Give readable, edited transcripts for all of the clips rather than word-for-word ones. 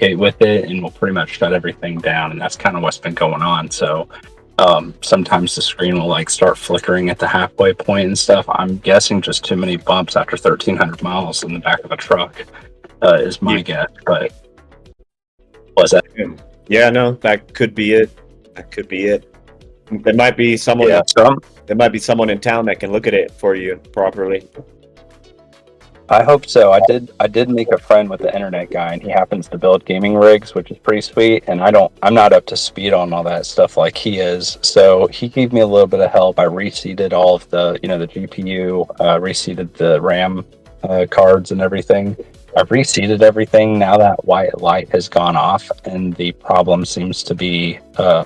with it, and will pretty much shut everything down. And that's kind of what's been going on. So sometimes the screen will like start flickering at the halfway point and stuff. I'm guessing just too many bumps after 1,300 miles in the back of a truck is my guess. But was that? Yeah, no, that could be it. That could be it. There might be someone. Yeah, there might be someone in town that can look at it for you properly. I hope so. I did make a friend with the internet guy, and he happens to build gaming rigs, which is pretty sweet. And I'm not up to speed on all that stuff like he is. So he gave me a little bit of help. I reseated all of the GPU, reseated the RAM cards and everything. I've reseated everything now that white light has gone off, and the problem seems to be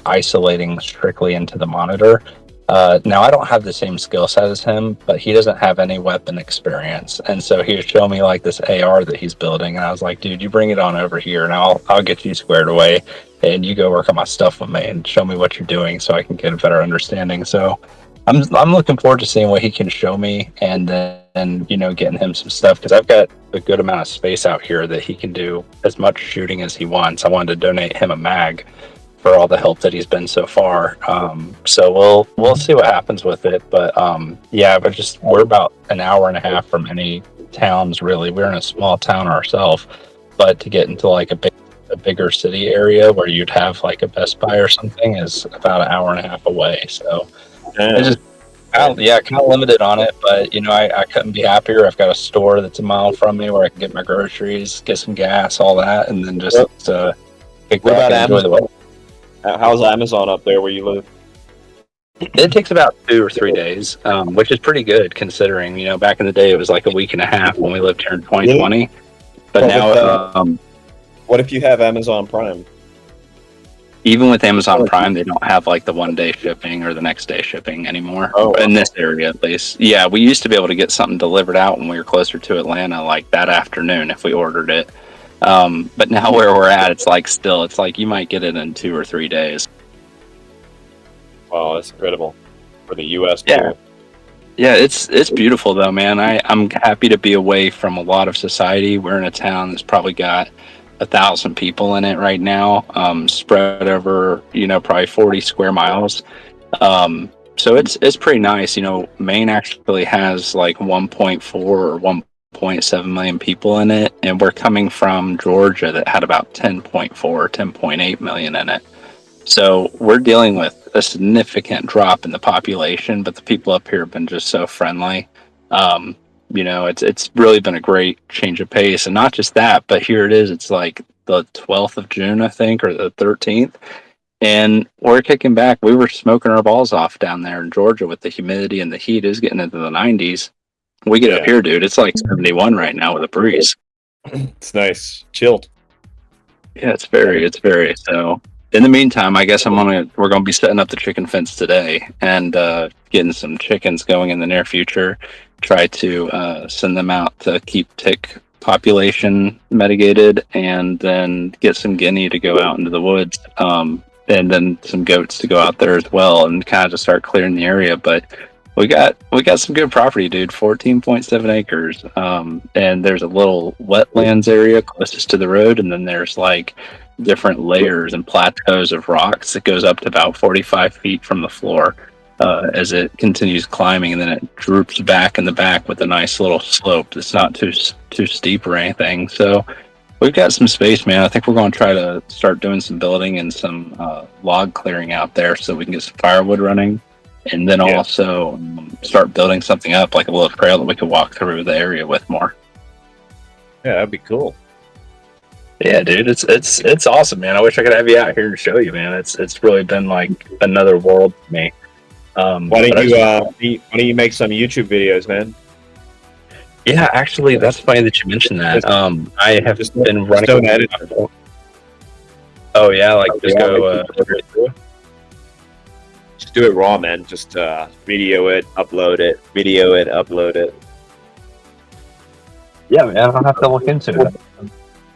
isolating strictly into the monitor. Now, I don't have the same skill set as him, but he doesn't have any weapon experience. And so he was showing me like this AR that he's building. And I was like, dude, you bring it on over here and I'll get you squared away, and you go work on my stuff with me and show me what you're doing so I can get a better understanding. So I'm looking forward to seeing what he can show me, and then, getting him some stuff, because I've got a good amount of space out here that he can do as much shooting as he wants. I wanted to donate him a mag for all the help that he's been so far. So we'll see what happens with it. But we're about an hour and a half from any towns, really. We're in a small town ourselves, but to get into like a bigger city area where you'd have like a Best Buy or something is about an hour and a half away. So it's just kind of limited on it, but I couldn't be happier. I've got a store that's a mile from me where I can get my groceries, get some gas, all that, and then just kick back and enjoy the weather. How's Amazon up there where you live? It takes about 2 or 3 days, which is pretty good considering, back in the day it was like a week and a half when we lived here in 2020. Really? But now, what if you have Amazon Prime? Even with Amazon Prime, they don't have like the 1-day shipping or the next day shipping anymore. In this area, at least. Yeah, we used to be able to get something delivered out when we were closer to Atlanta, like that afternoon if we ordered it. But now where we're at, it's like you might get it in 2 or 3 days. Wow, that's incredible for the U.S. Yeah, it's beautiful though, man. I'm happy to be away from a lot of society. We're in a town that's probably got 1,000 people in it right now, spread over probably 40 square miles. So it's pretty nice. Maine actually has like 1.4 or 1.7 million people in it, and we're coming from Georgia that had about 10.4 or 10.8 million in it. So we're dealing with a significant drop in the population, but the people up here have been just so friendly. It's really been a great change of pace, and not just that, but here it is. It's like the 12th of June, I think, or the 13th, and we're kicking back. We were smoking our balls off down there in Georgia with the humidity, and the heat is getting into the 90s. We get up here, dude. It's like 71 right now with a breeze. It's nice, chilled. Yeah, it's very. So, in the meantime, I guess we're gonna be setting up the chicken fence today and getting some chickens going in the near future. Try to send them out to keep tick population mitigated, and then get some guinea to go out into the woods, and then some goats to go out there as well, and kind of just start clearing the area. But we got some good property, dude. 14.7 acres. And there's a little wetlands area closest to the road, and then there's like different layers and plateaus of rocks that goes up to about 45 feet from the floor as it continues climbing, and then it droops back in the back with a nice little slope that's not too steep or anything. So we've got some space, man. I think we're going to try to start doing some building and some log clearing out there so we can get some firewood running. And then also start building something up, like a little trail that we could walk through the area with more. Yeah, that'd be cool. Yeah, dude, it's awesome, man. I wish I could have you out here to show you, man. It's really been like another world for me. Why don't you make some YouTube videos, man? Yeah, actually, that's funny that you mentioned that. I have just been running. Don't edit. Oh yeah, like just go. Just do it raw, man. Just video it, upload it. Video it, upload it. Yeah, man, I'll have to look into it.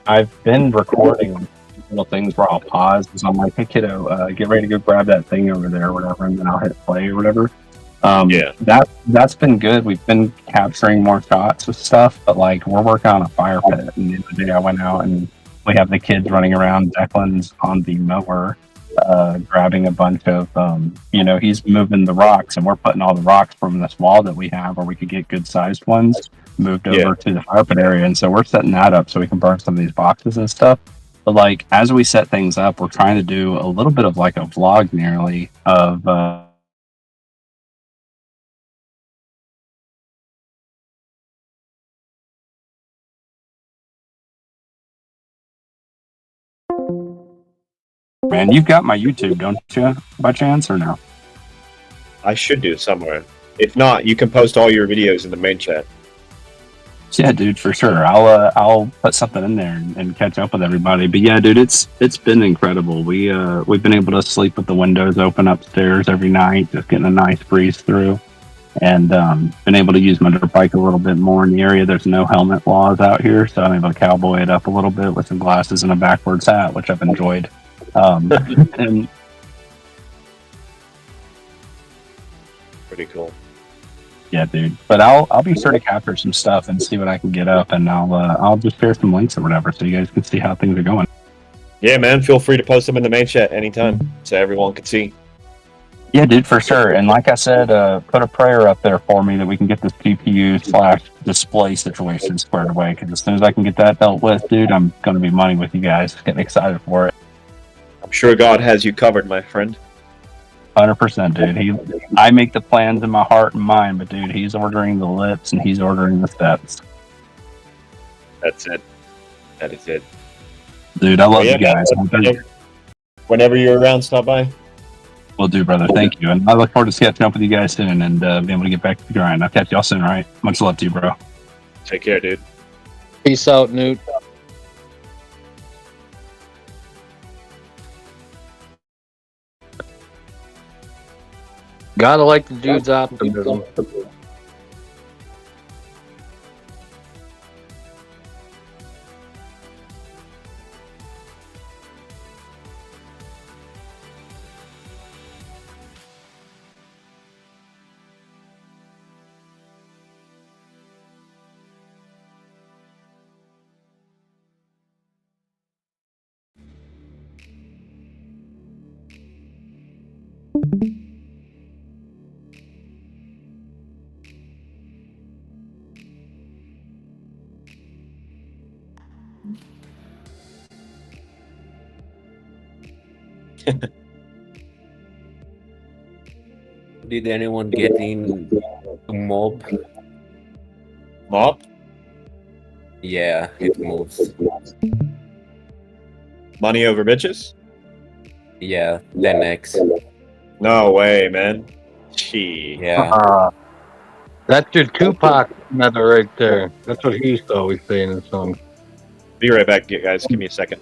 I've been recording little things where I'll pause because I'm like, hey kiddo, get ready to go grab that thing over there or whatever, and then I'll hit play or whatever. That's been good. We've been capturing more shots of stuff, but like we're working on a fire pit, and the other day I went out and We have the kids running around. Declan's on the mower, grabbing a bunch of, he's moving the rocks, and we're putting all the rocks from this wall that we have, or we could get good sized ones, moved over to the fire pit area. And so we're setting that up so we can burn some of these boxes and stuff. But like as we set things up, we're trying to do a little bit of like a vlog nearly of man, you've got my YouTube, don't you, by chance, or no? I should do somewhere. If not, you can post all your videos in the main chat. Yeah, dude, for sure. I'll put something in there and catch up with everybody. But yeah, dude, it's been incredible. We've been able to sleep with the windows open upstairs every night, just getting a nice breeze through, and been able to use my dirt bike a little bit more in the area. There's no helmet laws out here, so I'm able to cowboy it up a little bit with some glasses and a backwards hat, which I've enjoyed. And Pretty cool. yeah, dude. But I'll be sure to capture some stuff and see what I can get up, and I'll just share some links or whatever, so you guys can see how things are going. Yeah, man. Feel free to post them in the main chat anytime, so everyone can see. Yeah, dude, for sure. And like I said, put a prayer up there for me that we can get this GPU/display situation squared away. Because as soon as I can get that dealt with, dude, I'm going to be money with you guys. Getting excited for it. I'm sure God has you covered, my friend. 100%, dude. I make the plans in my heart and mind, but dude, he's ordering the lips and he's ordering the steps. That's it. That is it. Dude, I love you guys. Whenever you're around, stop by. Will do, brother. Thank you. And I look forward to catching up with you guys soon and being able to get back to the grind. I'll catch y'all soon, all right? Much love to you, bro. Take care, dude. Peace out, Newt. Gotta like the dude's optimism. Did anyone get in mob? Mob? Yeah, it moves. Money over bitches? Yeah, 10x. No way, man. Gee. Yeah. That's your Tupac mother right there. That's what he used to always say in his songs. Be right back, guys. Give me a second.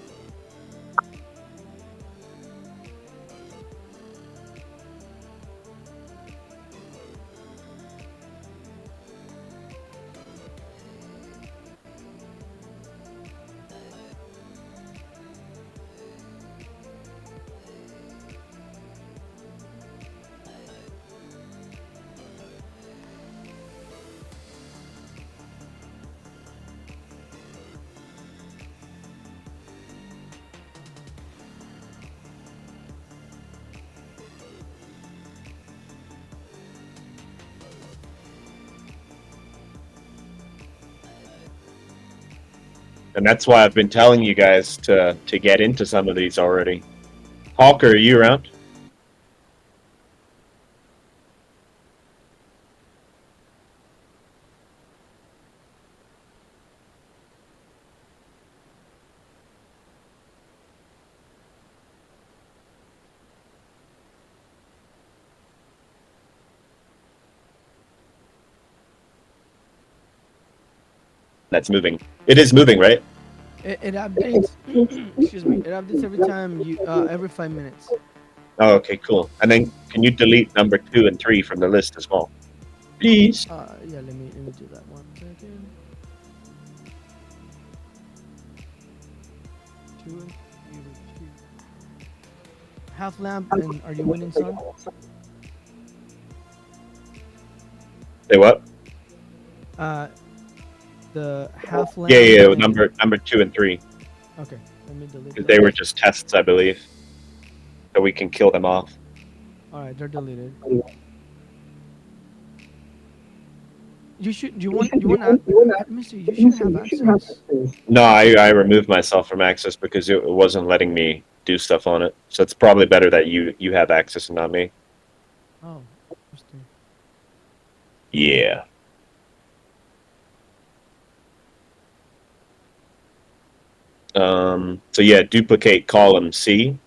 And that's why I've been telling you guys to get into some of these already. Hawker, are you around? That's moving. It is moving, right? It updates. Excuse me. It updates every time you every 5 minutes. Oh, okay, cool. And then can you delete number 2 and 3 from the list as well, please? Yeah. Let me do that 1 second. 2 and 3. Half lamp and are you winning, son? Say what? The half lamp. Yeah, and- number 2 and 3. Okay. Let me delete Because them. they were just tests, I believe. So we can kill them off. All right, they're deleted. You should. You want? Let me see. You should have access. No, I removed myself from access because it wasn't letting me do stuff on it. So it's probably better that you have access and not me. Oh, interesting. Yeah. So yeah, duplicate column C.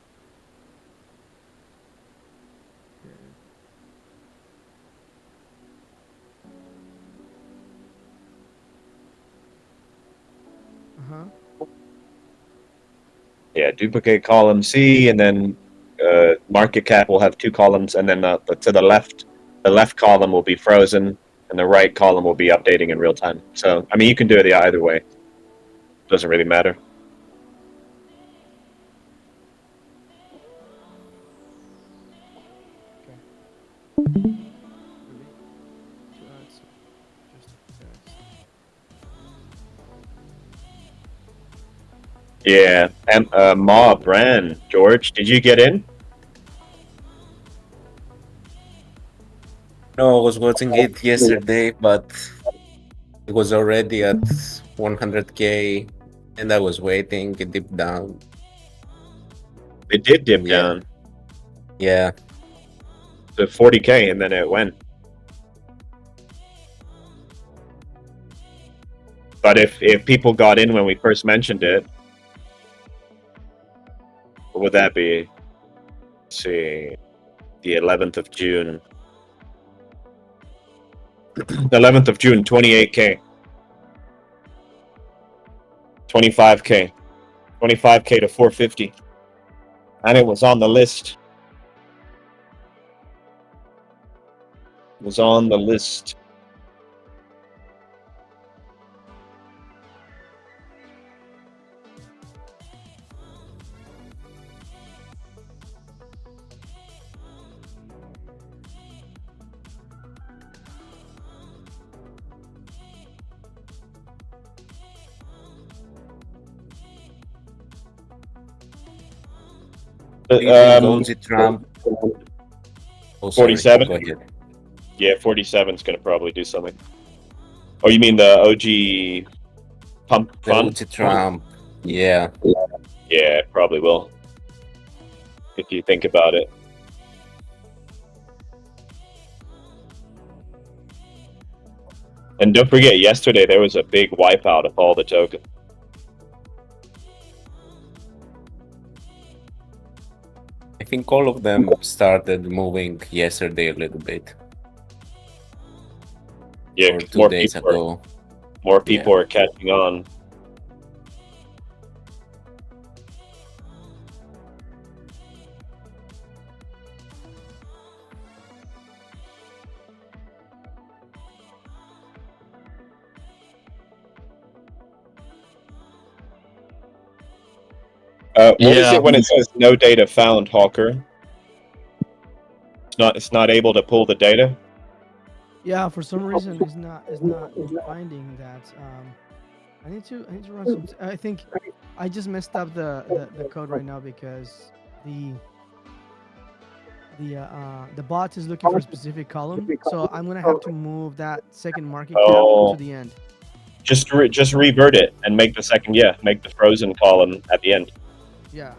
Uh-huh. Yeah, duplicate column C, and then market cap will have 2 columns, and then to the left column will be frozen, and the right column will be updating in real time. So, I mean, you can do it either way. Doesn't really matter. Yeah, and Ma Brand, George, did you get in? No, I was watching it yesterday, but it was already at 100k, and I was waiting. It dipped down. It did dip Yeah. down Yeah, to 40k, and then it went. But if people got in when we first mentioned it, what would that be? Let's see, the 11th of June. The 11th of June, 28k. 25k. 25k to 450. And it was on the list. It was on the list. Donald Trump. Oh, sorry. 47? Go ahead. Yeah, 47 is going to probably do something. Oh, you mean the OG pump fund? Donald Trump. Yeah. Yeah, it probably will. If you think about it. And don't forget, yesterday there was a big wipeout of all the tokens. I think all of them started moving yesterday a little bit. Yeah, Or 2 more days people, ago. more people are catching on. What is it when it says no data found, Hawker? It's not able to pull the data. Yeah, for some reason it's not finding that. I need to run some. I think I just messed up the code right now because the bot is looking for a specific column, so I'm gonna have to move that second market cap to the end. Just revert it and make the second, make the frozen column at the end. Yeah.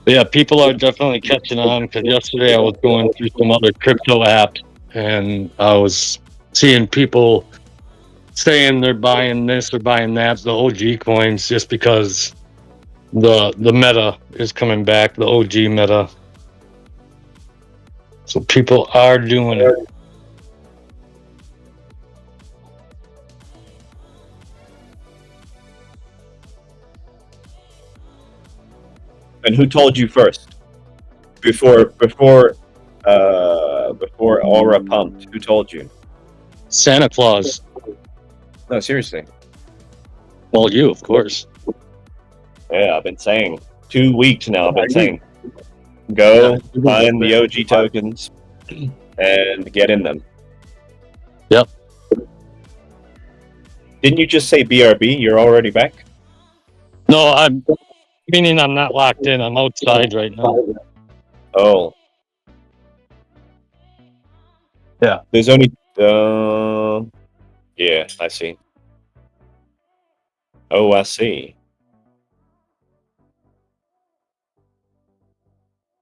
Yeah, people are definitely catching on because yesterday I was going through some other crypto apps and I was seeing people saying they're buying this or buying that, the OG coins, just because the meta is coming back, the OG meta. So people are doing it. And who told you first? Before Aura pumped, who told you? Santa Claus. No, seriously. Well, you, of course. Yeah, I've been saying 2 weeks now. I've been saying, go find the OG tokens and get in them. Yep. Didn't you just say BRB? You're already back? No, I'm meaning I'm not locked in. I'm outside right now. Oh. Yeah. There's only yeah, I see. Oh, I see.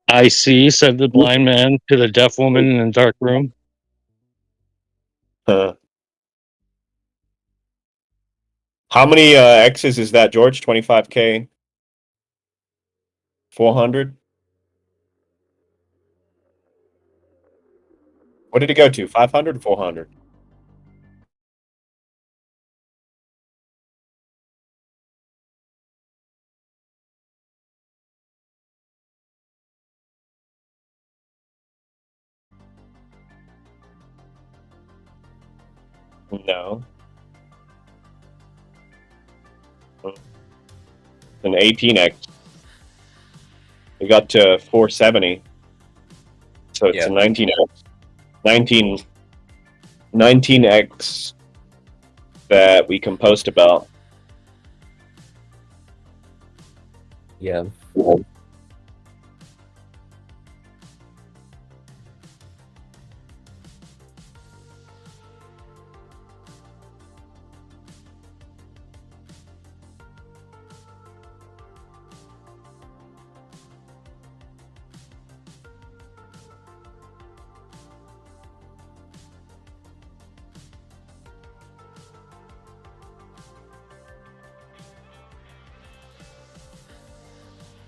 I see, said the blind man to the deaf woman in the dark room. Huh. How many X's is that, George? 25K? 400? What did it go to? 500 or 400? No. An 18X. It got to 470. So it's a 19X. 19X that we can post about. Yeah.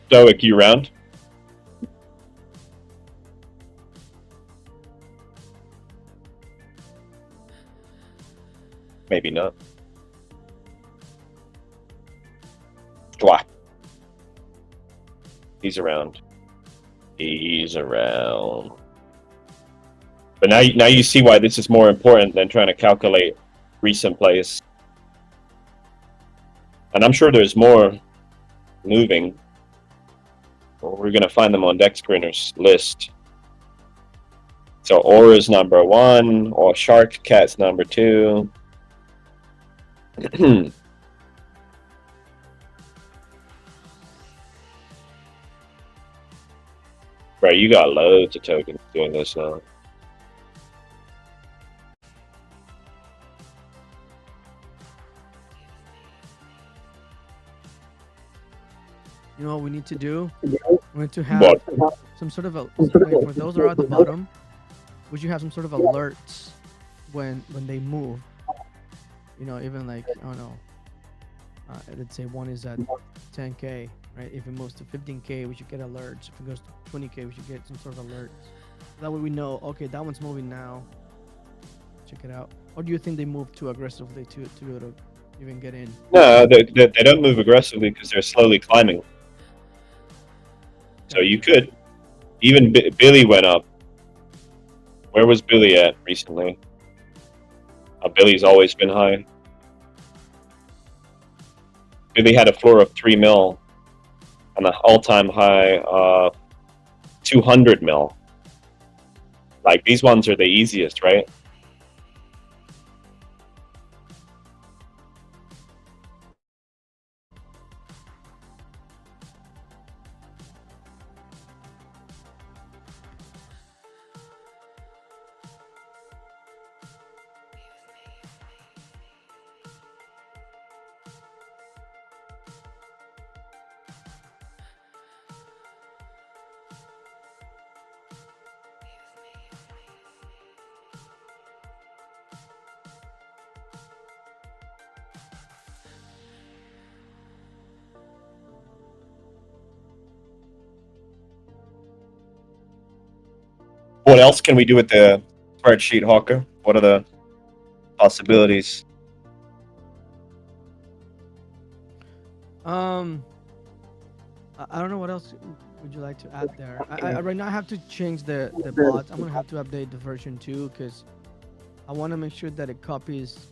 Stoic, you round? Maybe not. Dwah. He's around. He's around. But now you see why this is more important than trying to calculate recent plays. And I'm sure there's more moving. Well, we're going to find them on Deck Screener's list. So Aura's number 1, or Shark Cat's number 2. Right, you got loads of tokens doing this now. You know what we need to do? We need to have What? some sort of for those that are at the bottom. We should have some sort of alerts when they move. You know, even like I don't know. Let's say one is at 10K, right? If it moves to 15K, we should get alerts. If it goes to 20K, we should get some sort of alerts. That way we know, okay, that one's moving now. Check it out. Or do you think they move too aggressively to be able to even get in? No, they don't move aggressively because they're slowly climbing. So you could. Even Billy went up. Where was Billy at recently? Billy's always been high. Billy had a floor of 3 mil and an all-time high of 200 mil. Like, these ones are the easiest, right? What else can we do with the spreadsheet, Hawker? What are the possibilities? I don't know what else would you like to add there. I right now I have to change the bots. I'm gonna have to update the version 2 because I want to make sure that it copies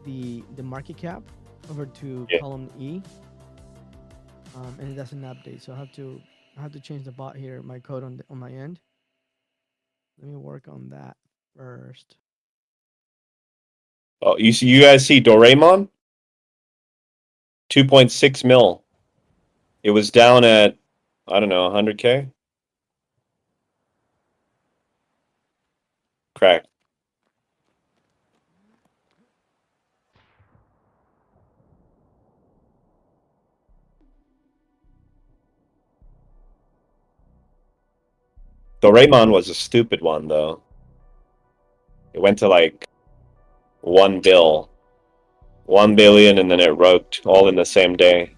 the market cap over to column E. And it doesn't update, so I have to change the bot here, my code on my end. Let me work on that first. Oh, you guys see Doraemon? 2.6 mil. It was down at, I don't know, 100K? Crack. Doraemon was a stupid one, though. It went to like 1 bill. 1 billion, and then it wrote all in the same day.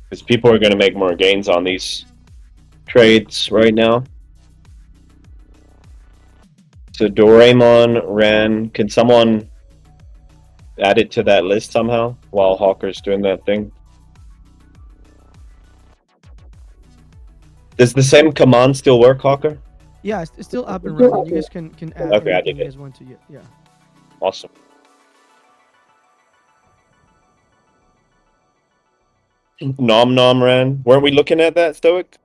Because people are going to make more gains on these trades right now. So Doraemon ran. Can someone add it to that list somehow while Hawker's doing that thing? Does the same command still work, Hawker? Yeah, it's still up and running. You guys can add Okay, I anything did you it. guys want to. Yeah. Awesome. Nom Nom ran. Weren't we looking at that, Stoic?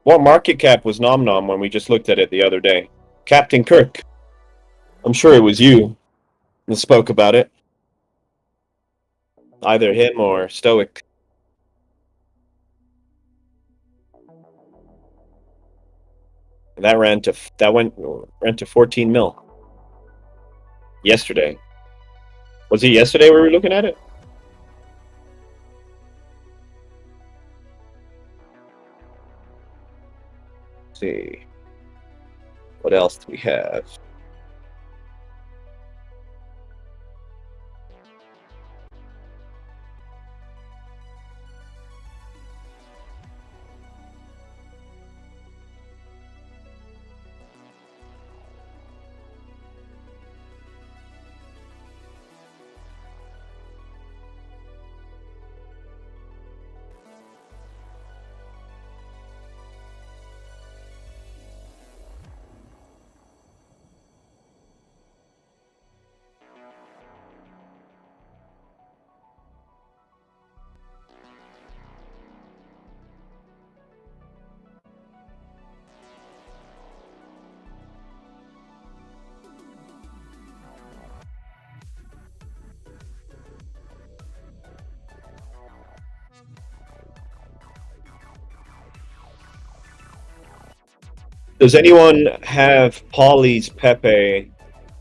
What market cap was Nom Nom when we just looked at it the other day? Captain Kirk. I'm sure it was you that spoke about it. Either him or Stoic. That ran to 14 mil. Yesterday. Was it yesterday we were looking at it? Let's see. What else do we have? Does anyone have Pauly's Pepe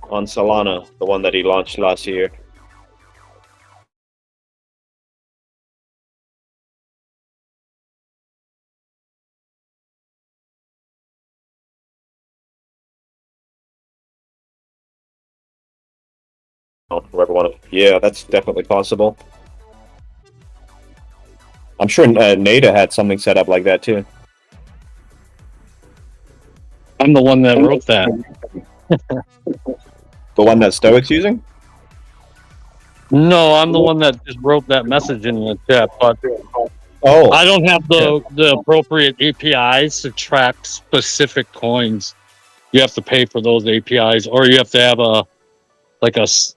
on Solana, the one that he launched last year? Oh, whoever wanted. Yeah, that's definitely possible. I'm sure Nada had something set up like that too. I'm the one that wrote that. The one that Stoic's using? No, I'm the one that just wrote that message in the chat, but Oh, I don't have the appropriate APIs to track specific coins. You have to pay for those APIs, or you have to have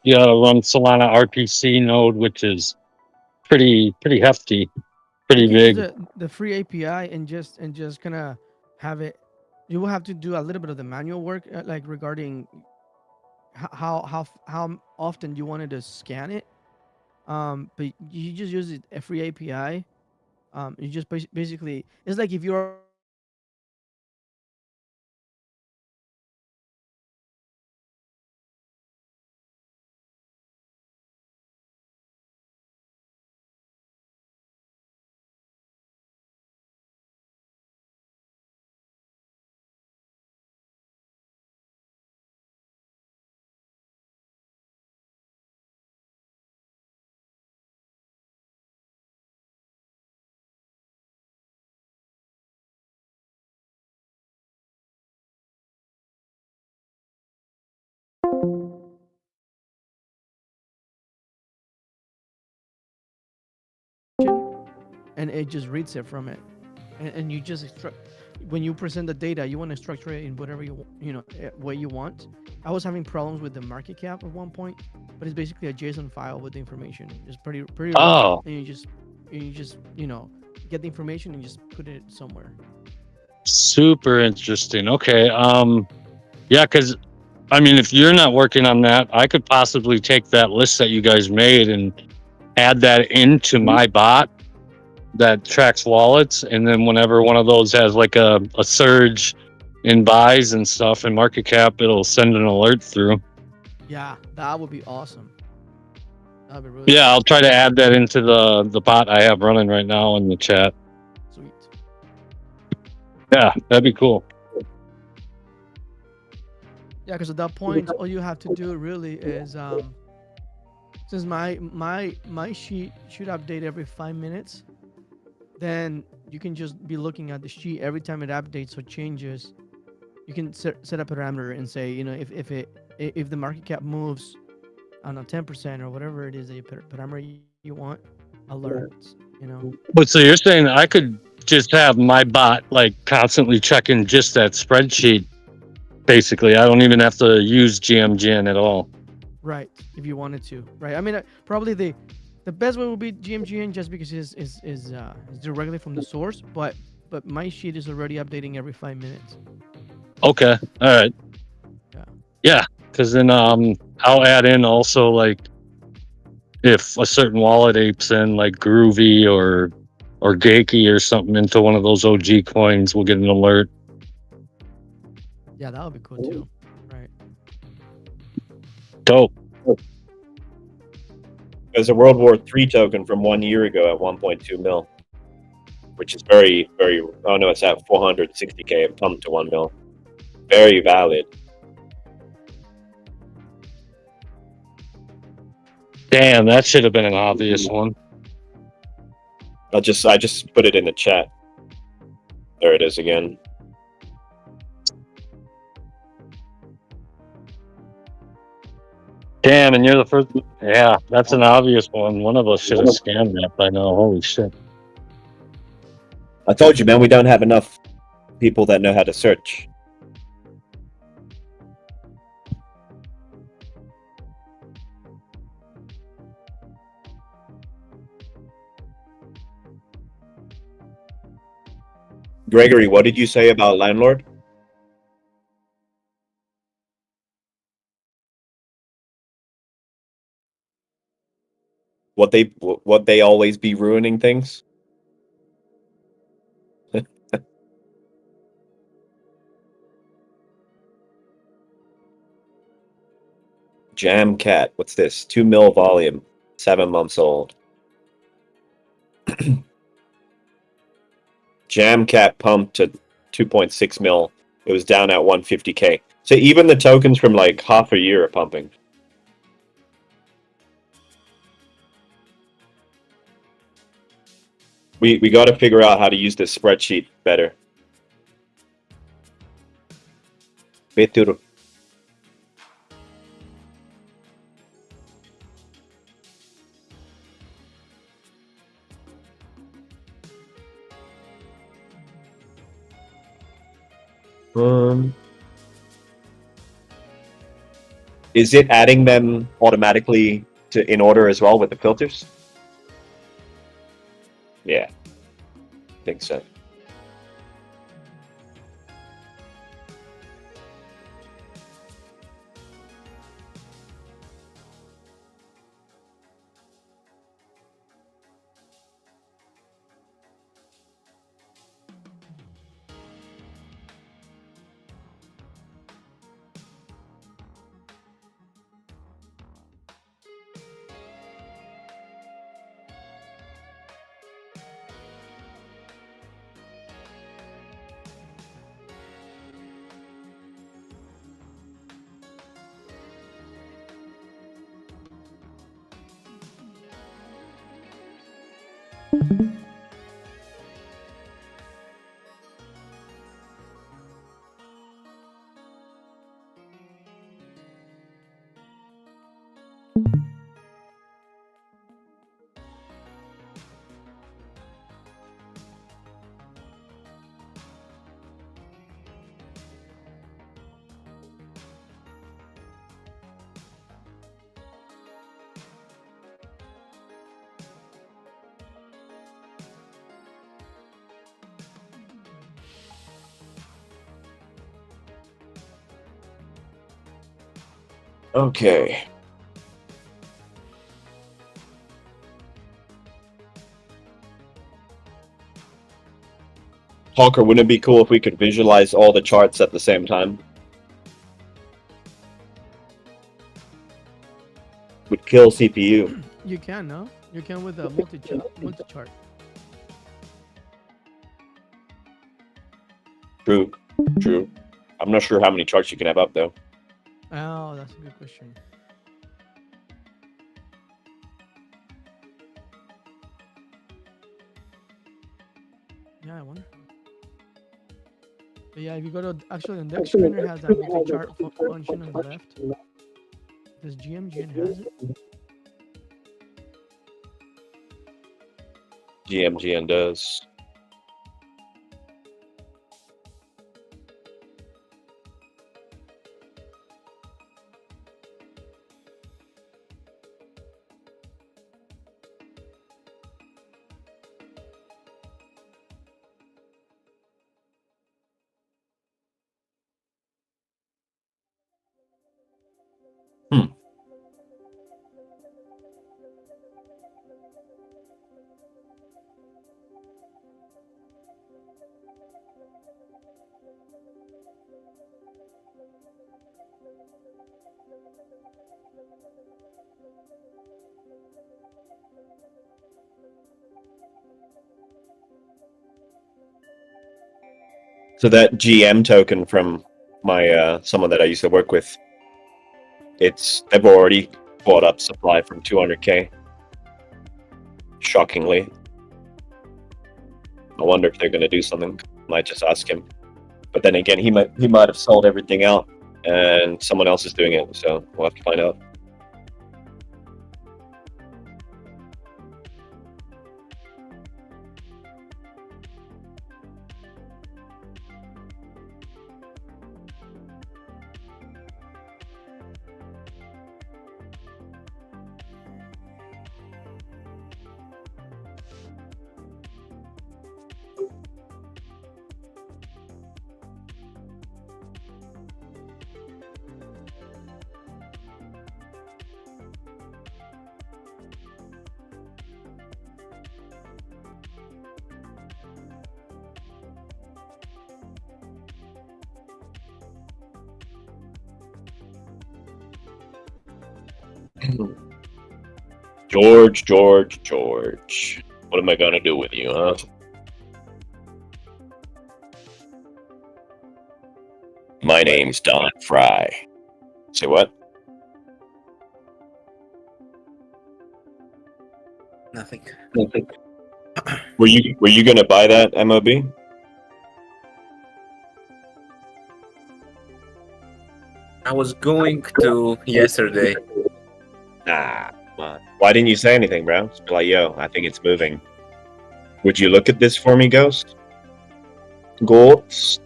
you gotta run Solana RPC node, which is pretty hefty, pretty You can big. use the free API and just kind of have it. You will have to do a little bit of the manual work, like regarding how often you wanted to scan it. But you just use it a free API. You just basically, it's like if you're and it just reads it from it, and you just when you present the data, you want to structure it in whatever way you want. I was having problems with the market cap at one point, but it's basically a JSON file with the information. It's pretty rich, Oh, and you just get the information and just put it somewhere. super interesting. Okay. Yeah, because I mean, if you're not working on that, I could possibly take that list that you guys made and add that into my bot that tracks wallets, and then whenever one of those has like a surge in buys and stuff and market cap, it'll send an alert through. Yeah, that would be awesome. That'd be really Yeah, I'll try to add that into the bot I have running right now in the chat. sweet. Yeah, that'd be cool. Yeah, because at that point, all you have to do really is since my sheet should update every 5 minutes, then you can just be looking at the sheet every time it updates or changes. You can set a parameter and say, if the market cap moves, I don't know, 10% or whatever it is, a parameter you want, alerts. But so you're saying I could just have my bot like constantly checking just that spreadsheet. Basically, I don't even have to use GMGN at all. Right, if you wanted to. Right. I mean, probably the best way would be GMGN just because it's directly from the source, but my sheet is already updating every 5 minutes. Okay, all right. Yeah, because then I'll add in also like if a certain wallet apes in like Groovy or Geki or something into one of those OG coins, we'll get an alert. Yeah, that would be cool too. Right. Dope. There's a World War III token from 1 year ago at 1.2 mil, which is very, very. Oh no, it's at 460K. It pumped to 1 mil. Very valid. Damn, that should have been an obvious one. I just put it in the chat. There it is again. Damn, and you're the first. Yeah, that's an obvious one. One of us should have scanned that by now. Holy shit. I told you, man, we don't have enough people that know how to search. Gregory, what did you say about landlord? What they always be ruining things? Jam Cat, what's this? 2 mil volume, 7 months old. Jam Cat pumped to 2.6 mil. It was down at 150K. So even the tokens from like half a year are pumping. We got to figure out how to use this spreadsheet better. Better. Is it adding them automatically in order as well with the filters? Yeah, I think so. Okay. Hawker, wouldn't it be cool if we could visualize all the charts at the same time? Would kill CPU. You can, no? You can with a multi-chart. True. True. I'm not sure how many charts you can have up, though. Oh, that's a good question. Yeah, I wonder. But yeah, if you go to actually the Dex screener has that multi-chart function on the left. Does GMGN has it? GMGN does. So that GM token from my someone that I used to work with, they've already bought up supply from 200k. Shockingly. I wonder if they're going to do something. Might just ask him. But then again, he might have sold everything out, and someone else is doing it. So we'll have to find out. George. What am I gonna do with you, huh? My name's Don Fry. Say what? Nothing. Were you gonna buy that MOB? I was going to yesterday. Nah. Why didn't you say anything, bro? Just be like, yo, I think it's moving. Would you look at this for me, Ghost? Ghost?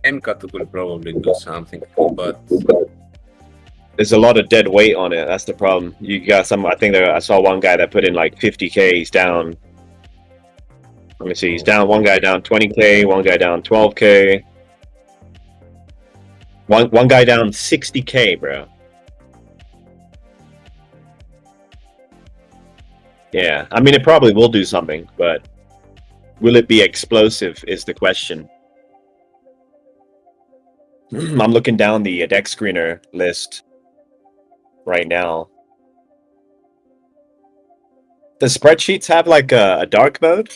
MCAT could probably do something, but There's a lot of dead weight on it. That's the problem. You got some. I think I saw one guy that put in like 50k. He's down. Let me see. He's down. One guy down 20k. One guy down 12k. One guy down 60k, bro. Yeah, I mean, it probably will do something, but will it be explosive is the question. I'm looking down the deck screener list right now. Does spreadsheets have like a dark mode?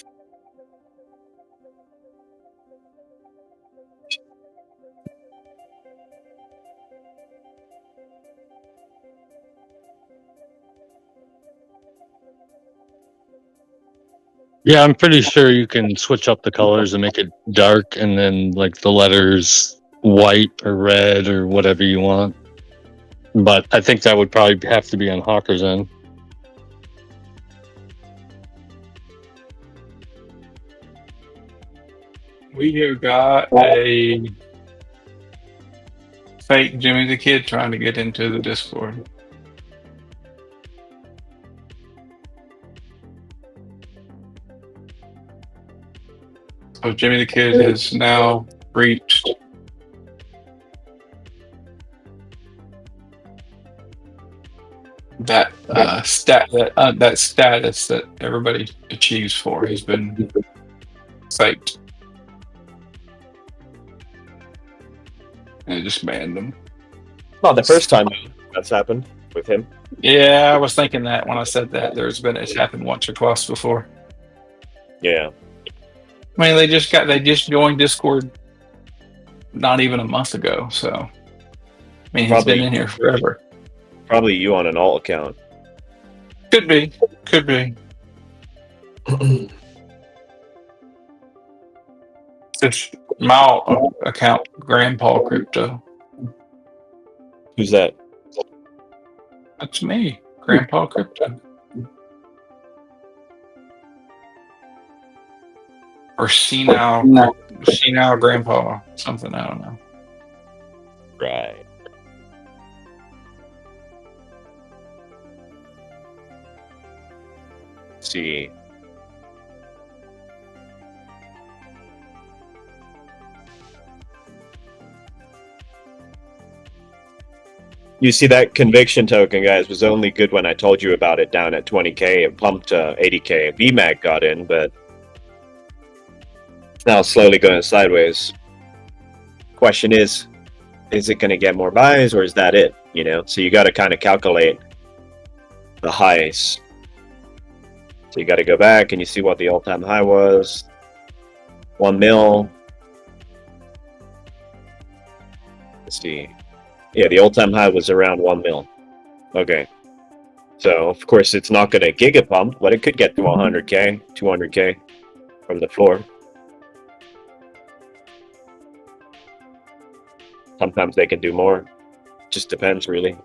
Yeah, I'm pretty sure you can switch up the colors and make it dark, and then like the letters white or red or whatever you want. But I think that would probably have to be on Hawker's end. We have got a fake Jimmy the Kid trying to get into the Discord. So Jimmy the Kid has now reached that that status that everybody achieves for. He's been psyched. And it just banned him. Not the first time that's happened with him. Yeah, I was thinking that when I said that. It's happened once or twice before. Yeah. I mean, they just joined Discord not even a month ago, so I mean, he's Probably- been in here forever. Probably you on an alt account. Could be. It's my account, Grandpa Crypto. Who's that? That's me, Grandpa Crypto. Or senile grandpa, something, I don't know. Right. Let's see. You see, that conviction token, guys, was only good when I told you about it down at 20k. It pumped to 80k. VMAC got in, but it's now slowly going sideways. Question is it going to get more buys, or is that it? You know, so you got to kind of calculate the highs. So you got to go back and you see what the all-time high was. 1 mil. Let's see. Yeah, the all-time high was around 1 mil. Okay. So, of course, it's not going to giga pump, but it could get to 100k, 200k from the floor. Sometimes they can do more. Just depends, really.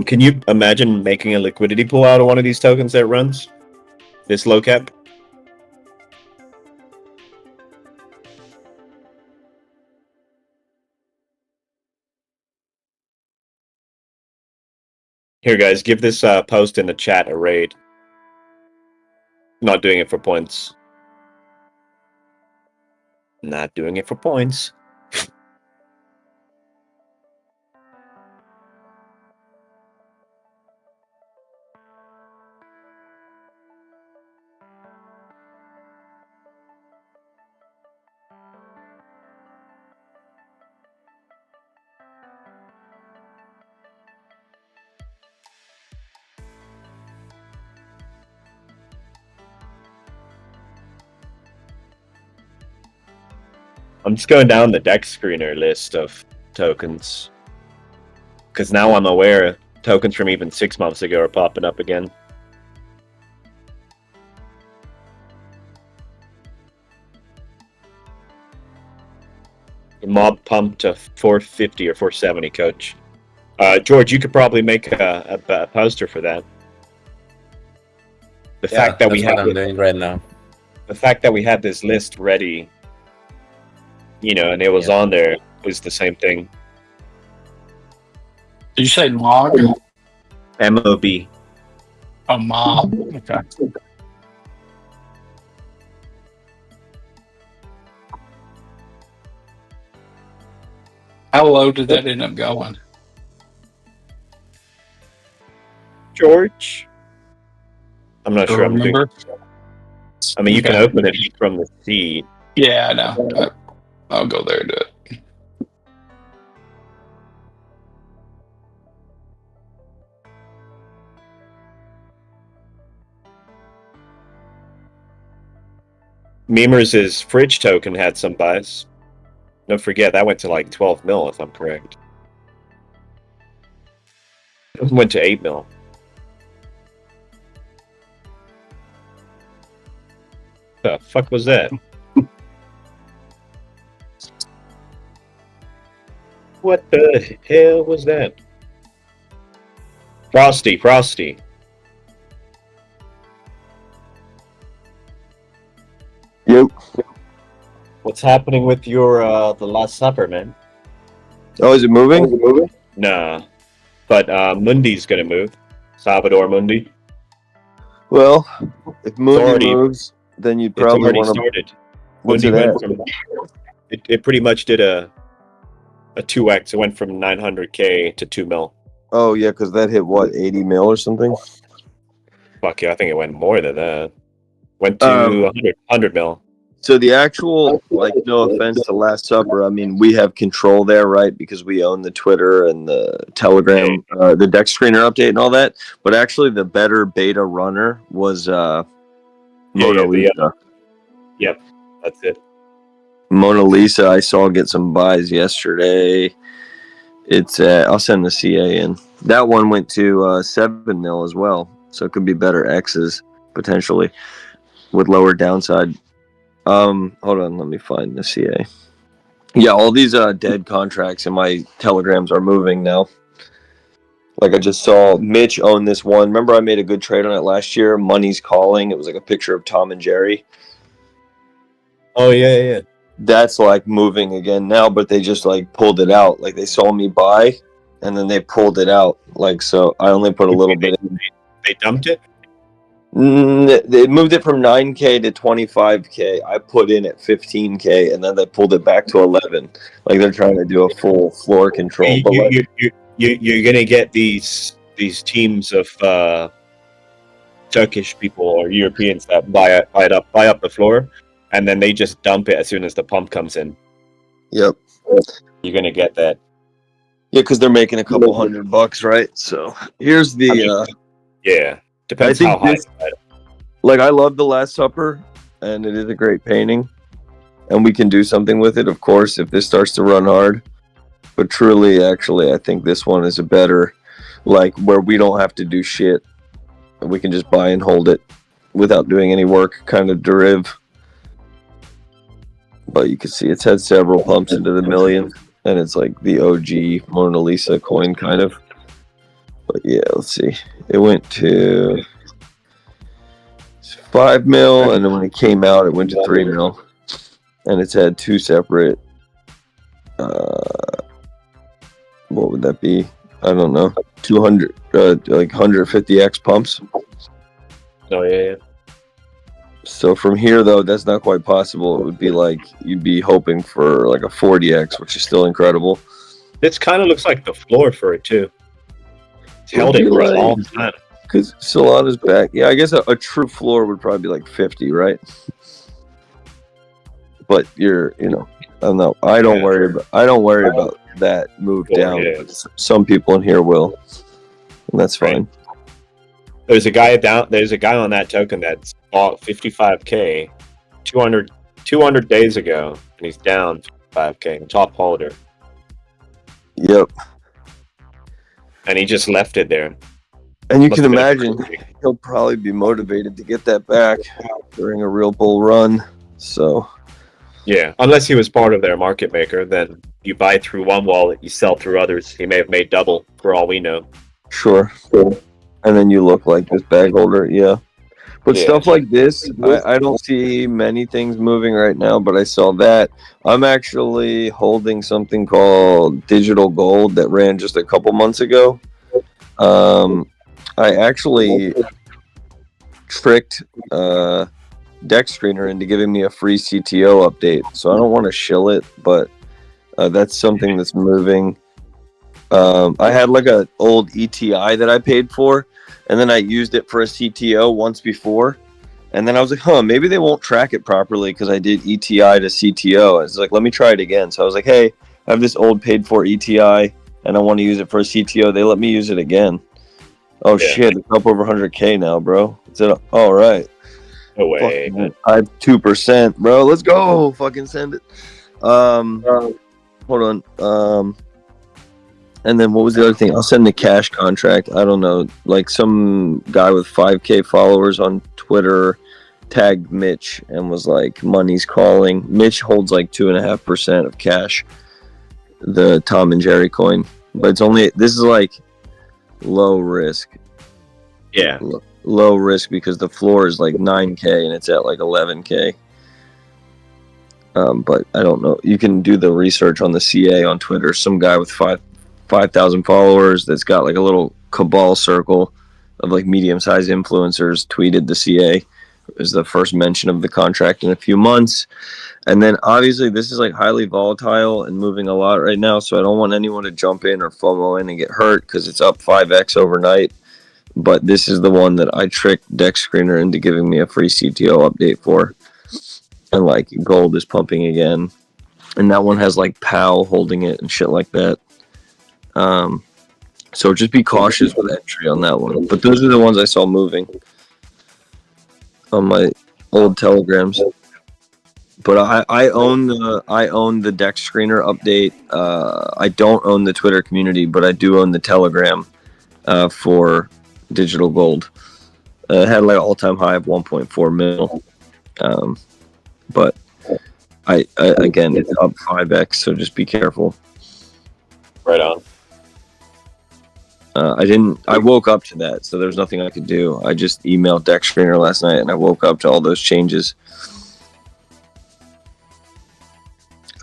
Can you imagine making a liquidity pool out of one of these tokens that runs this low cap? Here, guys, give this post in the chat a raid. Not doing it for points. Not doing it for points. I'm just going down the deck screener list of tokens. Because now I'm aware tokens from even 6 months ago are popping up again. Mob pump to 450 or 470, coach. George, you could probably make a poster for that. The fact that we that's what have I'm doing right now. the fact that we had this list ready, you know, and it was on there is the same thing. Did you say log? MOB. Oh, mob. Okay. How low did that end up going? George? I'm not Do you sure I'm doing. remember? I mean, you can Okay. open it from the seed. Yeah, I know. I'll go there and do it. Memers' fridge token had some buys. Don't forget, that went to like 12 mil, if I'm correct. It went to 8 mil. The fuck was that? What the hell was that? Frosty. Yep. What's happening with your The Last Supper, man? Oh, is it moving? Nah, but Mundi's going to move. Salvador Mundi. Well, if Mundi already- moves, then you'd It's probably already want to. started. What's Mundi it went at? from it pretty much did a 2x. It went from 900K to 2 mil. Oh yeah, because that hit what 80 mil or something. Fuck yeah, I think it went more than that. Went to 100 mil. So the actual, like, no offense to Last Supper, I mean, we have control there, right? Because we own the Twitter and the Telegram, the deck screener update and all that. But actually, the better beta runner was Mona Lisa. Yep, that's it. Mona Lisa, I saw get some buys yesterday. It's I'll send the CA in. That one went to 7 mil as well, so it could be better X's potentially with lower downside. Hold on, let me find the CA. Yeah, all these dead contracts in my telegrams are moving now. Like I just saw Mitch own this one. Remember I made a good trade on it last year? Money's Calling. It was like a picture of Tom and Jerry. Oh yeah. That's like moving again now, but they just like pulled it out. Like they saw me buy and then they pulled it out. Like, so I only put a little bit in. They dumped it? They moved it from 9K to 25K. I put in at 15K, and then they pulled it back to 11. Like they're trying to do a full floor control. But You're gonna get these teams of Turkish people or Europeans that buy up the floor, and then they just dump it as soon as the pump comes in. Yep. You're gonna get that. Yeah, because they're making a couple $100, right? So here's the. Yeah. Depends I think how high. Like I love the Last Supper, and it is a great painting, and we can do something with it, of course, if this starts to run hard. But truly, actually, I think this one is a better, like where we don't have to do shit, we can just buy and hold it without doing any work, kind of deriv. But you can see it's had several pumps into the million, and it's like the OG Mona Lisa coin, kind of. But yeah, let's see. It went to 5 mil, and then when it came out, it went to 3 mil. And it's had two separate, what would that be? I don't know. 200, like 150x pumps. Oh, yeah. So from here, though, that's not quite possible. It would be like you'd be hoping for like a 40x, which is still incredible. This kind of looks like the floor for it, too. It's held it for a long time. Because Solana's back. Yeah, I guess a true floor would probably be like 50, right? But I don't know. I don't worry about that move down. Yeah. But some people in here will, and that's fine. There's a guy on that token that's bought 55K 200 days ago, and he's down 5K, top holder. Yep. And he just left it there. And you Must can have been imagine crazy. he'll probably be motivated to get that back during a real bull run. So Yeah, unless he was part of their market maker, then you buy through one wallet, you sell through others. He may have made double, for all we know. sure. And then you look like this bag holder, yeah. But Yeah. stuff like this, I don't see many things moving right now, but I saw that. I'm actually holding something called digital gold that ran just a couple months ago. I actually tricked Deck Screener into giving me a free CTO update, so I don't want to shill it, but that's something that's moving. I had like an old ETI that I paid for, and then I used it for a CTO once before, and then I was like, maybe they won't track it properly because I did ETI to CTO. I was like, let me try it again. So I was like, hey, I have this old paid for ETI, and I want to use it for a CTO. They let me use it again. Oh shit, it's up over 100K now, bro. It's at all right. No way. I have 2%, bro. Let's go. Fucking send it. Hold on. And then what was the other thing? I'll send the cash contract. I don't know. Like some guy with 5K followers on Twitter tagged Mitch and was like, money's calling. Mitch holds like 2.5% of cash, the Tom and Jerry coin. But this is like low risk. Yeah. Low risk because the floor is like 9K and it's at like 11K. But I don't know. You can do the research on the CA on Twitter. Some guy with 5,000 followers that's got like a little cabal circle of like medium-sized influencers tweeted the CA. It was the first mention of the contract in a few months. And then obviously this is like highly volatile and moving a lot right now, so I don't want anyone to jump in or FOMO in and get hurt because it's up 5x overnight. But this is the one that I tricked Dex Screener into giving me a free CTO update for. And like gold is pumping again. And that one has like POW holding it and shit like that. So just be cautious with entry on that one. But those are the ones I saw moving on my old telegrams. But I own the Dex Screener update. I don't own the Twitter community, but I do own the Telegram for digital gold. It had like an all-time high of 1.4 mil. But I again, it's up 5x, so just be careful. Right on. I woke up to that, so there's nothing I could do. I just emailed Dex Screener last night, and I woke up to all those changes.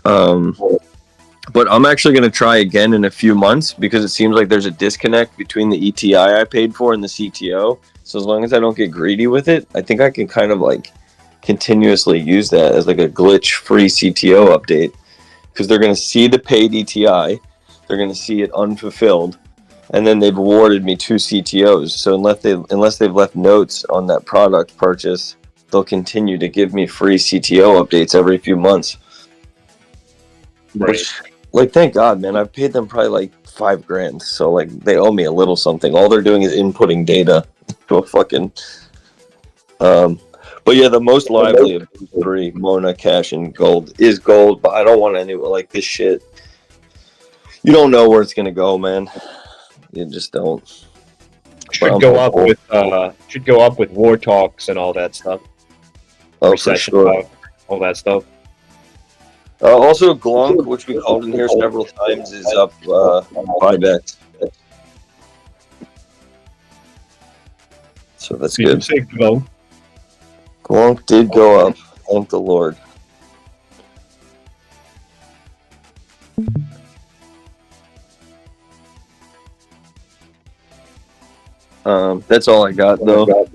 But I'm actually going to try again in a few months because it seems like there's a disconnect between the ETI I paid for and the CTO. So as long as I don't get greedy with it, I think I can kind of like continuously use that as like a glitch-free CTO update because they're going to see the paid ETI, they're going to see it unfulfilled, and then they've awarded me 2 CTOs. So unless they've left notes on that product purchase, they'll continue to give me free CTO updates every few months. Right. Which, like, thank God, man. I've paid them probably like $5,000, so like they owe me a little something. All they're doing is inputting data to a fucking. But yeah, the most lively of these 3, Mona, Cash, and Gold, is Gold. But I don't want any like this shit. You don't know where it's gonna go, man. You just don't. Should go up with war talks and all that stuff. Oh, for Recession sure. talk, all that stuff. Also, Glonk, which we called in here several times, is up 5x. So that's You can good. say go. Glonk did go up. Thank the Lord. That's all I got, though.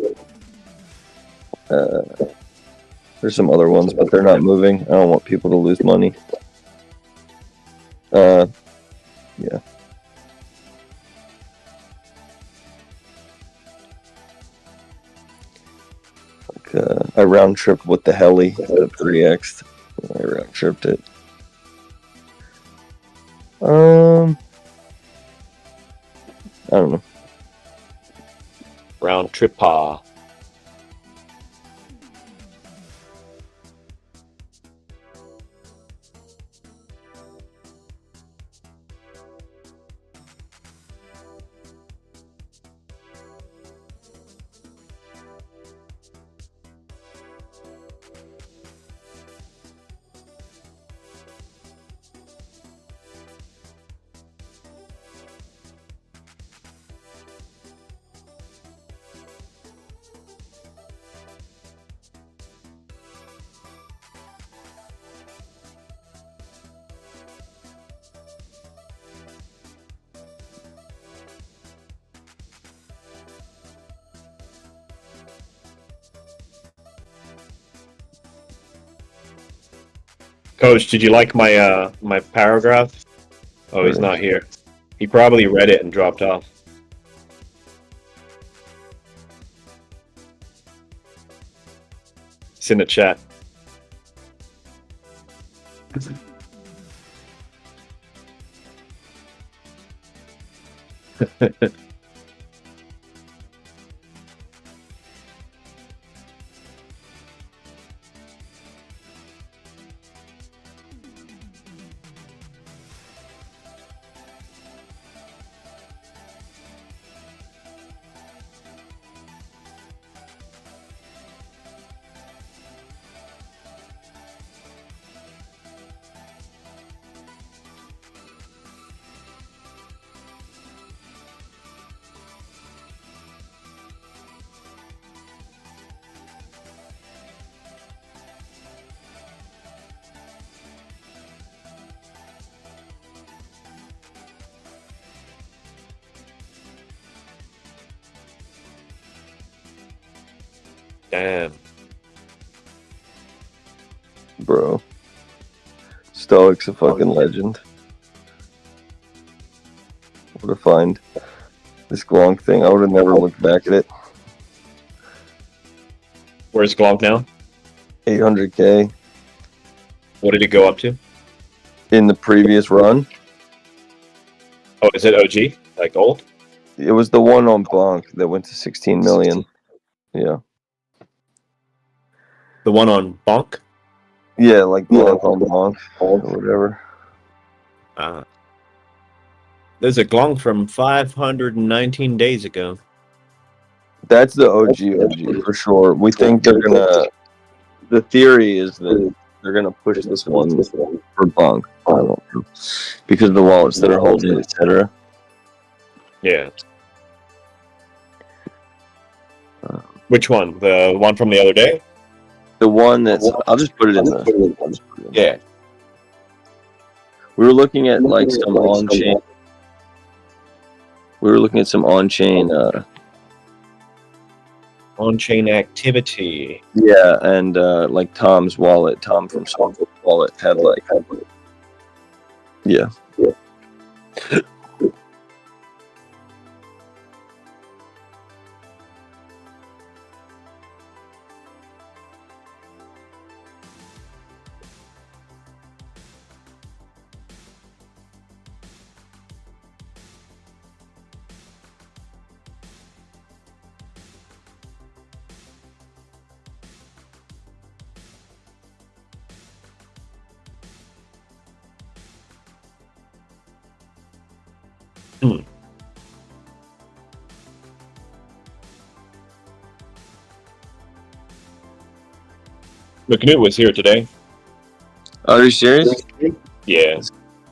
There's some other ones, but they're not moving. I don't want people to lose money. Yeah. I round tripped with the heli at 3x. I round tripped it. I don't know. Round trip paw. Coach, did you like my my paragraph? Oh, he's not here. He probably read it and dropped off. It's in the chat. Damn. Bro. Stoic's a fucking legend. What a find. This Glonk thing, I would have never looked back at it. Where's Glonk now? 800k What did it go up to? in the previous run. Oh, is it OG? Like old? It was the one on Bonk that went to 16 million. Yeah. The one on Bonk? Yeah, like Bonk on Bonk or whatever. There's a Glonk from 519 days ago. That's the OG for sure. We think they're gonna. The theory is that they're gonna push this one for Bonk. I don't know, because of the wallets that are holding it, etc. Yeah. Which one? The one from the other day? The one that's. I'll just put it in the. Yeah. We were looking at like some on-chain. We were looking at some on-chain. On-chain activity. Yeah, and like Tom's wallet. Tom from Tom's wallet had like. Yeah. The Canute was here today. Are you serious? Yeah.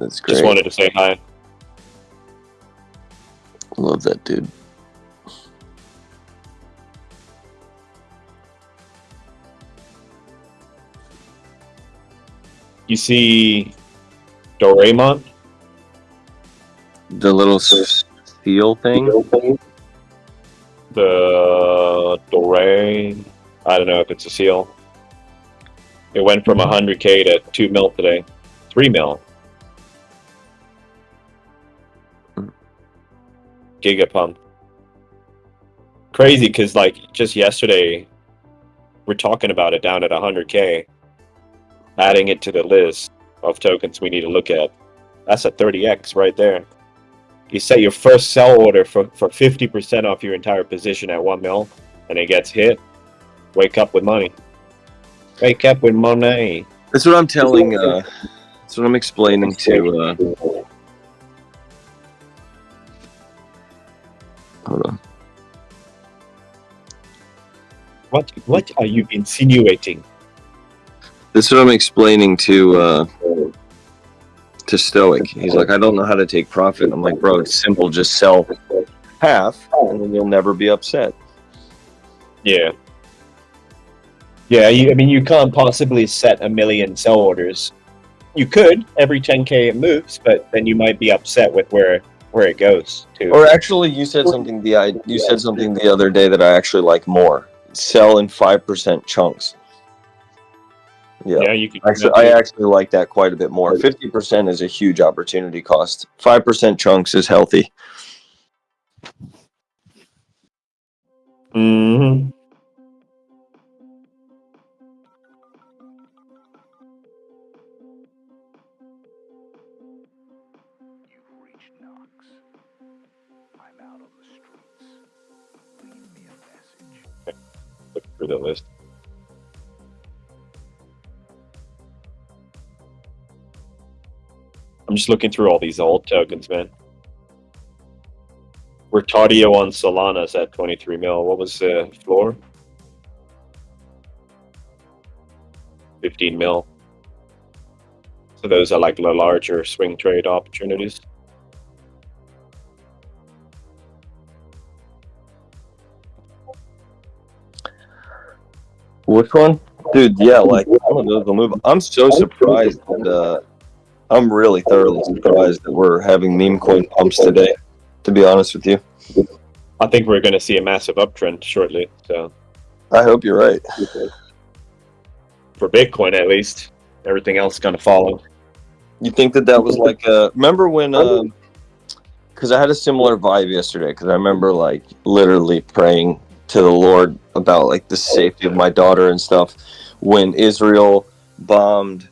That's great. Just wanted to say hi. Love that dude. You see Doraemon? The little seal thing. The Dore... I don't know if it's a seal. It went from 100k to 2 mil today. 3 mil. Gigapump. Crazy, because like just yesterday, we're talking about it down at 100k. Adding it to the list of tokens we need to look at. That's a 30x right there. You set your first sell order for 50% off your entire position at 1 mil, and it gets hit. Wake up with money. Wake up with money. That's what I'm telling. That's what I'm explaining to. Hold on. What are you insinuating? This is what I'm explaining to Stoic. He's like, I don't know how to take profit. I'm like, bro, it's simple. Just sell half, and then you'll never be upset. Yeah. Yeah, you can't possibly set 1 million sell orders. You could every 10k it moves, but then you might be upset with where it goes to. Or actually, you said something the other day that I actually like more. Sell in 5% chunks. Yeah, you could. I actually like that quite a bit more. 50% is a huge opportunity cost. 5% chunks is healthy. Mm-hmm. Look through the list. I'm just looking through all these old tokens, man. Retardio on Solana's at 23 mil. What was the floor? 15 mil. So those are like the larger swing trade opportunities. Which one? Dude, yeah, like some of those will move. I'm so surprised, and I'm really thoroughly surprised that we're having meme coin pumps today, to be honest with you. I think we're going to see a massive uptrend shortly. So I hope you're right. For Bitcoin, at least. Everything else is going to follow. You think that was like remember when because I had a similar vibe yesterday because I remember like literally praying to the Lord about like the safety of my daughter and stuff when Israel bombed.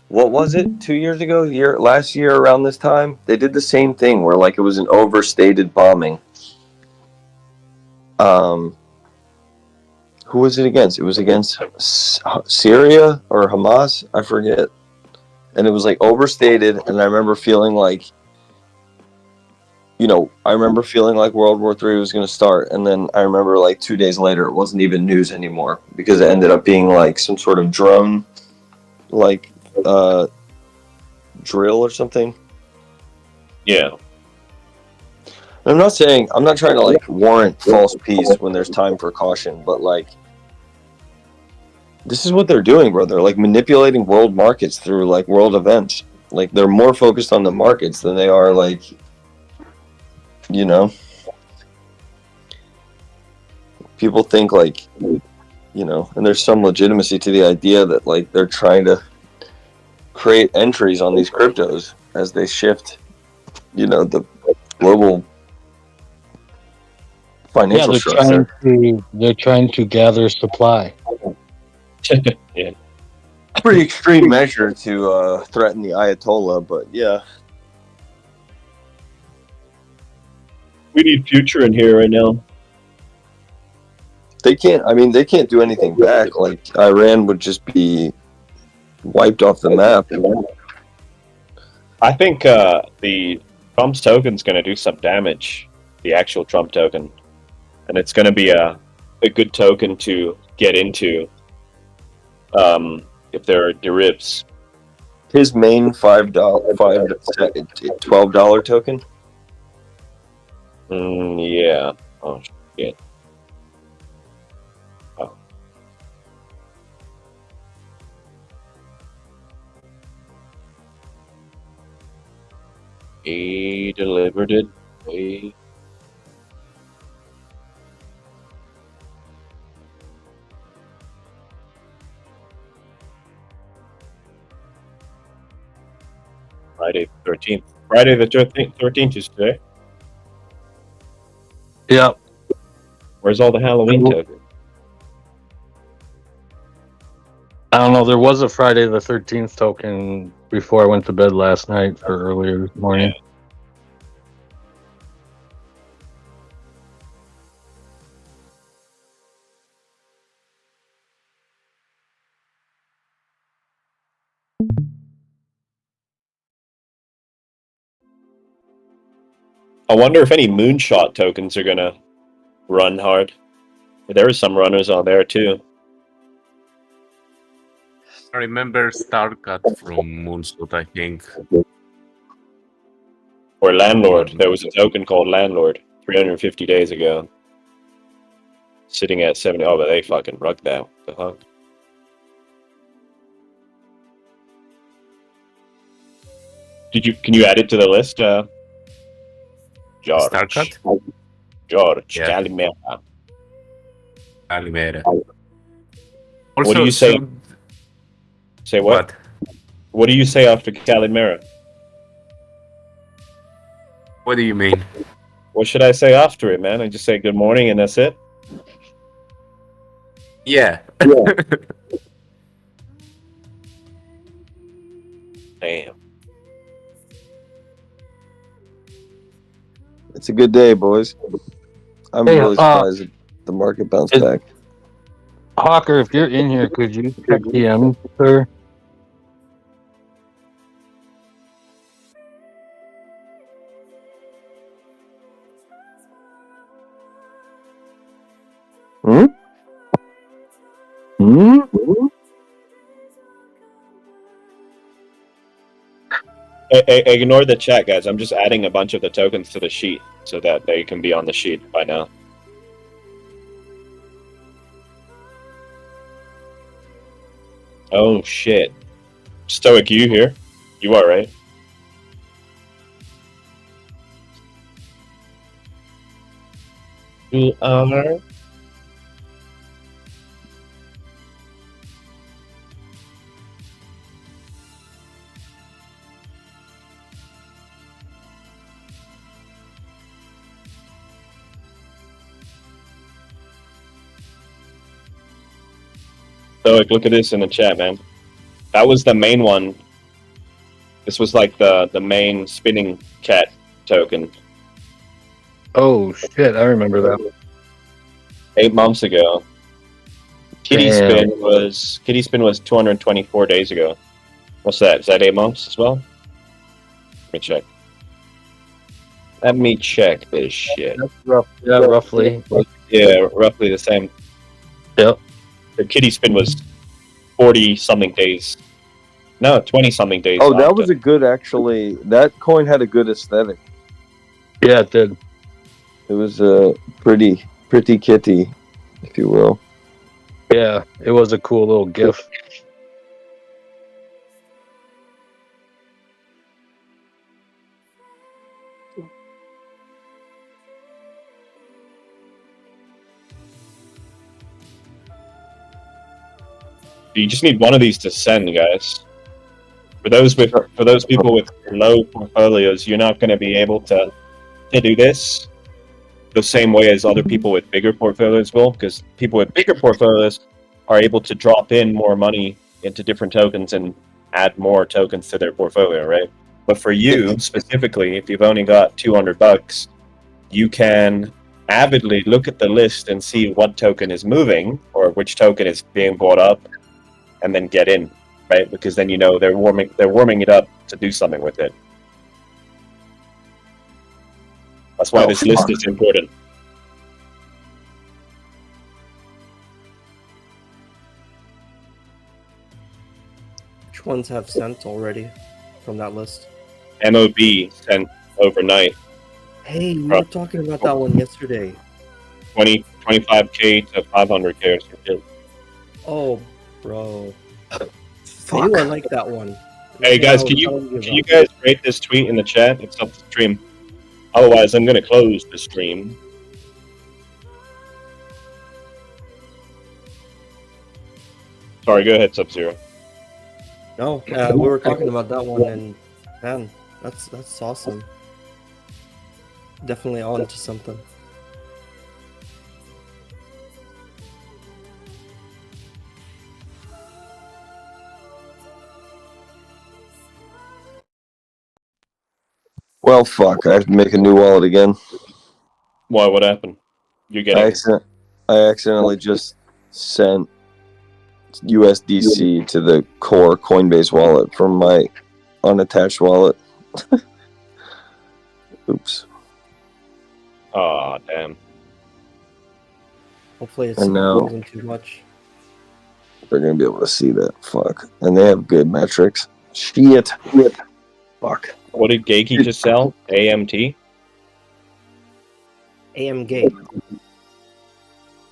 What was it? 2 years ago? Last year around this time, they did the same thing where like it was an overstated bombing. Who was it against? It was against Syria or Hamas. I forget. And it was like overstated, and I remember feeling like, World War III was going to start, and then I remember like 2 days later, it wasn't even news anymore because it ended up being like some sort of drone, like drill or something. Yeah. I'm not trying to like warrant false peace when there's time for caution, but like, this is what they're doing, bro. They're like manipulating world markets through like world events. Like they're more focused on the markets than they are like, people think like, and there's some legitimacy to the idea that like they're trying to create entries on these cryptos as they shift, the global financial structure. They're trying to gather supply. Yeah. Pretty extreme measure to threaten the Ayatollah, but yeah. We need future in here right now. They can't do anything back. Like Iran would just be wiped off the map. I think the Trump's token's going to do some damage, the actual Trump token. And it's going to be a good token to get into if there are derivs. His main $12 token? Yeah. Oh, shit. Oh. He delivered it. Friday the 13th. Friday the 13th is today. Yep. Where's all the Halloween tokens? I don't know. There was a Friday the 13th token before I went to bed last night or earlier this morning. Yeah. I wonder if any moonshot tokens are gonna run hard. There are some runners on there too. I remember Starcut from Moonshot, I think. Or Landlord. There was a token called Landlord 350 days ago. Sitting at 70. Oh, but they fucking rugged that. What the fuck? Can you add it to the list? George. Starcut? George. Yeah. Calimera. Calimera. What do you say? Say what? What do you say after Calimera? What do you mean? What should I say after it, man? I just say good morning and that's it? Yeah. Damn. It's a good day, boys. I'm really surprised that the market bounced back. Hawker, if you're in here, could you check DM, sir? Ignore the chat, guys. I'm just adding a bunch of the tokens to the sheet so that they can be on the sheet by now. Oh, shit. Stoic, you here? You are, right? You are? Stoic, look at this in the chat, man. That was the main one. This was like the main spinning cat token. Oh shit! I remember that. 8 months ago. Kitty Damn. spin was 224 days ago. What's that? Is that 8 months as well? Let me check. Let me check this shit. Yeah, roughly. Yeah, roughly the same. Yep. The kitty spin was 40 something days. No, 20 something days. Oh, that after. was a good actually. That coin had a good aesthetic. Yeah, it did. It was a pretty kitty, if you will. Yeah, it was a cool little GIF. You just need one of these to send, guys. For those people with low portfolios, you're not going to be able to do this the same way as other people with bigger portfolios will, because people with bigger portfolios are able to drop in more money into different tokens and add more tokens to their portfolio, right? But for you specifically, if you've only got $200, you can avidly look at the list and see what token is moving or which token is being bought up, and then get in, right? Because then you know they're warming it up to do something with it. That's why this list is important. Which ones have sent already from that list? MOB sent overnight Hey, we were talking about that one yesterday. 25K to 500K or something. Oh, bro. I knew I like that one. Hey guys, can you guys rate this tweet in the chat? It's up the stream. Otherwise, I'm gonna close the stream. Sorry, go ahead, Sub-Zero. No, we were talking about that one, and man, that's awesome. Definitely on to something. Well, fuck. I have to make a new wallet again. Why? What happened? You're I getting. accidentally just sent USDC to the core Coinbase wallet from my unattached wallet. Oops. Aw, damn. Hopefully it's And now- wasn't too much. They're gonna be able to see that. Fuck. And they have good metrics. Shit. Fuck. What did Geeky just sell? AMT? AM Gate.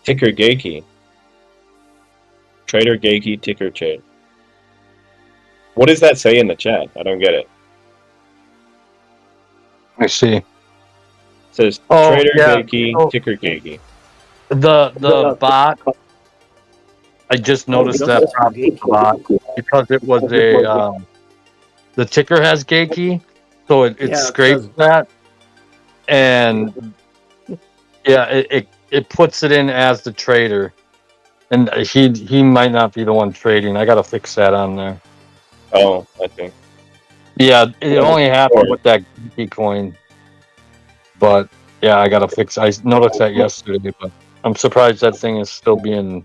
Ticker Geeky. Trader Geeky, ticker trade. What does that say in the chat? I don't get it. I see. It says Oh, Trader yeah. Geeky, Oh. ticker Geeky. The bot. I just noticed that problem with the bot because it was a the ticker has Geeky, so it Yeah, it scrapes does. that, and yeah, it puts it in as the trader, and he might not be the one trading. I gotta fix that on there. Oh, I think. Yeah, it only happened with that Geeky coin, but yeah, I gotta fix. I noticed that yesterday, but I'm surprised that thing is still being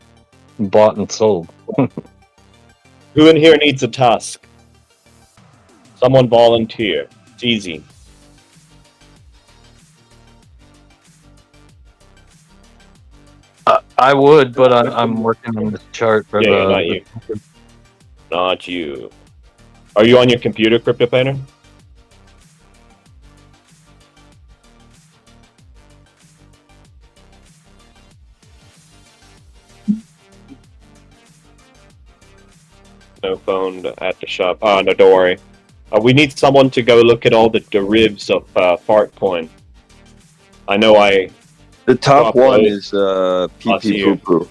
bought and sold. Who in here needs a task? Someone volunteer. It's easy. I would, but I'm working on this chart for Yeah, not you. Not you. Are you on your computer, Crypto Painter? No phone at the shop. Oh, no, don't worry. We need someone to go look at all the derivatives of Fartcoin. I know The top Top one right. is PP you. Poo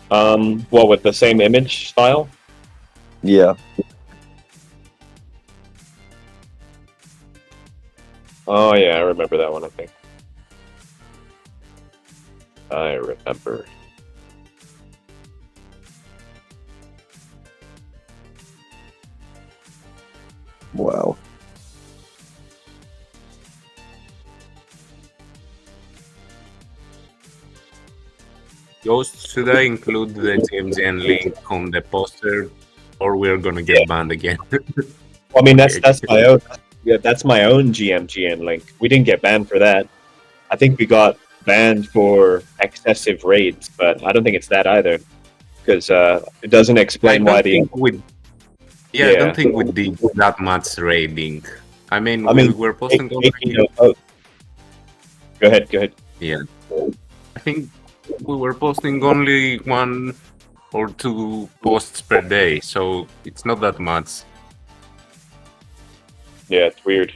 Poo. what, with the same image style? Yeah. Oh, yeah, I remember that one, I think. I remember. Ghost, should I include the GMGN link on the poster, or we're gonna get banned again? I mean, that's Okay. my own. Yeah, that's my own GMGN link. We didn't get banned for that. I think we got banned for excessive raids, but I don't think it's that either, because it doesn't I explain why don't the. think we. Yeah, I don't think we did that much raiding. I mean, we were posting only. Go ahead. Yeah, I think we were posting only 1 or 2 posts per day, so it's not that much. Yeah, it's weird.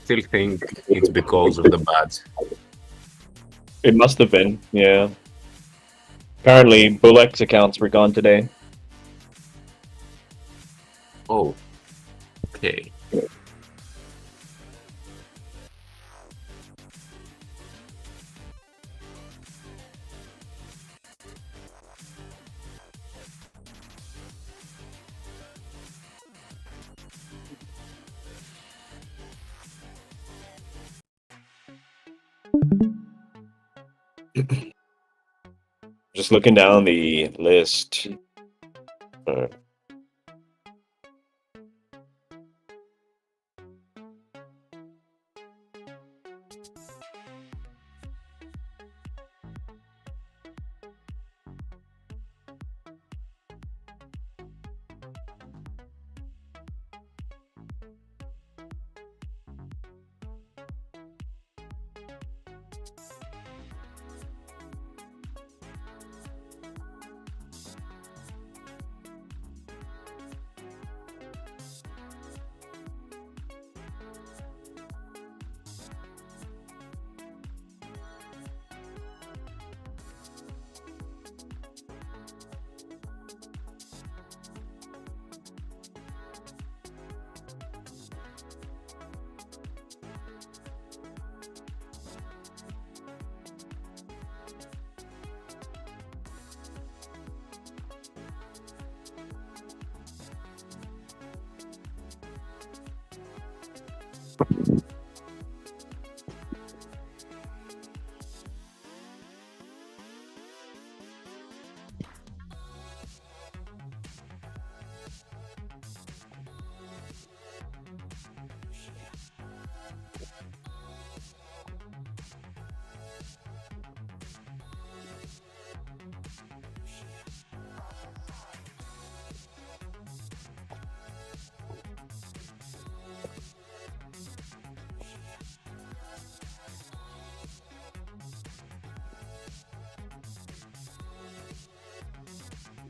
Still think it's because of the badge. It must have been, yeah. Apparently, Bullek's accounts were gone today. Oh, okay. Just looking down the list.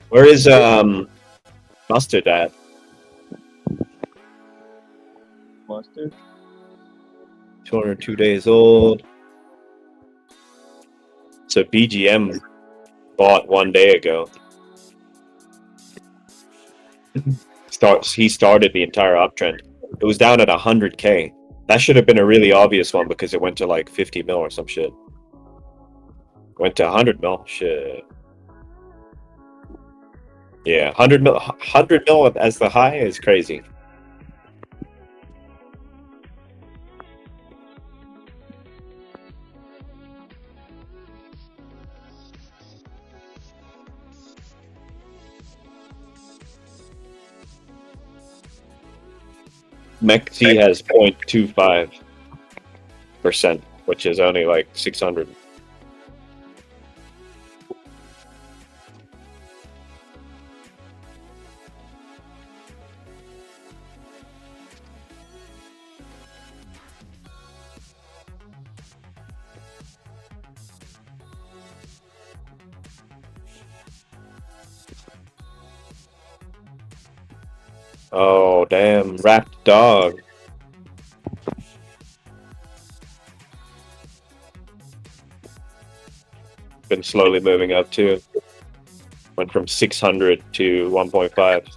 Where is Mustard at? Mustard? 202 days old. So BGM bought 1 day ago. He started the entire uptrend. It was down at 100K. That should have been a really obvious one because it went to like 50 mil or some shit. Went to 100 mil. Shit. Yeah, 100 mil as the high is crazy. MEXC has 0.25%, which is only like 600. Oh, damn. Wrapped dog. Been slowly moving up too. Went from 600 to 1.5.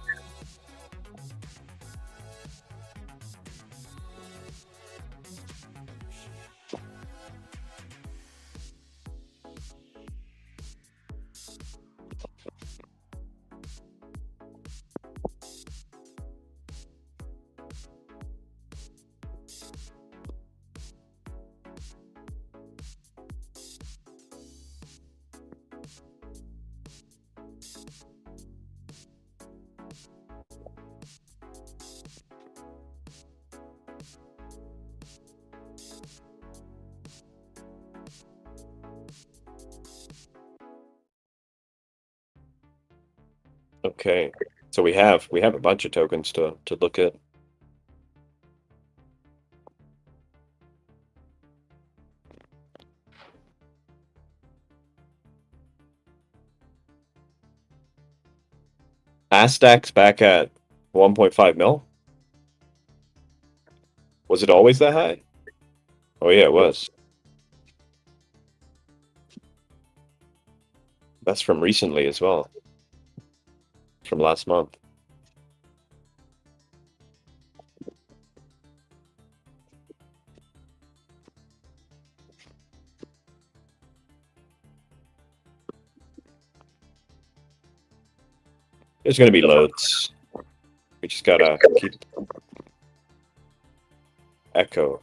Okay. So we have a bunch of tokens to look at. Aztec's back at 1.5 mil. Was it always that high? Oh yeah, it was. That's from recently as well. From last month. There's gonna be loads. We just gotta keep echo.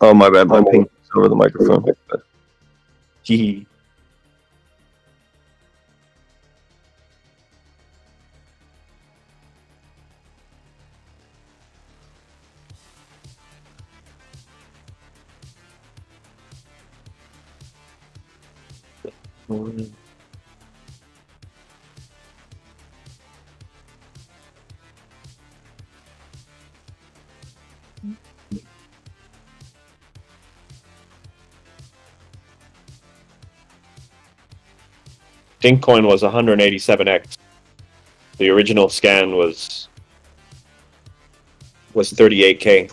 Oh, my bad. My ping is over the microphone. Hee. Dinkcoin was 187x. The original scan was 38K.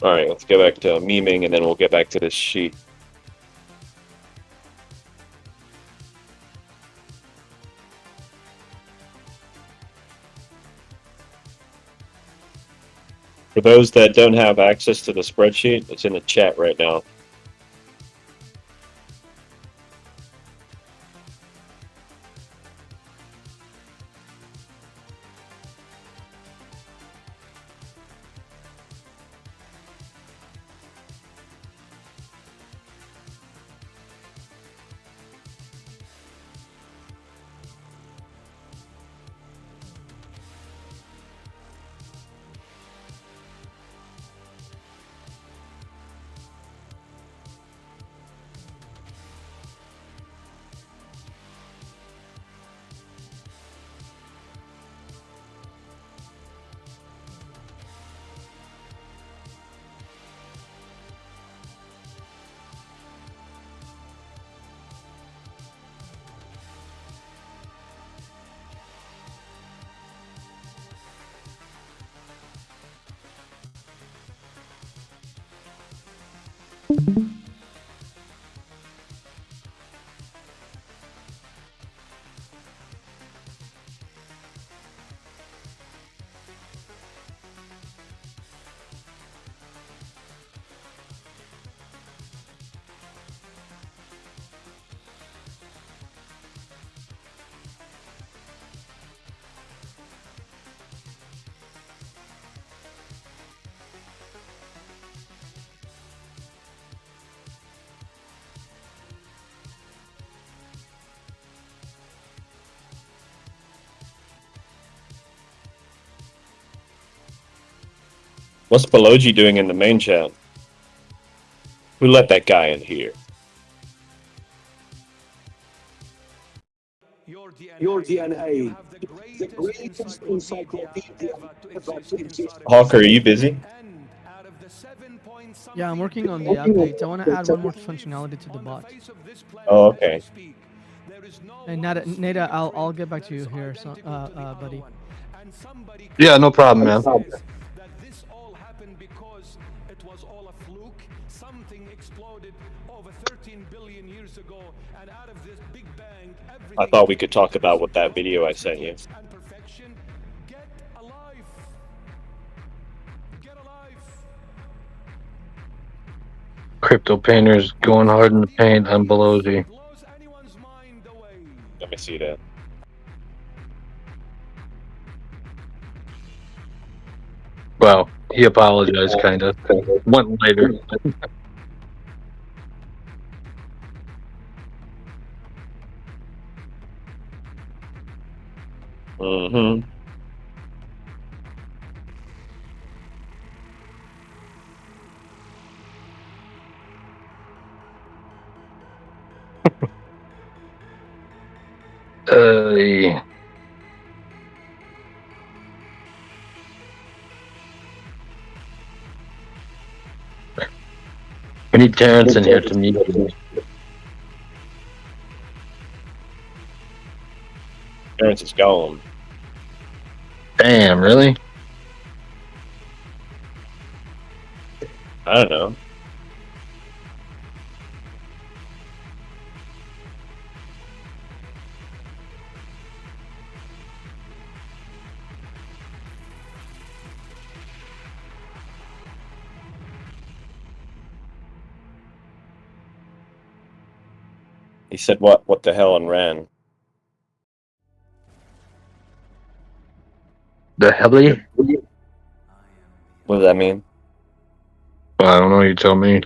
All right, let's get back to memeing, and then we'll get back to this sheet. For those that don't have access to the spreadsheet, it's in the chat right now. What's Belogi doing in the main chat? Who let that guy in here? Your DNA, the greatest encyclopedia ever produced. Hawker, are you busy? Yeah, I'm working on the updates. I want to add one more functionality to the bot. Oh, okay. And Nada, I'll get back to you here, so, buddy. And somebody Yeah, no problem, man. says that this all happened because it was all a fluke. Something exploded over 13 billion years ago, and out of this big bang, everything. I thought we could talk about what that video I sent you. And perfection. Get alive. Get alive. Crypto painters going hard in the paint on Belosi. Blows anyone's mind away. Let me see that. Well, he apologized, kind of. Went later. Mm-hmm. Uh, we need Terrence in here to meet you. Terrence is gone. Damn, really? I don't know. He said what the hell and ran. The Hebley? What does that mean? Well, I don't know, you tell me.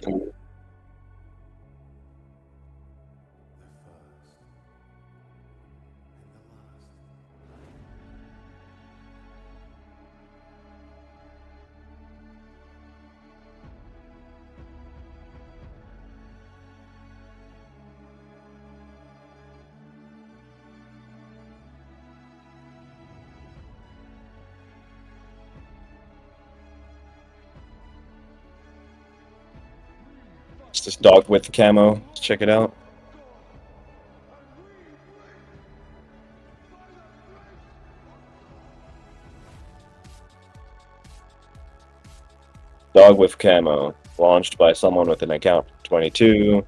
It's this dog with camo. Let's check it out. Dog with camo. Launched by someone with an account 22.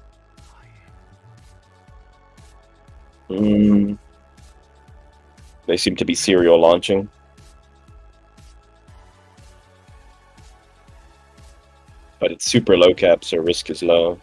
They seem to be serial launching. But it's super low cap, so risk is low.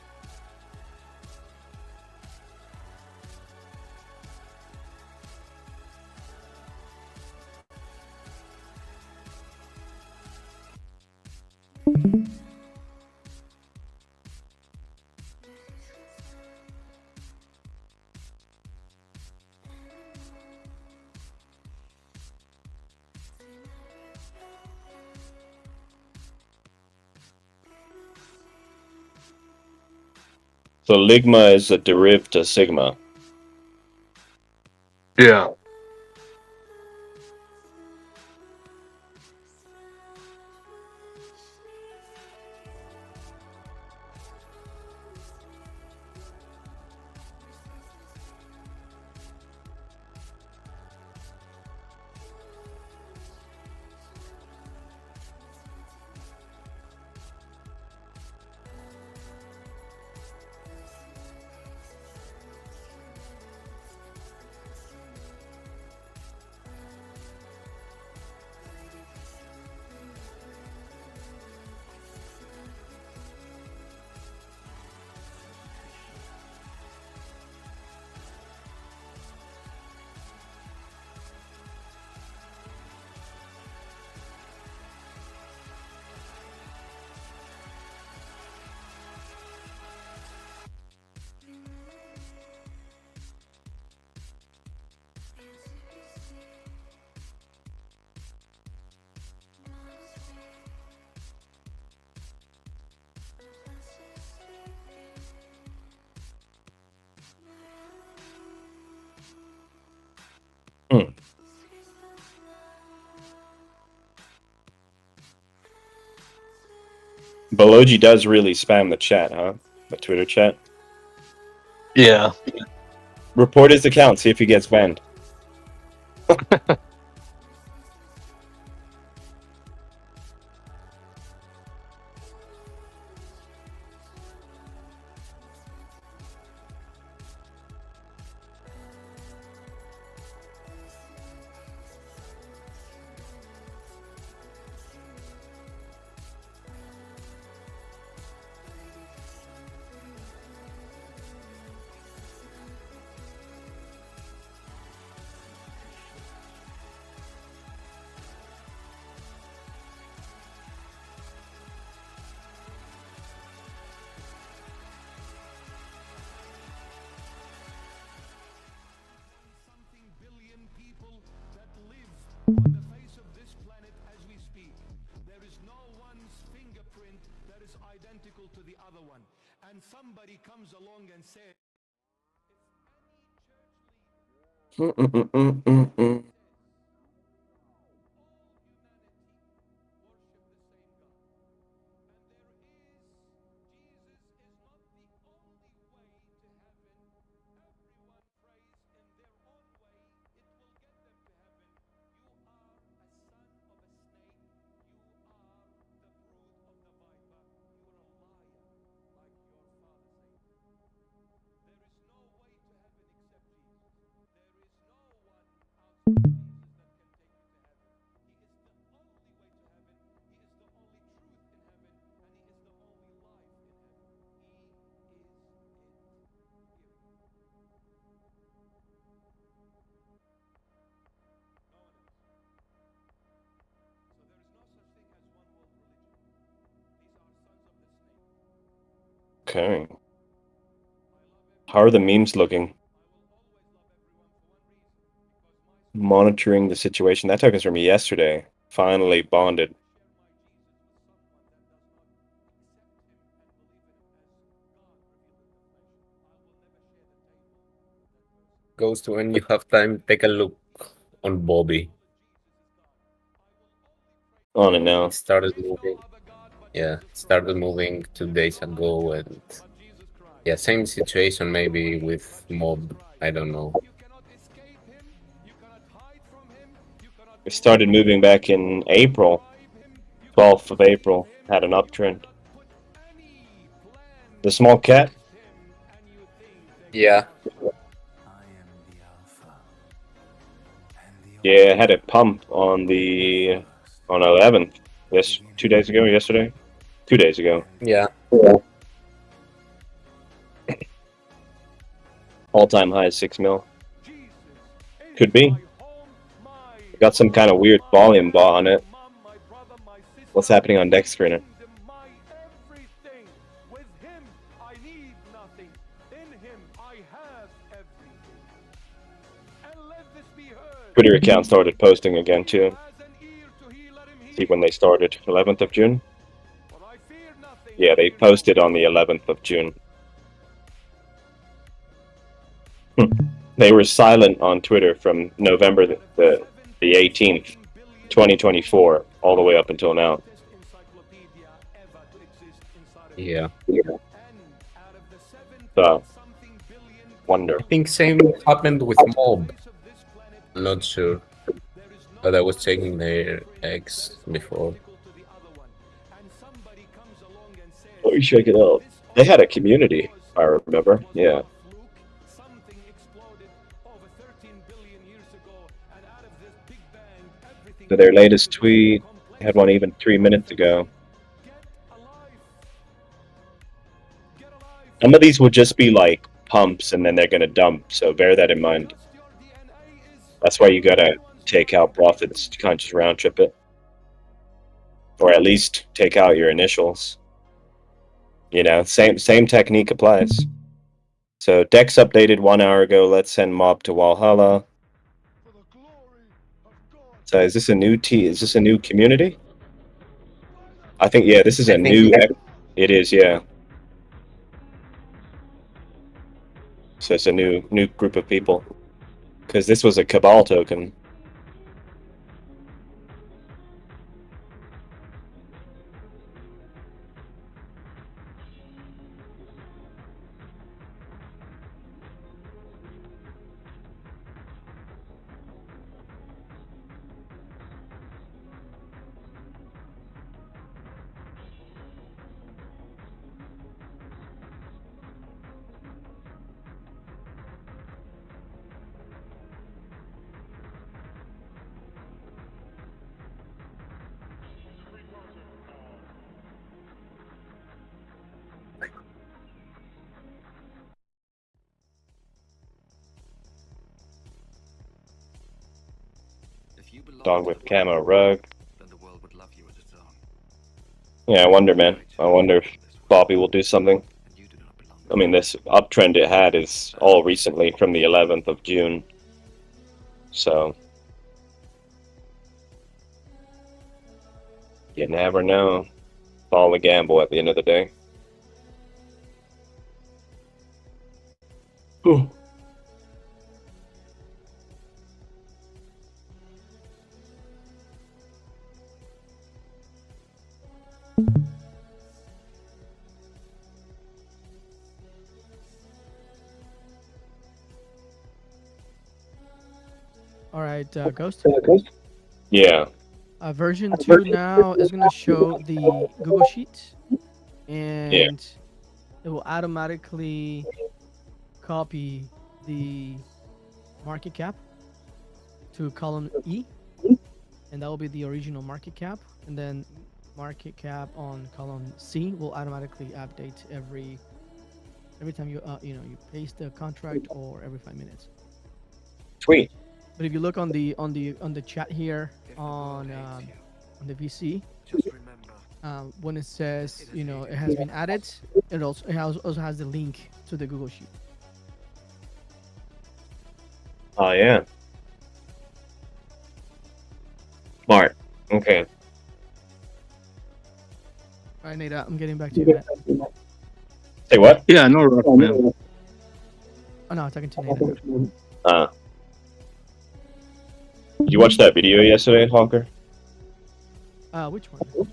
So Ligma is a derivative to Sigma. Yeah. Beloji does really spam the chat, huh? The Twitter chat. Yeah. Report his account, see if he gets banned. identical to the other one, and somebody comes along and says, if any church leader Okay. How are the memes looking? Monitoring the situation. That took us from yesterday. Finally bonded. Goes to when you have time, take a look on Bobby. On it now. It started moving. Yeah, it started moving 2 days ago, and yeah, same situation maybe with Mob. I don't know. It started moving back in April. 12th of April. Had an uptrend. The small cat? Yeah. Yeah, it had a pump on the 11th. Yes, 2 days ago, yesterday? 2 days ago. Yeah. All-time high is 6 mil. Could be. Got some kind of weird volume bar on it. What's happening on Dex Screener? Twitter account started posting again too. See when they started, 11th of June? Yeah, they posted on the 11th of June. They were silent on Twitter from November the 18th, 2024, all the way up until now. Yeah. So, wonder. I think same happened with Mob. I'm not sure, but I was checking their X before. Oh, you check it out. They had a community, I remember. Yeah. So their latest tweet had one even 3 minutes ago. Some of these will just be like pumps and then they're gonna dump, so bear that in mind. That's why you gotta take out profits. You can't just round trip it. Or at least take out your initials. You know, same technique applies. So Dex updated 1 hour ago. Let's send Mob to Valhalla. So is this a new is this a new community? I think, yeah, this is a new... It is, yeah. So it's a new group of people. Because this was a Cabal token. Dog with camo rug. Yeah, I wonder, man. I wonder if Bobby will do something. I mean, this uptrend it had is all recently from the 11th of June. So, you never know. all a gamble at the end of the day. Ooh. All right, Ghost. Yeah. Version 2 now is going to show the Google Sheet, and it will automatically copy the market cap to column E, and that will be the original market cap, and then market cap on column C will automatically update every time you you paste the contract, or every 5 minutes. Sweet. But if you look on the chat here on the VC, when it says it has been added, it also has the link to the Google Sheet. Oh yeah. Smart. Okay. All right, Nate, I'm getting back to you, man. Say what? Yeah, no rush, man. Oh no, I'm talking to Nate. Did you watch that video yesterday, Honker? Which one?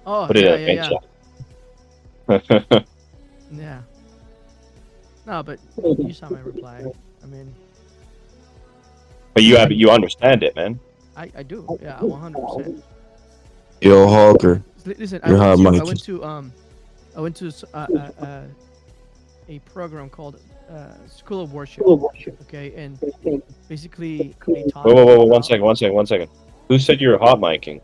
Oh, Put it yeah. in Yeah. No, but you saw my reply. I mean, But you understand it, man. I do. Yeah, 100%. Yo, Hawker. Listen, Your hot mic I went to a program called School of Worship. Okay, and basically they taught. Whoa! 1 second. Who said you were hot micing?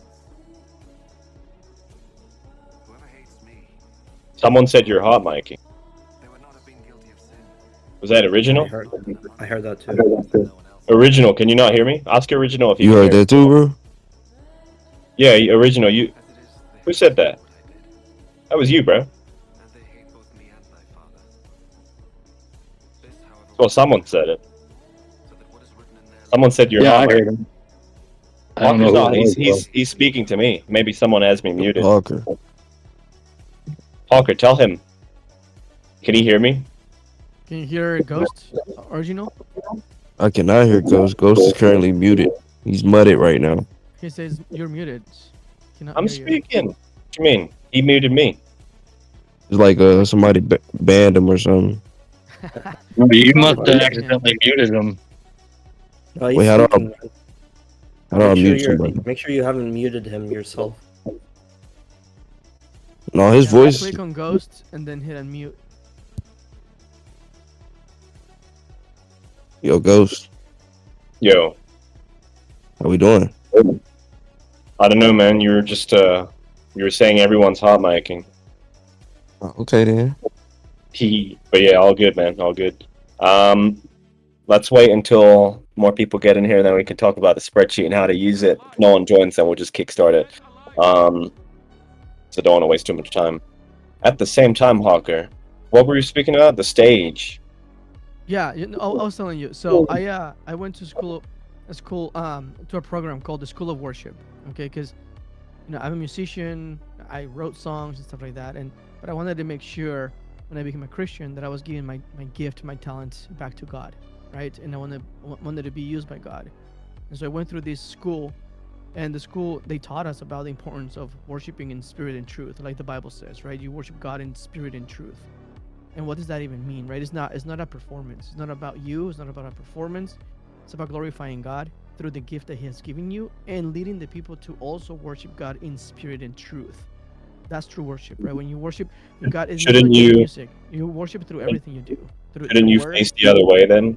Someone said you're hot micing. Was that original? I heard that too. Original, can you not hear me? Ask original if You heard that too, bro? Yeah, original. Who said that? That was you, bro. Well, someone said it. Someone said you're Yeah, hot I heard micing. him. I don't know Hawker's who not. it was, though. He's speaking to me. Maybe someone has me muted. Hawker. Hawker, tell him. Can he hear me? Can you hear Ghost original? I cannot hear Ghost. Ghost is currently muted. He's muted right now. He says you're muted. Cannot I'm hear you. speaking. What you mean? He muted me. It's like somebody banned him or something. You must have accidentally muted him. Oh, Wait, how do I make, mute sure somebody? make sure you haven't muted him yourself. No, his voice. Click on Ghost and then hit unmute. Yo, Ghost. Yo. How we doing? I don't know, man. You were just you were saying everyone's hot micing. Okay then. But yeah, all good, man. All good. Let's wait until more people get in here, then we can talk about the spreadsheet and how to use it. If no one joins, then we'll just kickstart it. So don't want to waste too much time. At the same time, Hawker, what were you speaking about? The stage. Yeah, I was telling you. So I went to to a program called the School of Worship. Okay, because I'm a musician. I wrote songs and stuff like that, but I wanted to make sure when I became a Christian that I was giving my gift, my talents back to God, right? And I wanted to be used by God. And so I went through this school, and the school, they taught us about the importance of worshiping in spirit and truth, like the Bible says, right? You worship God in spirit and truth. And what does that even mean, right? It's not a performance. It's not about you. It's not about a performance. It's about glorifying God through the gift that He has given you and leading the people to also worship God in spirit and truth. That's true worship, right? When you worship God, it's not like music. You worship through everything you do. Shouldn't you face the other way then?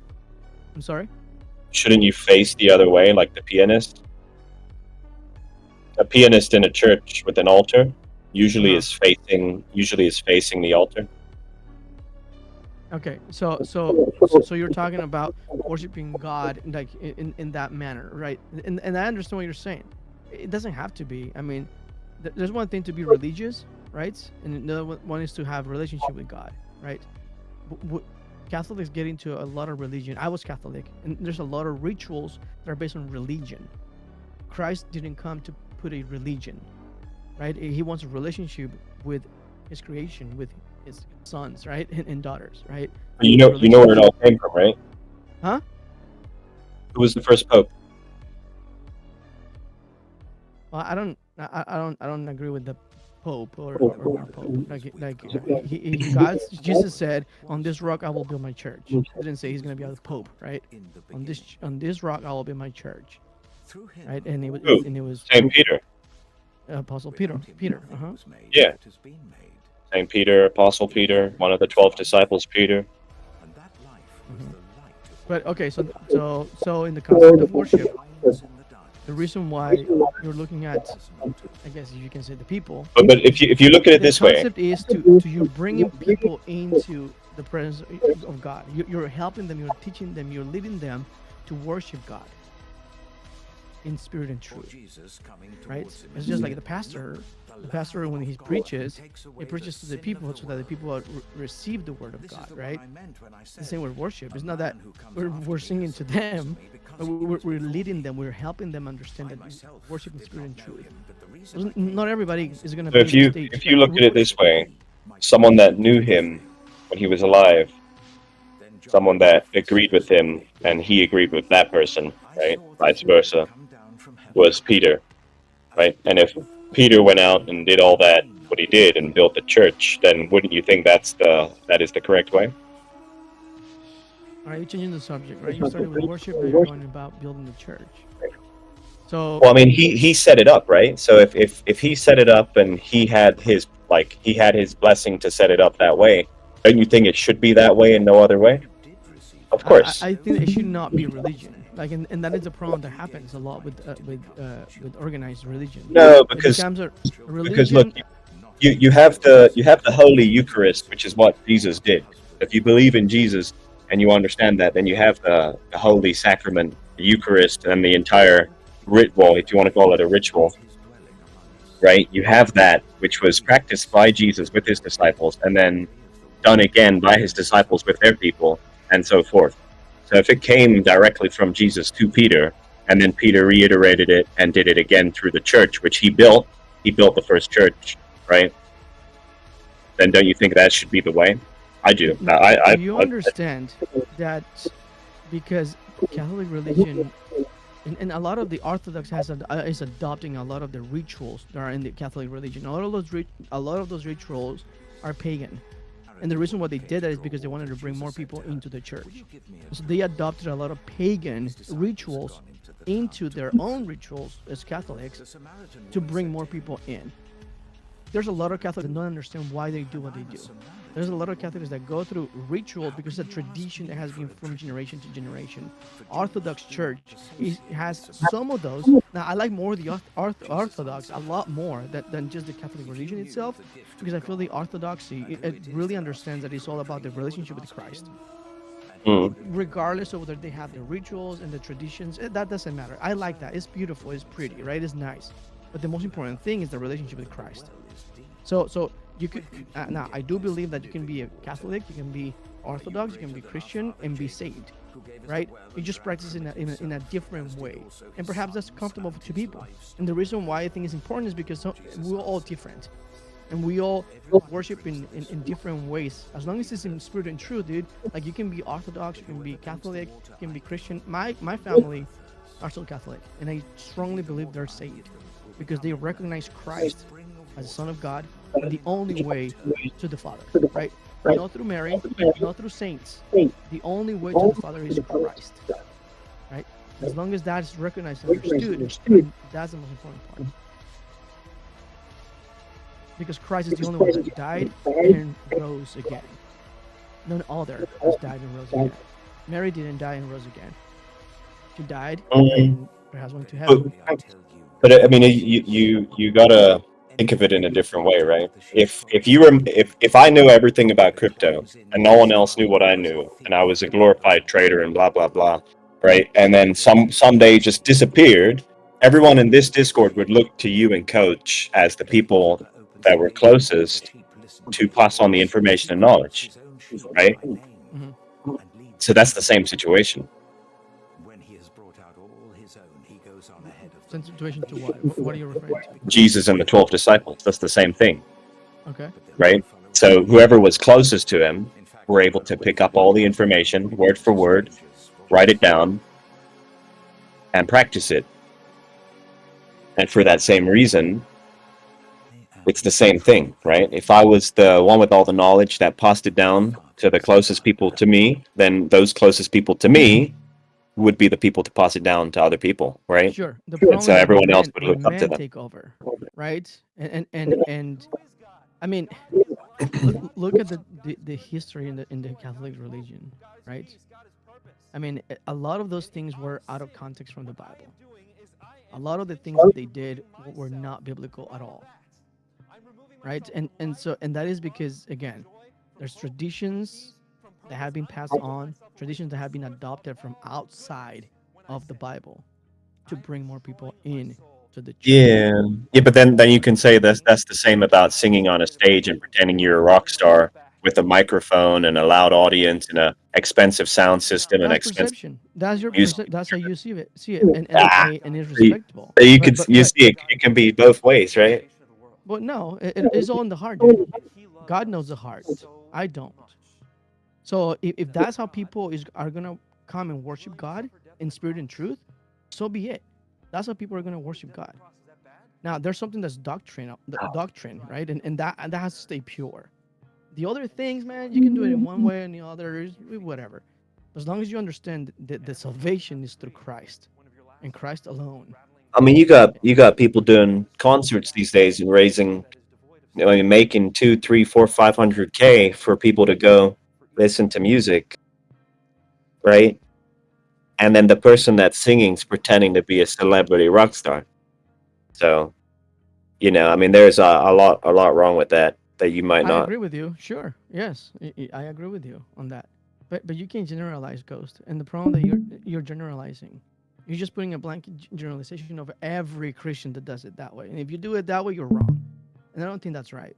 I'm sorry? Shouldn't you face the other way, like the pianist? A pianist in a church with an altar usually is facing the altar. Okay, so you're talking about worshiping God like in that manner, right? And I understand what you're saying. It doesn't have to be. I mean, there's one thing to be religious, right? And another one is to have a relationship with God, right? Catholics get into a lot of religion. I was Catholic, and there's a lot of rituals that are based on religion. Christ didn't come to put a religion, right? He wants a relationship with his creation, with his sons, right, and daughters, right? You know where it all came from, right? Huh? Who was the first pope? Well, I don't agree with the Pope or Pope. Jesus said, "On this rock I will build my church." He didn't say he's gonna be a Pope, right? On this rock I will build my church, right? And it was Saint Peter. Apostle Peter. Yeah. Saint Peter, Apostle Peter, one of the 12 disciples, Peter. But okay, so in the concept of worship, the reason why you're looking at, I guess you can say, the people. But if you look at it this way, the concept is to you bringing people into the presence of God. You're helping them. You're teaching them. You're leading them to worship God in spirit and truth. Right? It's just like the pastor. The pastor, when he preaches to the people so that the people receive the word of God. Right? The same with worship. It's not that we're singing to them. We're leading them. We're helping them understand that worship in spirit and truth. Not everybody is going to. So if you look at it this way, someone that knew him when he was alive, someone that agreed with him, and he agreed with that person, right? Vice versa, was Peter, right? And if Peter went out and did all that, what he did, and built the church, then wouldn't you think that is the correct way? All right, you're changing the subject, right? You started with worship, now you're going about building the church. So, well, I mean, he set it up, right? So if he set it up and he had his blessing to set it up that way, don't you think it should be that way and no other way? Of course. I think it should not be religion. Like, and that is a problem that happens a lot with organized religion. No, because look, you have the Holy Eucharist, which is what Jesus did. If you believe in Jesus and you understand that, then you have the Holy Sacrament, the Eucharist, and the entire ritual, if you want to call it a ritual, right? You have that, which was practiced by Jesus with his disciples, and then done again by his disciples with their people, and so forth. So if it came directly from Jesus to Peter, and then Peter reiterated it and did it again through the church, which he built the first church, right? Then don't you think that should be the way? I do. You understand that because Catholic religion, and a lot of the Orthodox is adopting a lot of the rituals that are in the Catholic religion. A lot of those rituals are pagan. And the reason why they did that is because they wanted to bring more people into the church. So they adopted a lot of pagan rituals into their own rituals as Catholics to bring more people in. There's a lot of Catholics that don't understand why they do what they do. There's a lot of Catholics that go through ritual because it's a tradition that has been from generation to generation. Orthodox Church has some of those. Now, I like more the Orthodox a lot more than just the Catholic religion itself, because I feel the Orthodoxy, it really understands that it's all about the relationship with Christ. Regardless of whether they have the rituals and the traditions, that doesn't matter. I like that. It's beautiful. It's pretty, right? It's nice. But the most important thing is the relationship with Christ. So you could now I do believe that you can be a Catholic, you can be Orthodox, you can be Christian and be saved, right? You just practice in a different way, and perhaps that's comfortable to people. And the reason why I think it's important is because we're all different, and we all worship in different ways. As long as it's in spirit and truth, dude. Like, you can be Orthodox, you can be Catholic, you can be Christian. My family are still Catholic, and I strongly believe they're saved because they recognize Christ as the Son of God, and the only way to the Father, right? Not through Mary, not through saints. The only way to the Father is Christ, right? As long as that is recognized and understood, that's the most important part. Because Christ is the only one that died and rose again. None other has died and rose again. Mary didn't die and rose again. She died and perhaps went to heaven. But I mean, you gotta think of it in a different way, right? If I knew everything about crypto and no one else knew what I knew, and I was a glorified trader and blah blah blah, right? And then someday just disappeared, everyone in this Discord would look to you and Coach as the people that were closest to pass on the information and knowledge, right? Mm-hmm. So that's the same situation. Situation to what? What are you referring to? Jesus and the 12 disciples. That's the same thing. Okay. right? So whoever was closest to him were able to pick up all the information word for word, write it down, and practice it. And for that same reason, it's the same thing, right? If I was the one with all the knowledge that passed it down to the closest people to me, then those closest people to me would be the people to pass it down to other people, right? Sure. The And problem so is that everyone else would hook up to them. take over, right? And I mean, look at the history in the Catholic religion, right? I mean, a lot of those things were out of context from the Bible. A lot of the things that they did were not biblical at all, right? And that is because, again, there's traditions that have been passed on, traditions that have been adopted from outside of the Bible to bring more people in to the church. Yeah, but then you can say that's the same about singing on a stage and pretending you're a rock star with a microphone and a loud audience and a expensive sound system and That's expensive perception. That's your music. that's how you see it. And it's You, respectable. you But can but you but, see it can be both ways, right? but no, it's all in the heart, dude. God knows the heart. I don't. So if that's how people are gonna come and worship God in spirit and truth, so be it. That's how people are gonna worship God. Now there's something that's doctrine, right? And that has to stay pure. The other things, man, you can do it in one way and the other, whatever. As long as you understand that the salvation is through Christ and Christ alone. I mean, you got people doing concerts these days and raising, I mean, making 2, 3, 4, 500K for people to go listen to music, right? And then the person that's singing is pretending to be a celebrity rock star. So, I mean, there's a lot wrong with that you might I not. agree with you. Sure. Yes, I agree with you on that. But you can't generalize, Ghost. And the problem that you're generalizing, you're just putting a blanket generalization over every Christian that does it that way. And if you do it that way, you're wrong. And I don't think that's right,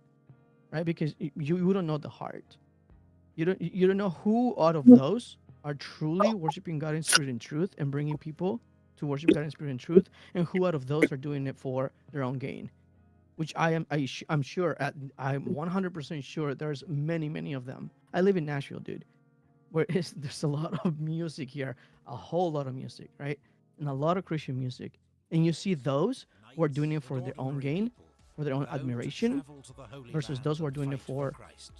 right? Because you don't know the heart. You don't know who out of those are truly worshiping God in spirit and truth and bringing people to worship God in spirit and truth, and who out of those are doing it for their own gain. Which I'm sure I'm 100% sure there's many of them. I live in Nashville, dude, where there's a lot of music here, a whole lot of music, right, and a lot of Christian music, and you see those who are doing it for their own gain, for their own admiration, versus those who are doing it for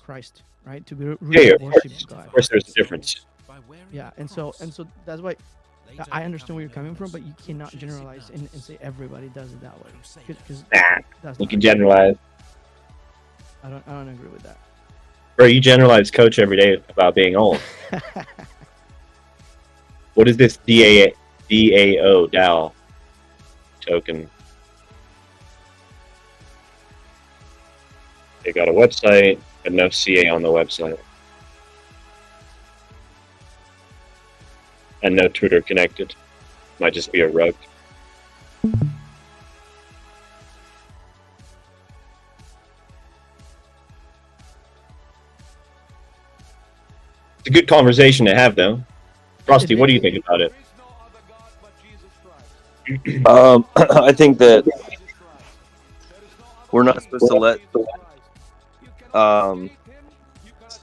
Christ, right, to be really worship God. Of course, there's a difference. Yeah, and so that's why I understand where you're coming from, but you cannot generalize and say everybody does it that way. Because You can generalize. I don't agree with that. Bro, you generalize Coach every day about being old. What is this DAO token? They got a website, but no CA on the website. And no Twitter connected. Might just be a rug. It's a good conversation to have, though. Frosty, what do you think about it? I think that we're not supposed to let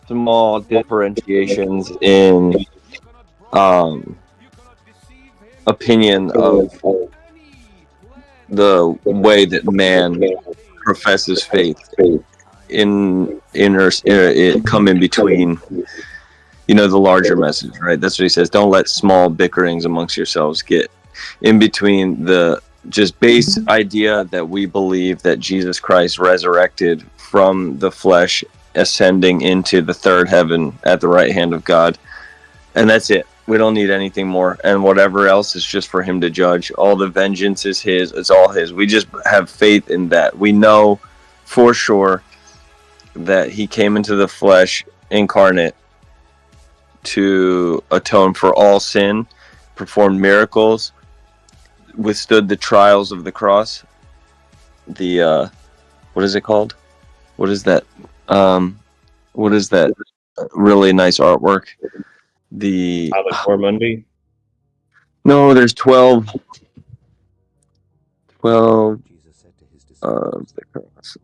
small differentiations in opinion of the way that man professes faith it come in between, the larger message, right? That's what he says. Don't let small bickerings amongst yourselves get in between the just base idea that we believe that Jesus Christ resurrected from the flesh, ascending into the third heaven at the right hand of God. And that's it. We don't need anything more. And whatever else is just for him to judge. All the vengeance is his. It's all his. We just have faith in that. We know for sure that he came into the flesh incarnate to atone for all sin, performed miracles, withstood the trials of the cross. The what is it called? What is that? What is that really nice artwork? The Monday? No, there's 12 the cross.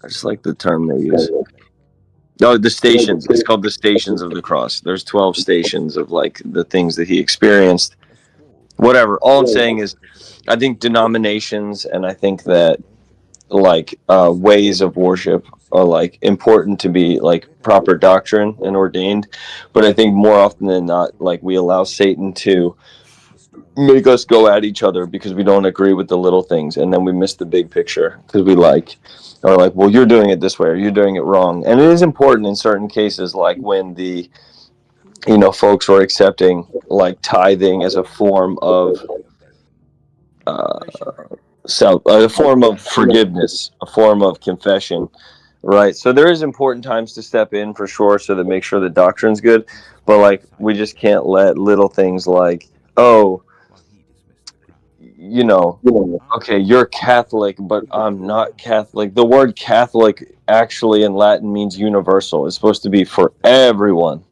I just like the term they use. No, the stations. It's called the Stations of the Cross. There's 12 stations of like the things that he experienced. Whatever. All I'm saying is, I think denominations and I think that like ways of worship are like important to be like proper doctrine and ordained, but I think more often than not, like we allow Satan to make us go at each other because we don't agree with the little things, and then we miss the big picture because we like are like, well, you're doing it this way or you're doing it wrong. And it is important in certain cases, like when the folks were accepting like tithing as a form of a form of forgiveness, a form of confession, right? So there is important times to step in for sure, so that make sure the doctrine's good. But like, we just can't let little things like, oh, okay, you're Catholic, but I'm not Catholic. The word Catholic actually in Latin means universal. It's supposed to be for everyone.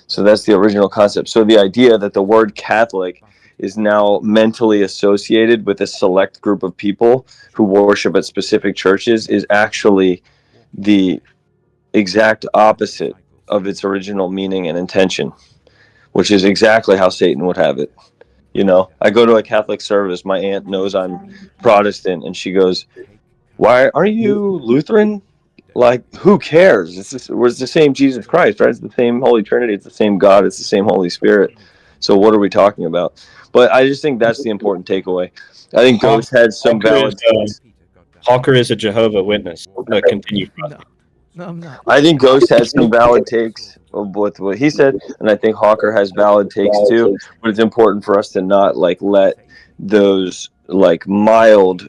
So that's the original concept. So the idea that the word Catholic is now mentally associated with a select group of people who worship at specific churches is actually the exact opposite of its original meaning and intention, which is exactly how Satan would have it. I go to a Catholic service. My aunt knows I'm Protestant, and she goes, "Why aren't you Lutheran?" Like, who cares? We're the same Jesus Christ, right? It's the same Holy Trinity. It's the same God. It's the same Holy Spirit. So what are we talking about? But I just think that's the important takeaway. I think Ghost had some valid. Hawker is a Jehovah Witness. Continue. No, I'm not. I think Ghost had some valid takes with what he said, and I think Hawker has valid takes too. But it's important for us to not like let those like mild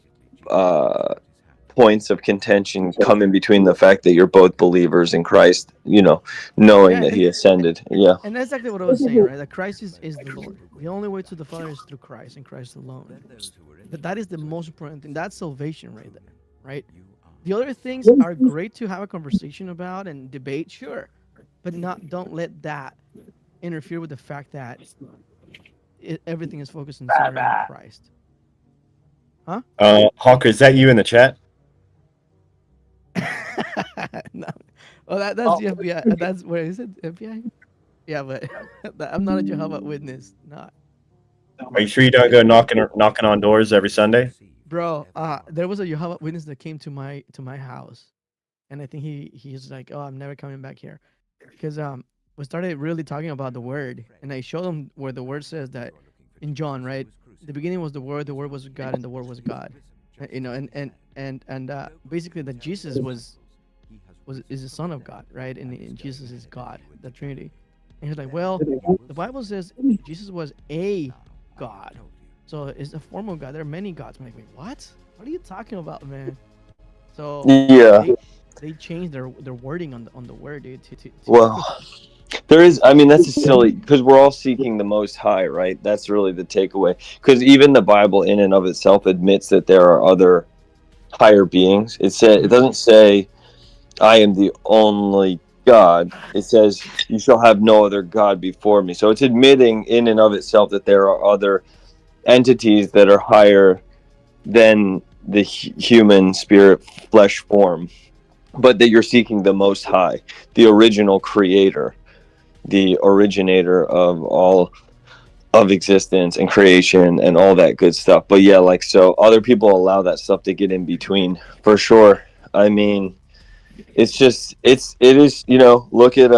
points of contention come in between the fact that you're both believers in Christ, knowing that he ascended. Yeah. And that's exactly what I was saying, right? That Christ is the Lord. The only way to the Father is through Christ and Christ alone. That is the most important thing. That's salvation right there, right? The other things are great to have a conversation about and debate, sure, but don't let that interfere with the fact that everything is focused on Christ. Huh? Hawker, is that you in the chat? No. Well, that's the FBI. That's where is it? FBI? Yeah, but I'm not a Jehovah's Witness. Not. Are you sure you don't go knocking on doors every Sunday? Bro, there was a Jehovah's Witness that came to my house, and I think he's like, oh, I'm never coming back here, because we started really talking about the word, and I showed him where the word says that in John, right? The beginning was the word was God, and the word was God, and basically that Jesus is the Son of God, right? And Jesus is God, the Trinity. And he's like, well, the Bible says Jesus was a God. So it's a form of God. There are many gods. I'm like, wait, what? What are you talking about, man? So yeah, they changed their wording on the word, dude. Well, there is. I mean, that's a silly, because we're all seeking the Most High, right? That's really the takeaway. Because even the Bible, in and of itself, admits that there are other higher beings. It doesn't say, "I am the only God." It says, "You shall have no other God before me." So it's admitting in and of itself that there are other entities that are higher than the human spirit flesh form, but that you're seeking the Most High, the original creator, the originator of all of existence and creation and all that good stuff. But yeah, like, so other people allow that stuff to get in between, for sure. I mean, it is, look at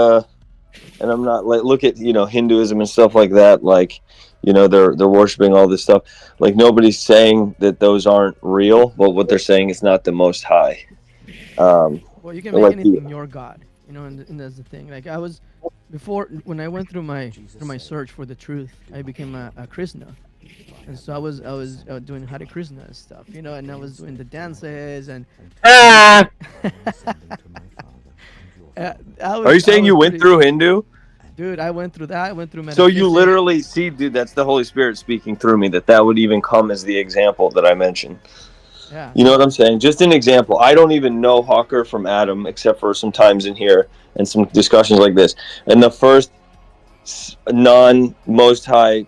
and I'm not like, look at Hinduism and stuff like that, like, they're worshiping all this stuff. Like, nobody's saying that those aren't real, but what they're saying is not the Most High. Well, you can make anything your God, and that's the thing. Like, I was before, when I went through my search for the truth, I became a Krishna, and so I was doing Hare Krishna stuff, and I was doing the dances and. Are you saying you went through Hindu? Dude, I went through that. I went through meditation. So you literally see, dude, that's the Holy Spirit speaking through me, that would even come as the example that I mentioned. Yeah. You know what I'm saying? Just an example. I don't even know Hawker from Adam, except for some times in here and some discussions like this. And the first non-Most High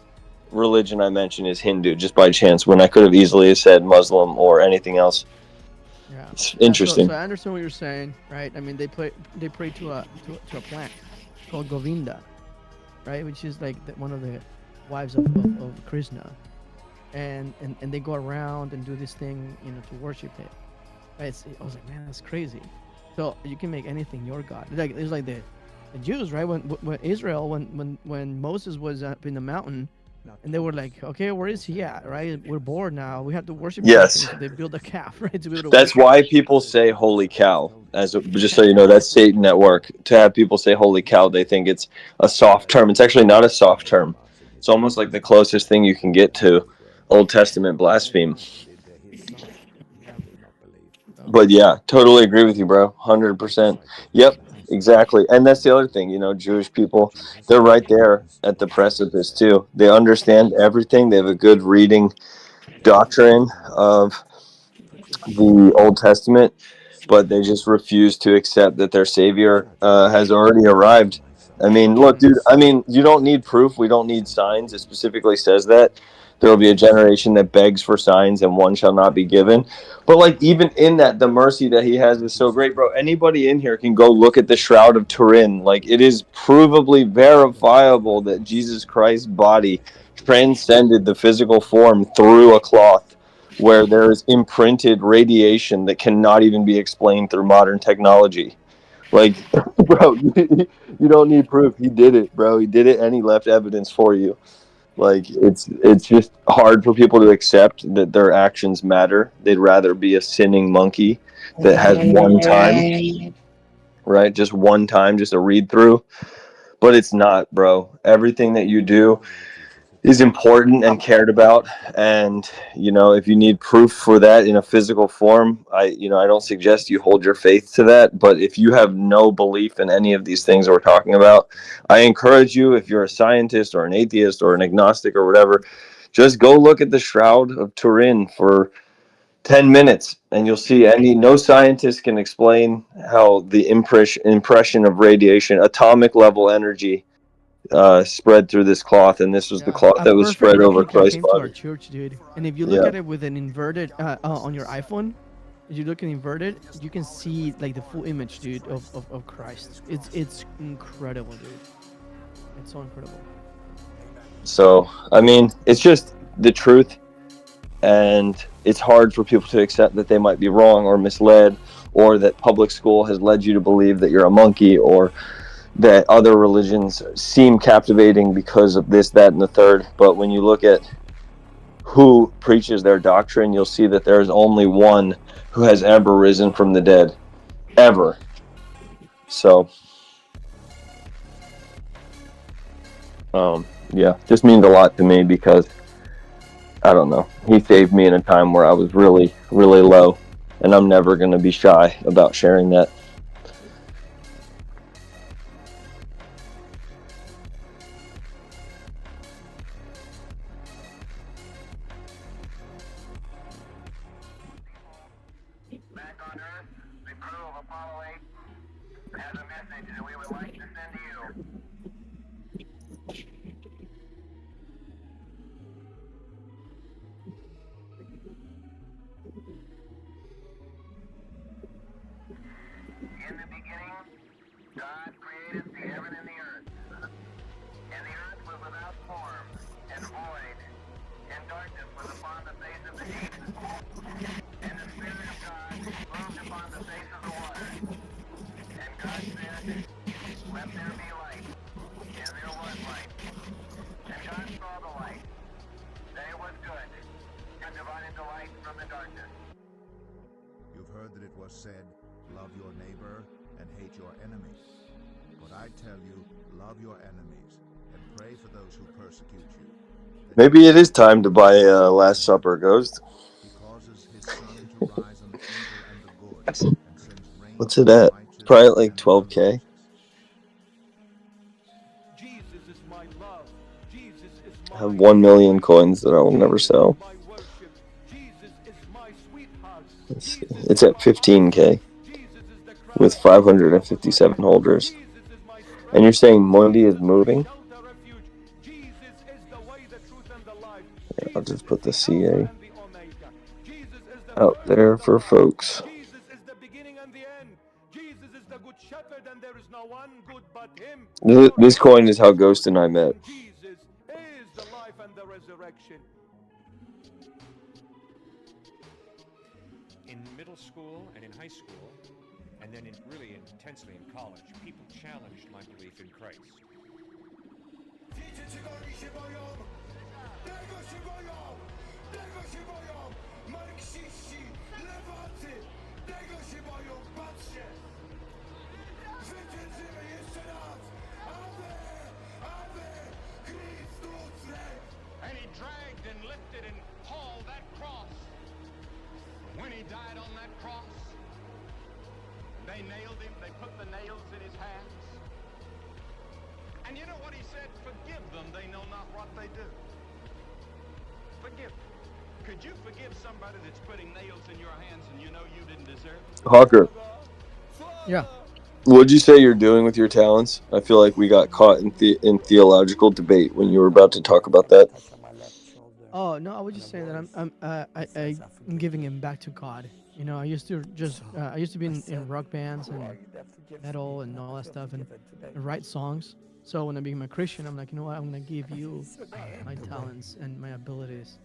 religion I mentioned is Hindu, just by chance, when I could have easily said Muslim or anything else. Yeah. It's Yeah, interesting. so I understand what you're saying, right? I mean, they pray to a plant called Govinda, right? Which is like one of the wives of Krishna, and they go around and do this thing, to worship it. Right? I was like, man, that's crazy. So you can make anything your god. Like it's like the Jews, right? When Israel, when Moses was up in the mountain, and they were like, okay, where is he at? Right? We're bored now. We have to worship something. Yes. So they build a calf, right? To be able to That's worship. why people say "Holy cow." Just so you know, that's Satan at work. To have people say "Holy cow," they think it's a soft term. It's actually not a soft term. It's almost like the closest thing you can get to Old Testament blaspheme. But yeah, totally agree with you, bro. 100%. Yep, exactly. And that's the other thing, Jewish people, they're right there at the precipice too. They understand everything. They have a good reading doctrine of the Old Testament, but they just refuse to accept that their Savior has already arrived. I mean, look, dude, you don't need proof. We don't need signs. It specifically says that there will be a generation that begs for signs and one shall not be given. But, like, even in that, the mercy that he has is so great, bro. Anybody in here can go look at the Shroud of Turin. Like, it is provably verifiable that Jesus Christ's body transcended the physical form through a cloth, where there is imprinted radiation that cannot even be explained through modern technology. Like, bro, you don't need proof. He did it, bro. He did it, and he left evidence for you. Like, it's just hard for people to accept that their actions matter. They'd rather be a sinning monkey that has one time, right? Just one time, just a read through. But it's not, bro. Everything that you do is important and cared about, and if you need proof for that in a physical form, I don't suggest you hold your faith to that. But if you have no belief in any of these things we're talking about, I encourage you, if you're a scientist or an atheist or an agnostic or whatever, just go look at the Shroud of Turin for 10 minutes and you'll see no scientist can explain how the impression of radiation, atomic level energy, spread through this cloth, and this was the cloth A that was perfect spread over replica Christ's came to our body. church, dude. And if you look Yeah. at it with an inverted on your iPhone, if you look at inverted, you can see like the full image, dude, of Christ. It's incredible, dude. It's so incredible. So, I mean, it's just the truth, and it's hard for people to accept that they might be wrong or misled, or that public school has led you to believe that you're a monkey, or that other religions seem captivating because of this, that, and the third. But when you look at who preaches their doctrine, you'll see that there is only one who has ever risen from the dead. Ever. So, yeah, just means a lot to me because, I don't know, he saved me in a time where I was really, really low, and I'm never going to be shy about sharing that. You've heard that it was said, love your neighbor and hate your enemy. But I tell you, love your enemies and pray for those who persecute you. Maybe it is time to buy Last Supper, Ghost. He causes his sun to rise on the evil and the good, and sends rain. What's it at? Probably at like 12K. I have 1 million coins that I will never sell. Let's see. It's at 15K with 557 holders. And you're saying Mundi is moving? Yeah, I'll just put the CA out there for folks. shepherd, and there is no one good but him. This coin is how Ghost and I met. Jesus is the life and the resurrection. In middle school and in high school, and then really intensely in college, people challenged my belief in Christ. And he dragged and lifted and hauled that cross. When he died on that cross, they nailed him, they put the nails in his hands. And you know what he said? Forgive them, they know not what they do. Forgive them. Could you forgive somebody that's putting nails in your hands and you know you didn't deserve it? Hawker, Yeah. what'd you say you're doing with your talents? I feel like we got caught in theological debate when you were about to talk about that. Oh no, I was just saying that I'm giving him back to God. You know, I used to be in rock bands and metal and all that stuff and write songs. So when I became a Christian, I'm like, you know what? I'm gonna give you my talents and my abilities.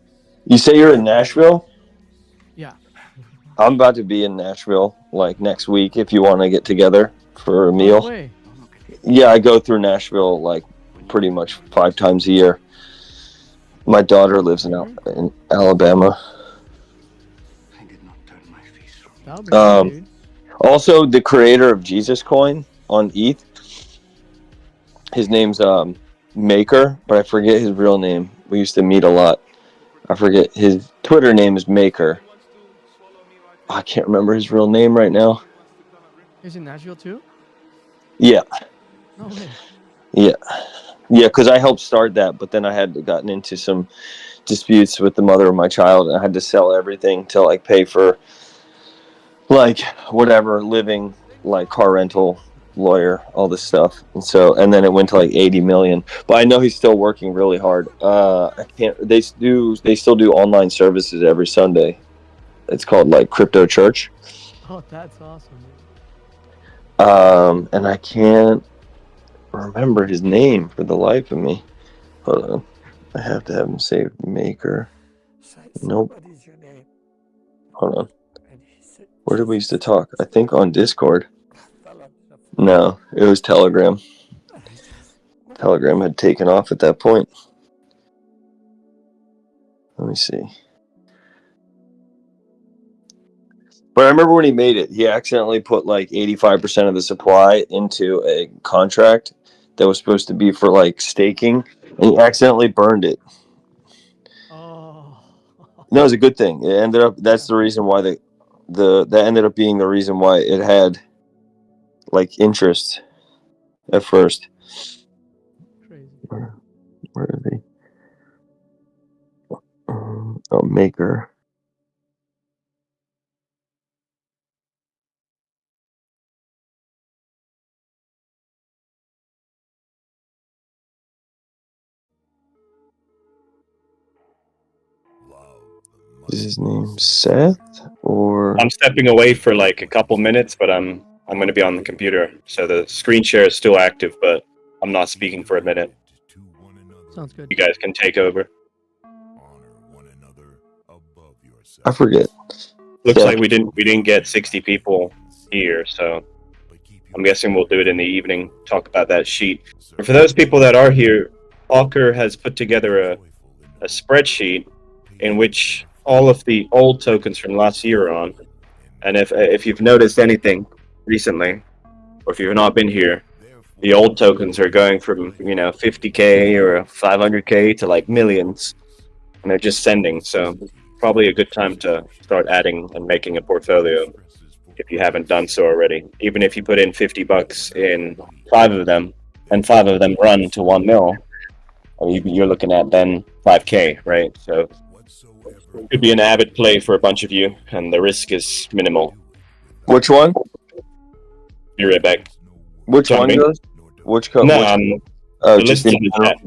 You say you're in Nashville? Yeah. I'm about to be in Nashville like next week if you want to get together for a No meal. way. Yeah, I go through Nashville like pretty much 5 times a year. My daughter lives in Alabama. That'll be good, dude. Also, the creator of Jesus Coin on ETH, his name's Maker, but I forget his real name. We used to meet a lot. I forget his Twitter name is Maker. I can't remember his real name right now. He's in Nashville too? Yeah. No way. Yeah, because I helped start that, but then I had gotten into some disputes with the mother of my child, and I had to sell everything to like pay for like whatever living, like car rental, lawyer, all this stuff, and then it went to like 80 million. But I know he's still working really hard. I can't. They still do online services every Sunday. It's called like Crypto Church. Oh, that's awesome. Dude. And I can't remember his name for the life of me. Hold on, I have to have him saved. Maker. Nope. Hold on. Where did we used to talk? I think on Discord. No, it was Telegram. Telegram had taken off at that point. Let me see. But I remember when he made it, he accidentally put like 85% of the supply into a contract that was supposed to be for like staking, and he accidentally burned it. Oh. No, it was a good thing. It ended up. That's the reason why that ended up being the reason why it had like interest at first. Crazy. Where are they? Maker. Is his name Seth or? I'm stepping away for like a couple minutes, but I'm going to be on the computer, so the screen share is still active, but I'm not speaking for a minute. Sounds good. You guys can take over. I forget. Looks like we didn't get 60 people here, so I'm guessing we'll do it in the evening. Talk about that sheet. And for those people that are here, Hawker has put together a spreadsheet in which all of the old tokens from last year are on. And if you've noticed anything recently, or if you've not been here, the old tokens are going from 50k or 500k to like millions, and they're just sending. So probably a good time to start adding and making a portfolio if you haven't done so already. Even if you put in $50 in 5 of them, and 5 of them run to 1 mil, you're looking at then 5k, right? So it could be an avid play for a bunch of you, and the risk is minimal. Which one? Be right back. Which one goes? Which code? No, the list is in the chat.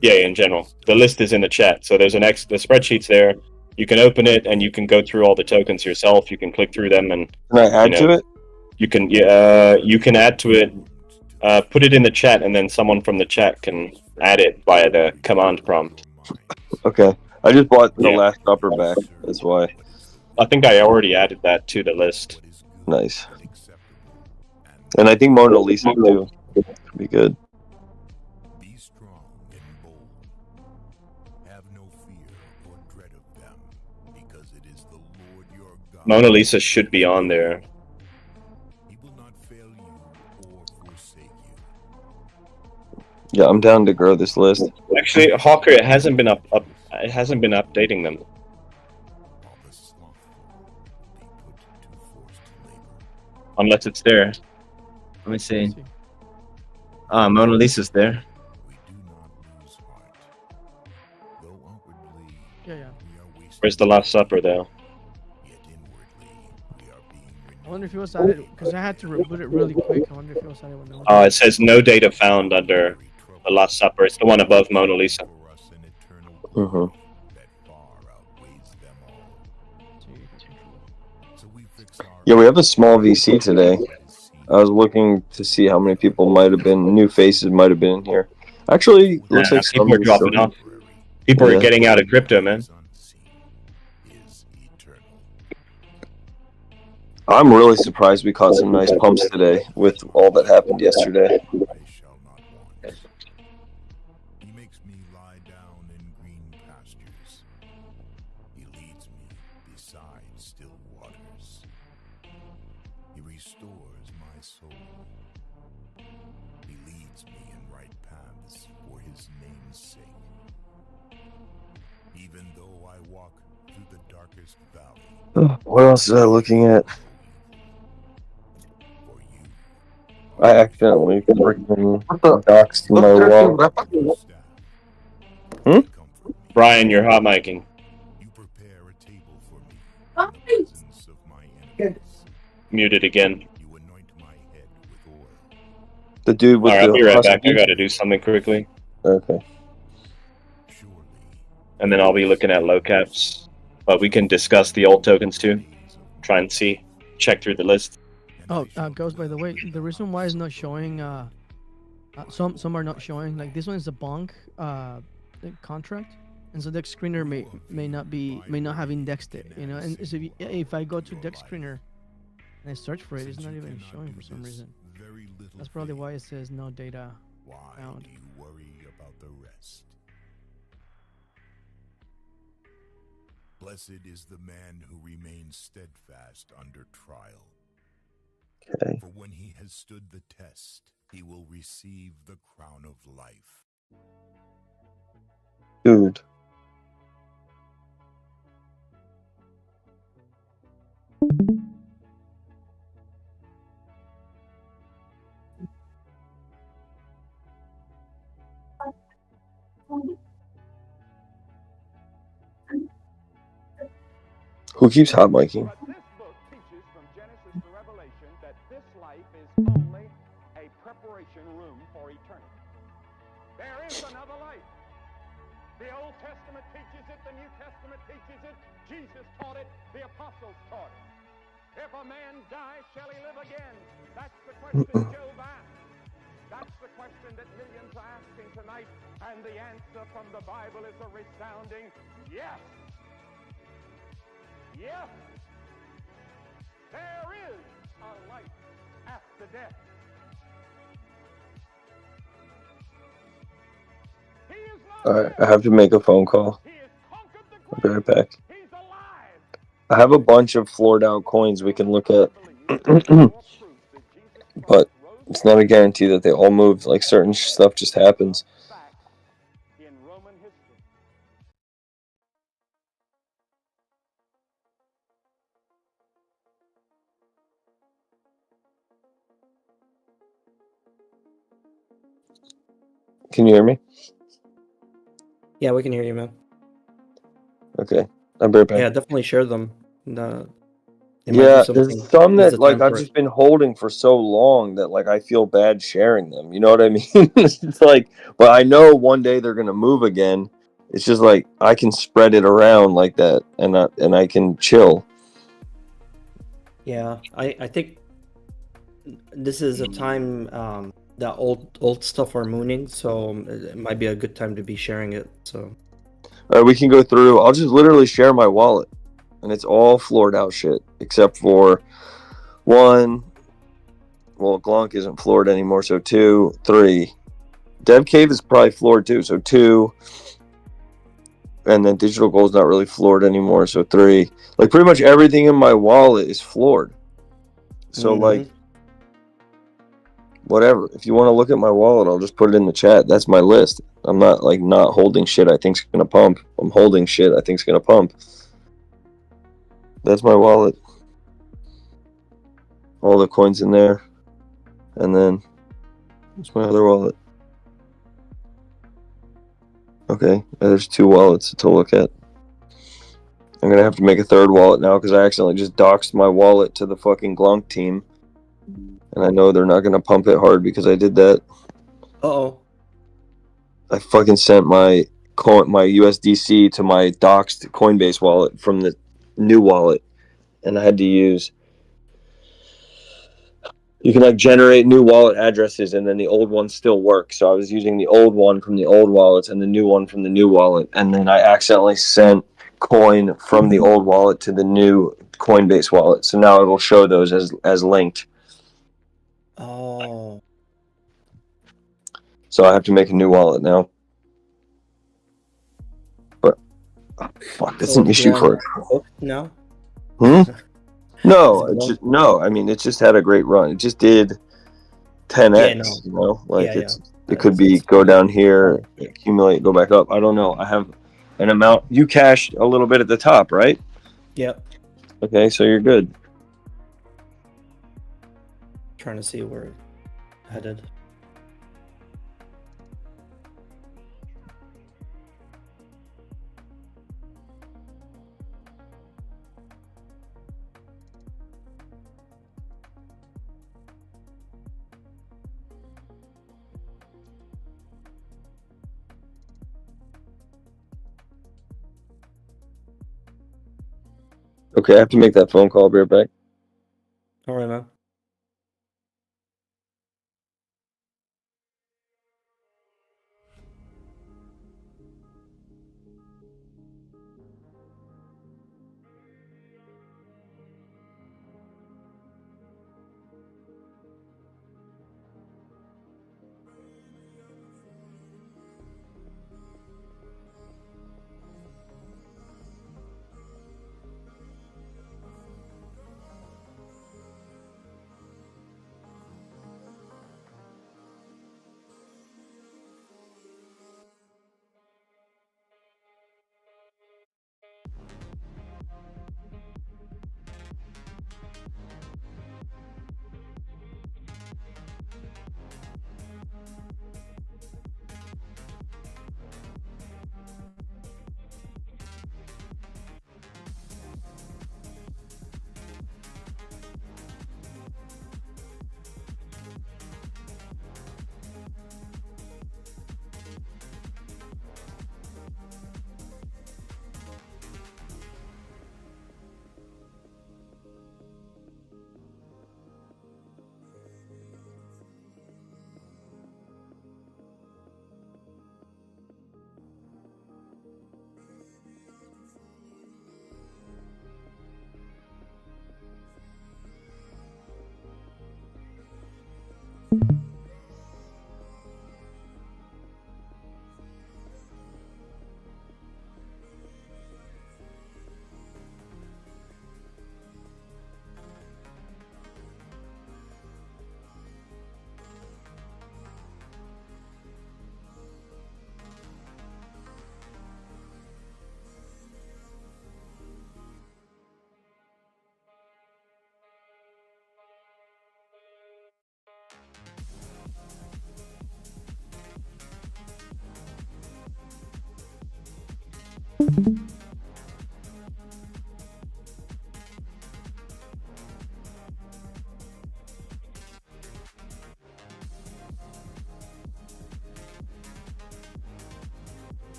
Yeah, in general. The list is in the chat. So there's the spreadsheet's there. You can open it and you can go through all the tokens yourself. You can click through them and can I add to it? You can add to it. Put it in the chat, and then someone from the chat can add it via the command prompt. Okay. I just bought the Yeah. Last Supper back. That's why. I think I already added that to the list. Nice. And I think Mona Lisa too. Could be good. Be strong and bold. Have no fear or dread of them, because it is the Lord your God. Mona Lisa should be on there. He will not fail you or forsake you. Yeah, I'm down to grow this list. Actually, Hawker, it hasn't been it hasn't been updating them. While the slothful will be put to forced labor. Unless it's there. Let me see. Let's see. Mona Lisa's there. We do not lose heart. Though outwardly Yeah. we are wasting, Where's the Last Supper, though? yet inwardly we are being renewed. I wonder if it was added because I had to reboot it really quick. I wonder if it was added when no one. Oh, it says no data found under the Last Supper. It's the one above Mona Lisa. For us an eternal Mhm. glory that far outweighs them all. So we fix our Yeah, we have a small VC today. I was looking to see how many people might have been, new faces might have been in here. Actually, looks Nah, like people some are dropping off. People are Yeah. getting out of crypto, man. is eternal. I'm really surprised we caught some nice pumps today with all that happened yesterday. I shall not want. He makes me lie down in green pastures. He leads me beside still waters. He restores my soul. He leads me in right paths for his name's sake. Even though I walk through the darkest valley, What else is I looking at? for you I accidentally freaking doxed my wall. staff. Hmm? Comfort me. Brian, you're hot micing. You prepare a table for me in the presence of my enemies. Muted again. You anoint my head with oil. The dude with Alright, I'll be the right back. I husky? gotta do something quickly. Okay. Surely And then I'll be looking at low caps. But we can discuss the old tokens too. Try and see. Check through the list. Oh, Ghost, by the way, the reason why it's not showing, some are not showing. Like this one is a bonk contract, and so Dex Screener may not have indexed it, you know. And so if I go to Dex Screener and I search for it, it's not even showing for some reason. very little That's probably faith. why it says no data Why found. do you worry about the rest? Blessed is the man who remains steadfast under trial. Okay. For when he has stood the test, he will receive the crown of life. Dude. Who keeps hot micing? But this book teaches from Genesis to Revelation that this life is only a preparation room for eternity. There is another life. The Old Testament teaches it, the New Testament teaches it, Jesus taught it, the apostles taught it. If a man die, shall he live again? That's the question Job asked. That's the question that millions are asking tonight, and the answer from the Bible is a resounding yes. Yes, there is a life after death. He is not Alright, I dead. have to make a phone call. He has conquered the I'll be grave. right back. He's alive. I have a bunch of floored out coins we can look at, but it's not a guarantee that they all move. Like certain stuff just happens. Fact in Roman history. Can you hear me? Yeah, we can hear you, man. Okay, I'll be right back. Yeah, definitely share them. It might be Yeah, something- there's some this is that the like time I've for it. just been holding for so long that like I feel bad sharing them. You know what I mean? It's like, but I know one day they're gonna move again. It's just like I can spread it around like that, and I can chill. Yeah, I think this is a time that old stuff are mooning, so it might be a good time to be sharing it. So All right, we can go through. I'll just literally share my wallet, and it's all floored out shit except for one. Well, Glonk isn't floored anymore, so 2, 3. Dev Cave is probably floored too, so 2. And then Digital Gold's not really floored anymore, so 3. Like, pretty much everything in my wallet is floored. So, like, whatever. If you want to look at my wallet, I'll just put it in the chat. That's my list. I'm not, like, not holding shit I think's going to pump. I'm holding shit I think's going to pump. That's my wallet. All the coins in there. And then, what's my other wallet? Okay, there's 2 wallets to look at. I'm going to have to make a 3rd wallet now because I accidentally just doxed my wallet to the fucking Glonk team. And I know they're not going to pump it hard because I did that. Uh-oh. I fucking sent my USDC to my doxed Coinbase wallet from the new wallet. And I had to use... You can, like, generate new wallet addresses and then the old ones still work. So I was using the old one from the old wallets and the new one from the new wallet. And then I accidentally sent coin from the old wallet to the new Coinbase wallet. So now it will show those as linked. Oh. So I have to make a new wallet now. But fuck, that's an issue for it. No. No, it's just, no. I mean, it just had a great run. It just did 10x. You know, like it could be go down here, accumulate, go back up. I don't know. I have an amount. You cashed a little bit at the top, right? Yep. Okay, so you're good. Trying to see where it headed. Okay, I have to make that phone call. I'll be right back. All right, man.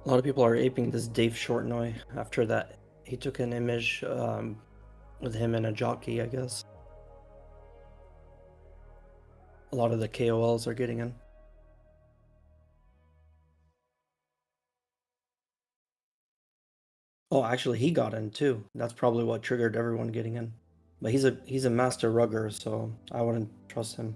A lot of people are aping this Dave Shortnoy after that. He took an image with him and a jockey, I guess. A lot of the KOLs are getting in. Oh, actually, he got in too. That's probably what triggered everyone getting in. But he's a master rugger, so I wouldn't trust him.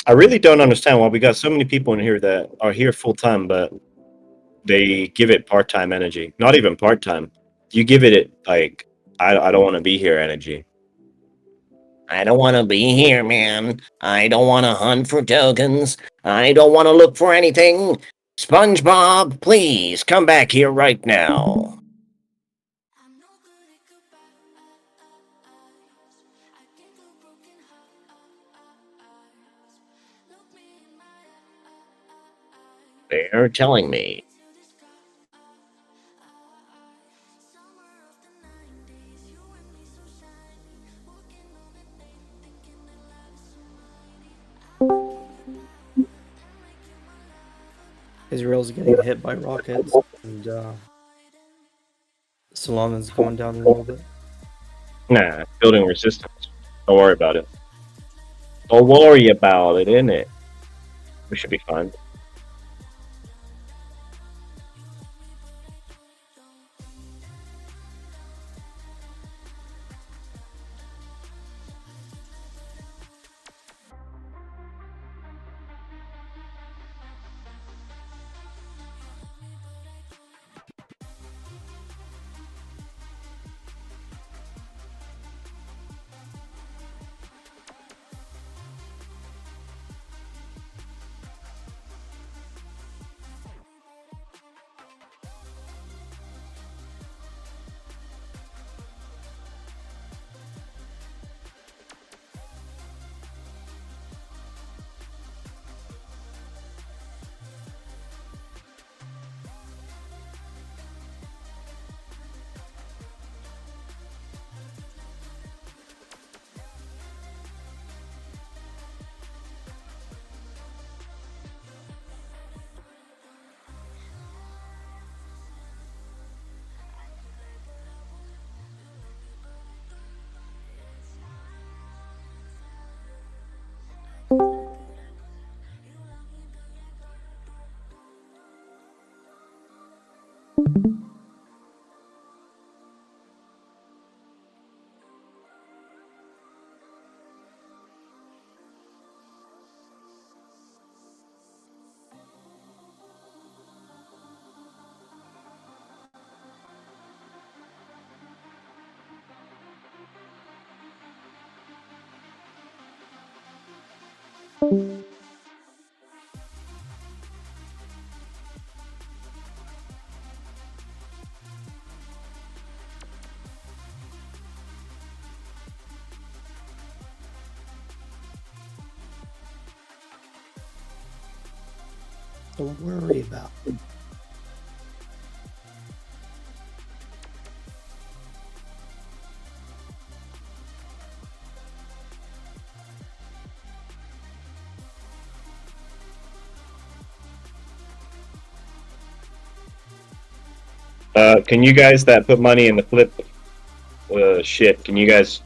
I really don't understand why we got so many people in here that are here full time, but they give it part time energy. Not even part time. You give it like I don't want to be here energy. I don't want to be here, man. I don't want to hunt for tokens. I don't want to look for anything. SpongeBob, please come back here right now. They're telling me. Israel's getting hit by rockets, and Salon's going down a little bit. Nah, building resistance. Don't worry about it. Don't worry about it, innit? We should be fine. Don't worry about it. Can you guys that put money in the flip shit, can you guys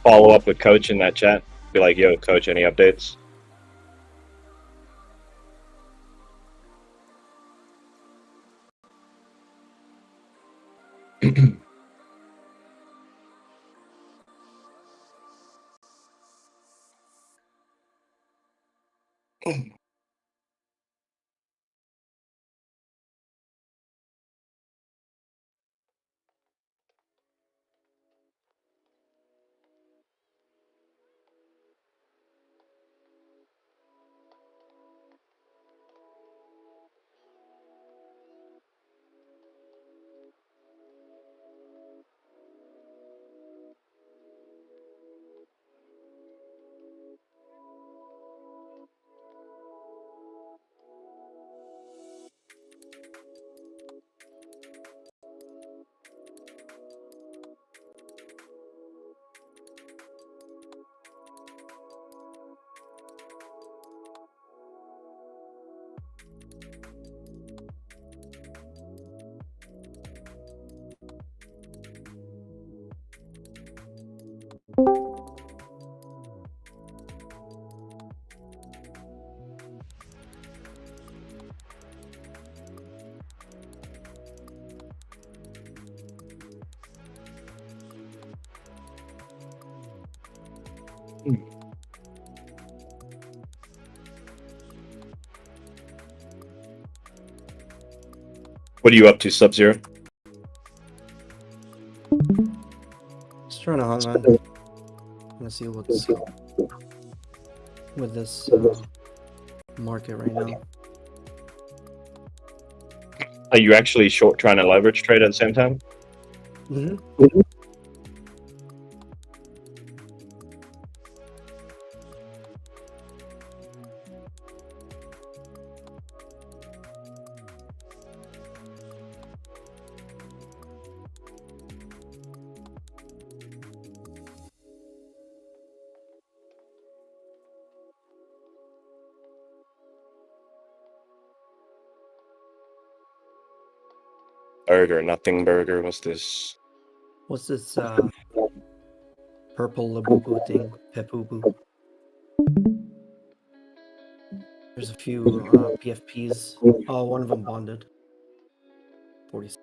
follow up with Coach in that chat? Be like, yo, Coach, any updates? What are you up to, Sub-Zero? Just trying to hunt, man. I'm gonna see what's up with this market right now. Are you actually short trying to leverage trade at the same time? Mm-hmm. Burger, nothing burger. What's this? What's this purple Labubu thing? Pepubu. There's a few PFPs. Oh, one of them bonded. 46.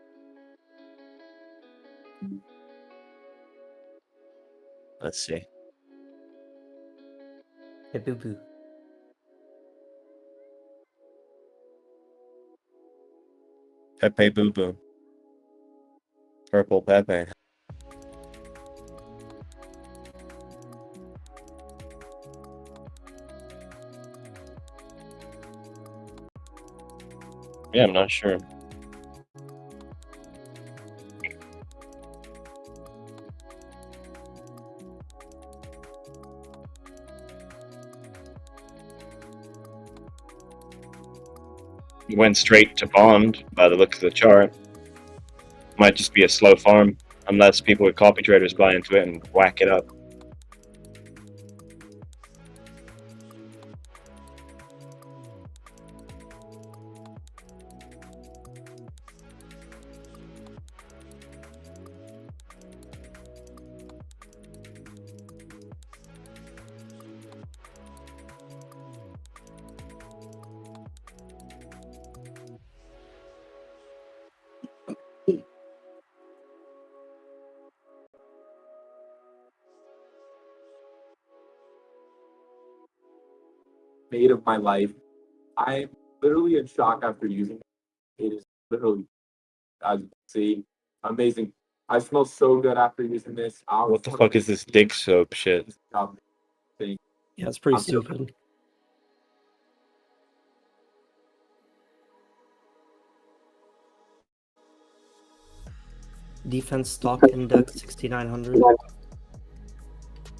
Let's see. Pepubu. Pepe Boo Boo. Purple Pepe. Yeah, I'm not sure. He went straight to bond by the look of the chart. Might just be a slow farm, unless people with copy traders buy into it and whack it up. made of my life. I'm literally in shock after using it. It is literally, as you can see, amazing. I smell so good after using this. What the fuck is this dick soap shit? Yeah, it's pretty I'm stupid. Defense stock index 6900.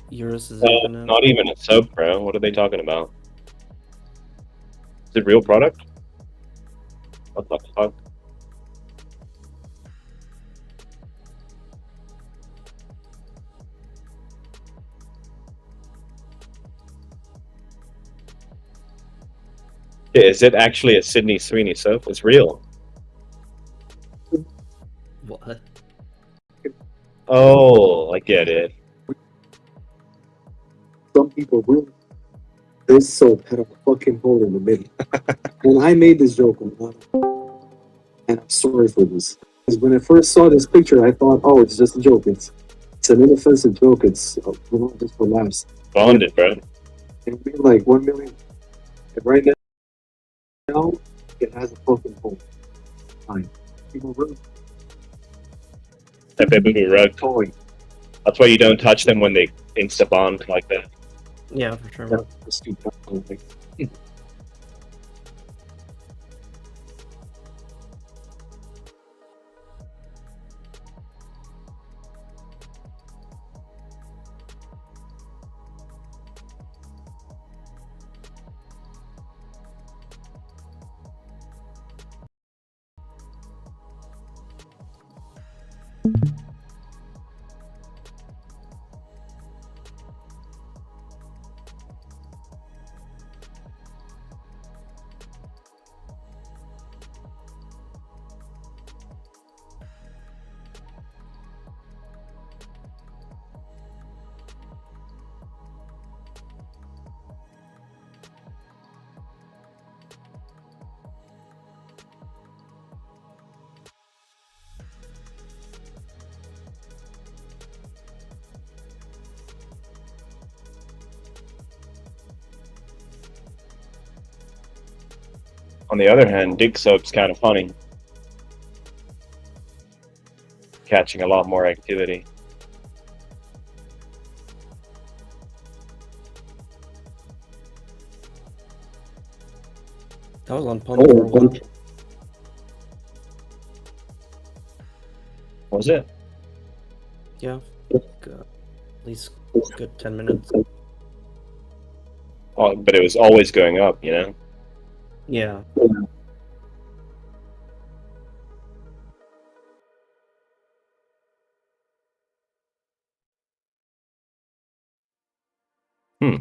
Eurus is infinite. Not even a soap, bro. What are they talking about? Is it real product? What the fuck? Yeah, is it actually a Sydney Sweeney soap? It's real. What? Oh, I get it. Some people really. This soap had a fucking hole in the middle. And I made this joke a lot. And I'm sorry for this. Because when I first saw this picture, I thought, oh, it's just a joke. It's an inoffensive joke. It's just for laughs. Bonded, bro. It made like 1 million. And right now, it has a fucking hole. Fine. People really That baby rug. toy. That's why you don't touch them when they insta bond like that. Yeah, for sure. That's stupid. On the other hand, dig soap's kind of funny. Catching a lot more activity. That was on pump for a while. Was it? Yeah, like, at least a good 10 minutes. Oh, but it was always going up, you know? Yeah. Hmm.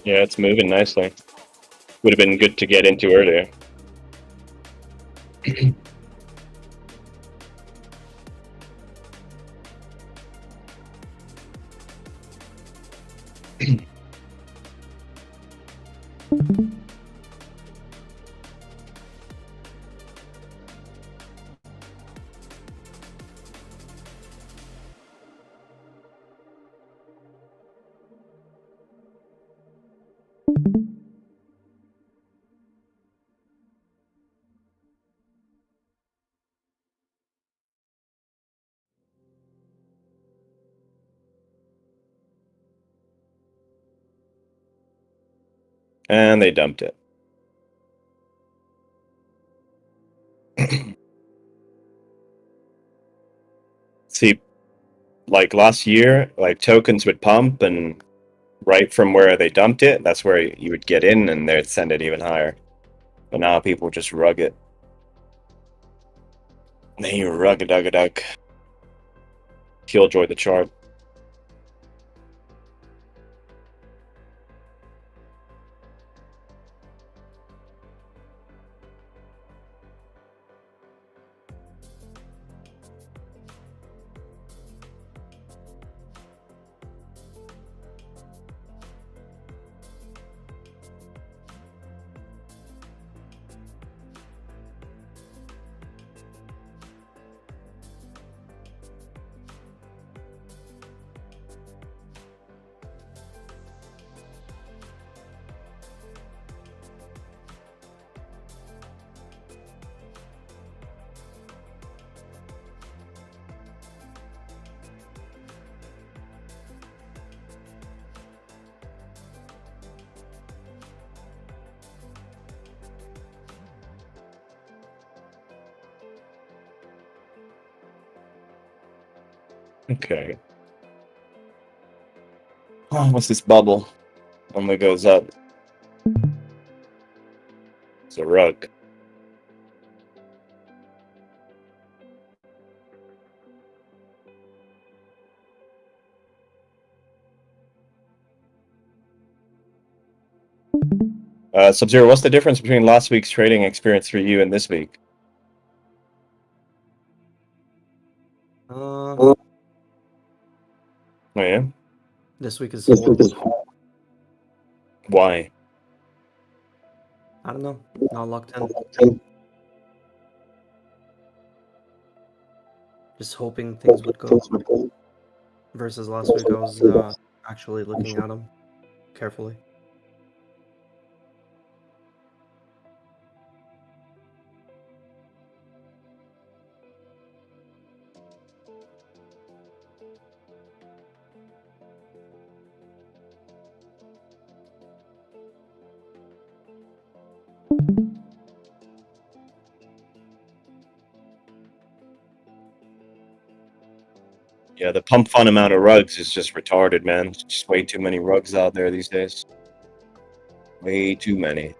Yeah, it's moving nicely. Would have been good to get into earlier. And they dumped it. See, like last year, like tokens would pump, and right from where they dumped it, that's where you would get in, and they'd send it even higher. But now people just rug it. They rug-a-dug-a-dug. Killjoy the chart. Okay. Oh, what's this bubble? Only goes up. It's a rug. Sub-Zero, what's the difference between last week's trading experience for you and this week? Uh, Oh, yeah? this week is horrible. Why? I don't know. Not locked in. Just hoping things would go. Versus last week, I was actually looking at them carefully. Yeah, the pump fun amount of rugs is just retarded, man. There's just way too many rugs out there these days. Way too many.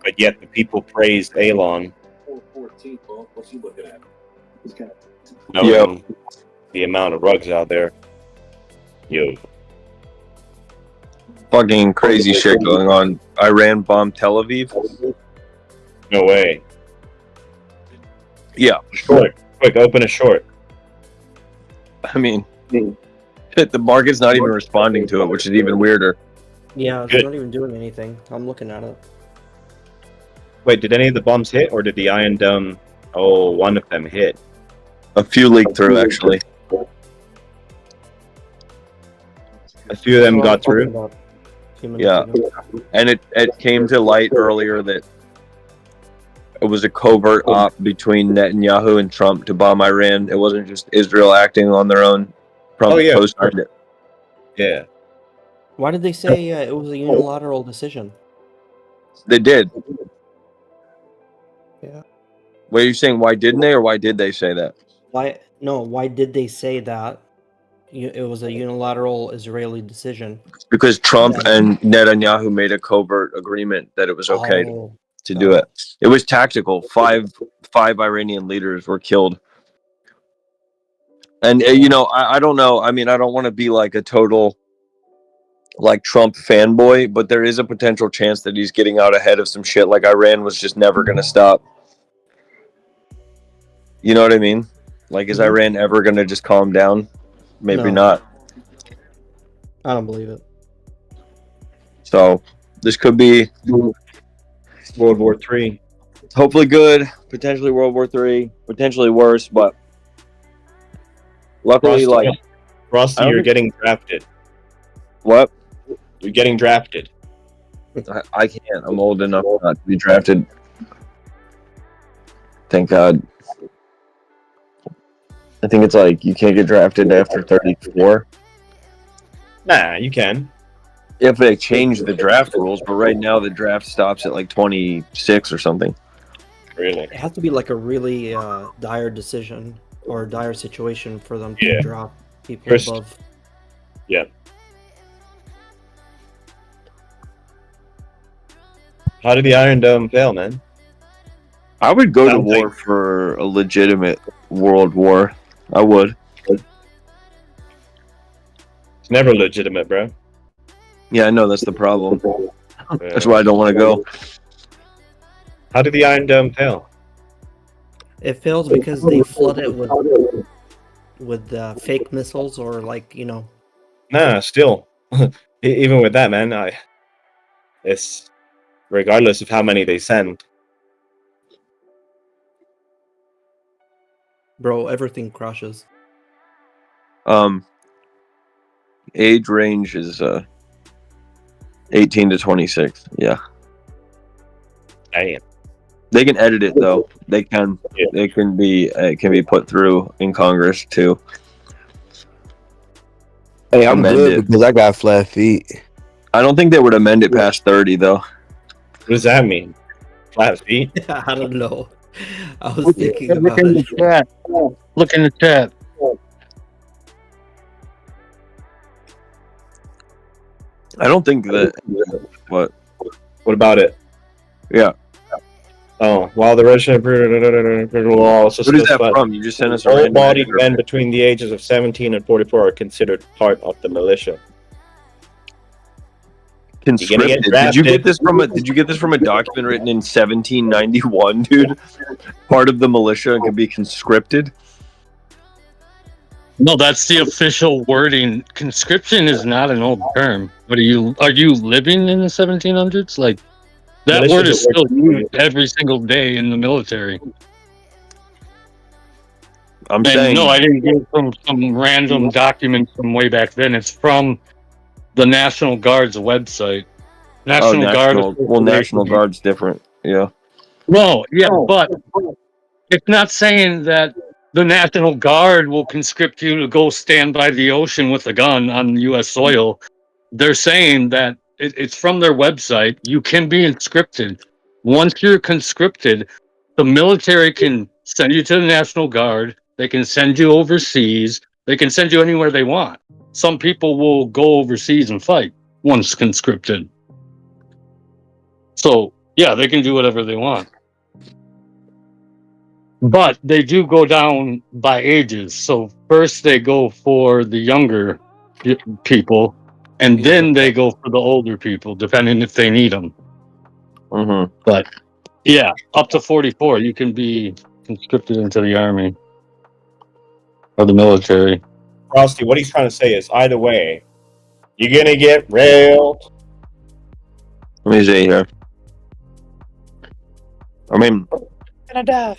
But yet the people praised Elon. 414, well, what's he looking at? Knowing the amount of rugs out there. Yo. Fucking crazy shit going on. Iran bombed Tel Aviv. No way. Yeah. Short. Quick, open a short. I mean, the market's not even responding to it, which is even weirder. Yeah, they're not even doing anything. I'm looking at it. Wait, did any of the bombs hit, or did the Iron Dome... Oh, one of them hit. A few leaked through, actually. A few of them got through. Yeah. And it came to light earlier that it was a covert op between Netanyahu and Trump to bomb Iran. It wasn't just Israel acting on their own. Trump posted it. Yeah. Why did they say it was a unilateral decision? They did. Yeah. Wait, are you saying why didn't they, or why did they say that? Why? No. Why did they say that? It was a unilateral Israeli decision. Because Trump and Netanyahu made a covert agreement that it was okay to do it. It was tactical. Five Iranian leaders were killed. And you know, I don't know. I mean, I don't want to be like a total like Trump fanboy, but there is a potential chance that he's getting out ahead of some shit. Like Iran was just never going to stop. You know what I mean? Like, is Iran ever going to just calm down? Maybe not. I don't believe it. So this could be World War III. Hopefully good. Potentially World War III. Potentially worse, but luckily, Frosty, you're getting drafted. What? You're getting drafted. I can't. I'm old enough not to be drafted. Thank God. I think it's like you can't get drafted after 34 Nah, you can. if they change the draft rules. But right now, the draft stops at like 26 or something. Really? It has to be like a really dire decision or dire situation for them to Yeah. drop people First- above. Yeah. How did the Iron Dome fail, man? I would go to Sounds war for a legitimate world war. I would. It's never legitimate, bro. Yeah, I know that's the problem. That's why I don't want to go. How did the Iron Dome fail? It fails because they flood it with fake missiles or like Nah, still. Even with that, man, it's regardless of how many they send. bro, everything crashes. Age range is 18 to 26. Yeah. Damn. They can edit it though. They can. Yeah. It can be put through in Congress too. Hey, I'm Amend good it. because I got flat feet. I don't think they would amend it past 30 though. What does that mean? Flat feet? I don't know. I was thinking about Look in the it. chat. Look in the chat. I don't think that. What? What about it? Yeah. Oh, while the registered law What is that from? You just sent us a random Able-bodied picture. men between the ages of 17 and 44 are considered part of the militia. Conscripted. Did you get this from a document written in 1791, dude? Part of the militia and can be conscripted. No, that's the official wording. Conscription is not an old term. But are you living in the 1700s? Like that Militia word is is a still word. used every single day in the military. I'm And saying no, I didn't get it from some random document from way back then. It's from the National Guard's website. National Guard. National Guard's different. Yeah. No, yeah, but it's not saying that the National Guard will conscript you to go stand by the ocean with a gun on U.S. soil. They're saying that it's from their website. You can be conscripted. Once you're conscripted, the military can send you to the National Guard. They can send you overseas. They can send you anywhere they want. Some people will go overseas and fight once conscripted. So, yeah, they can do whatever they want. But they do go down by ages. So first they go for the younger people, and then they go for the older people, depending if they need them. Mm-hmm. But yeah, up to 44, you can be conscripted into the army or the military. Frosty, what he's trying to say is either way, you're gonna get railed. Let me see here. I mean, Gonna die.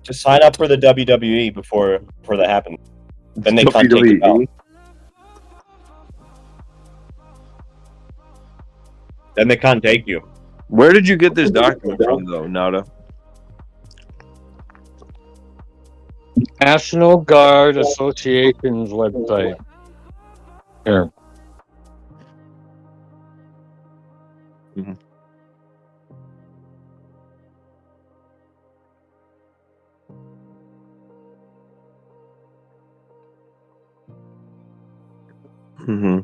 Just sign up for the WWE before that happens. Then they can't take you out. Then they can't take you. Where did you get this document from, though, Nada? National Guard Association's website. Here. Mm-hmm. Mm-hmm.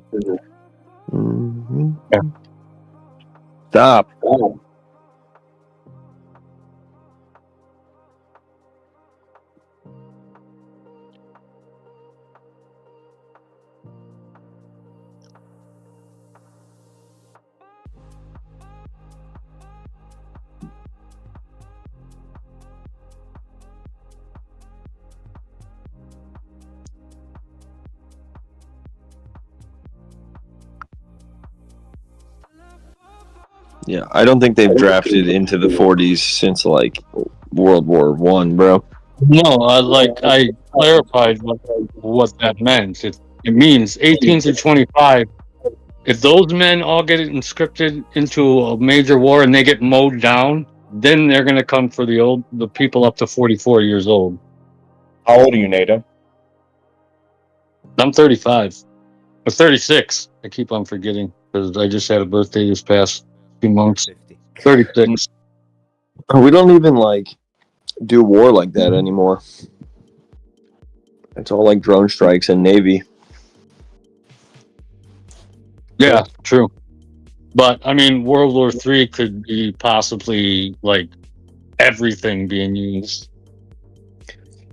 Mm-hmm. Yeah. Stop. Yeah, I don't think they've drafted into the 40s since like World War One, bro. No, I clarified what that meant. It means 18 to 25. If those men all get conscripted into a major war and they get mowed down, then they're going to come for the people up to 44 years old. How old are you, Nato? I'm 35. Or 36. I keep on forgetting because I just had a birthday this past few months. 36. We don't even like do war like that anymore. It's all like drone strikes and Navy. Yeah, true. But I mean, World War III could be possibly like everything being used.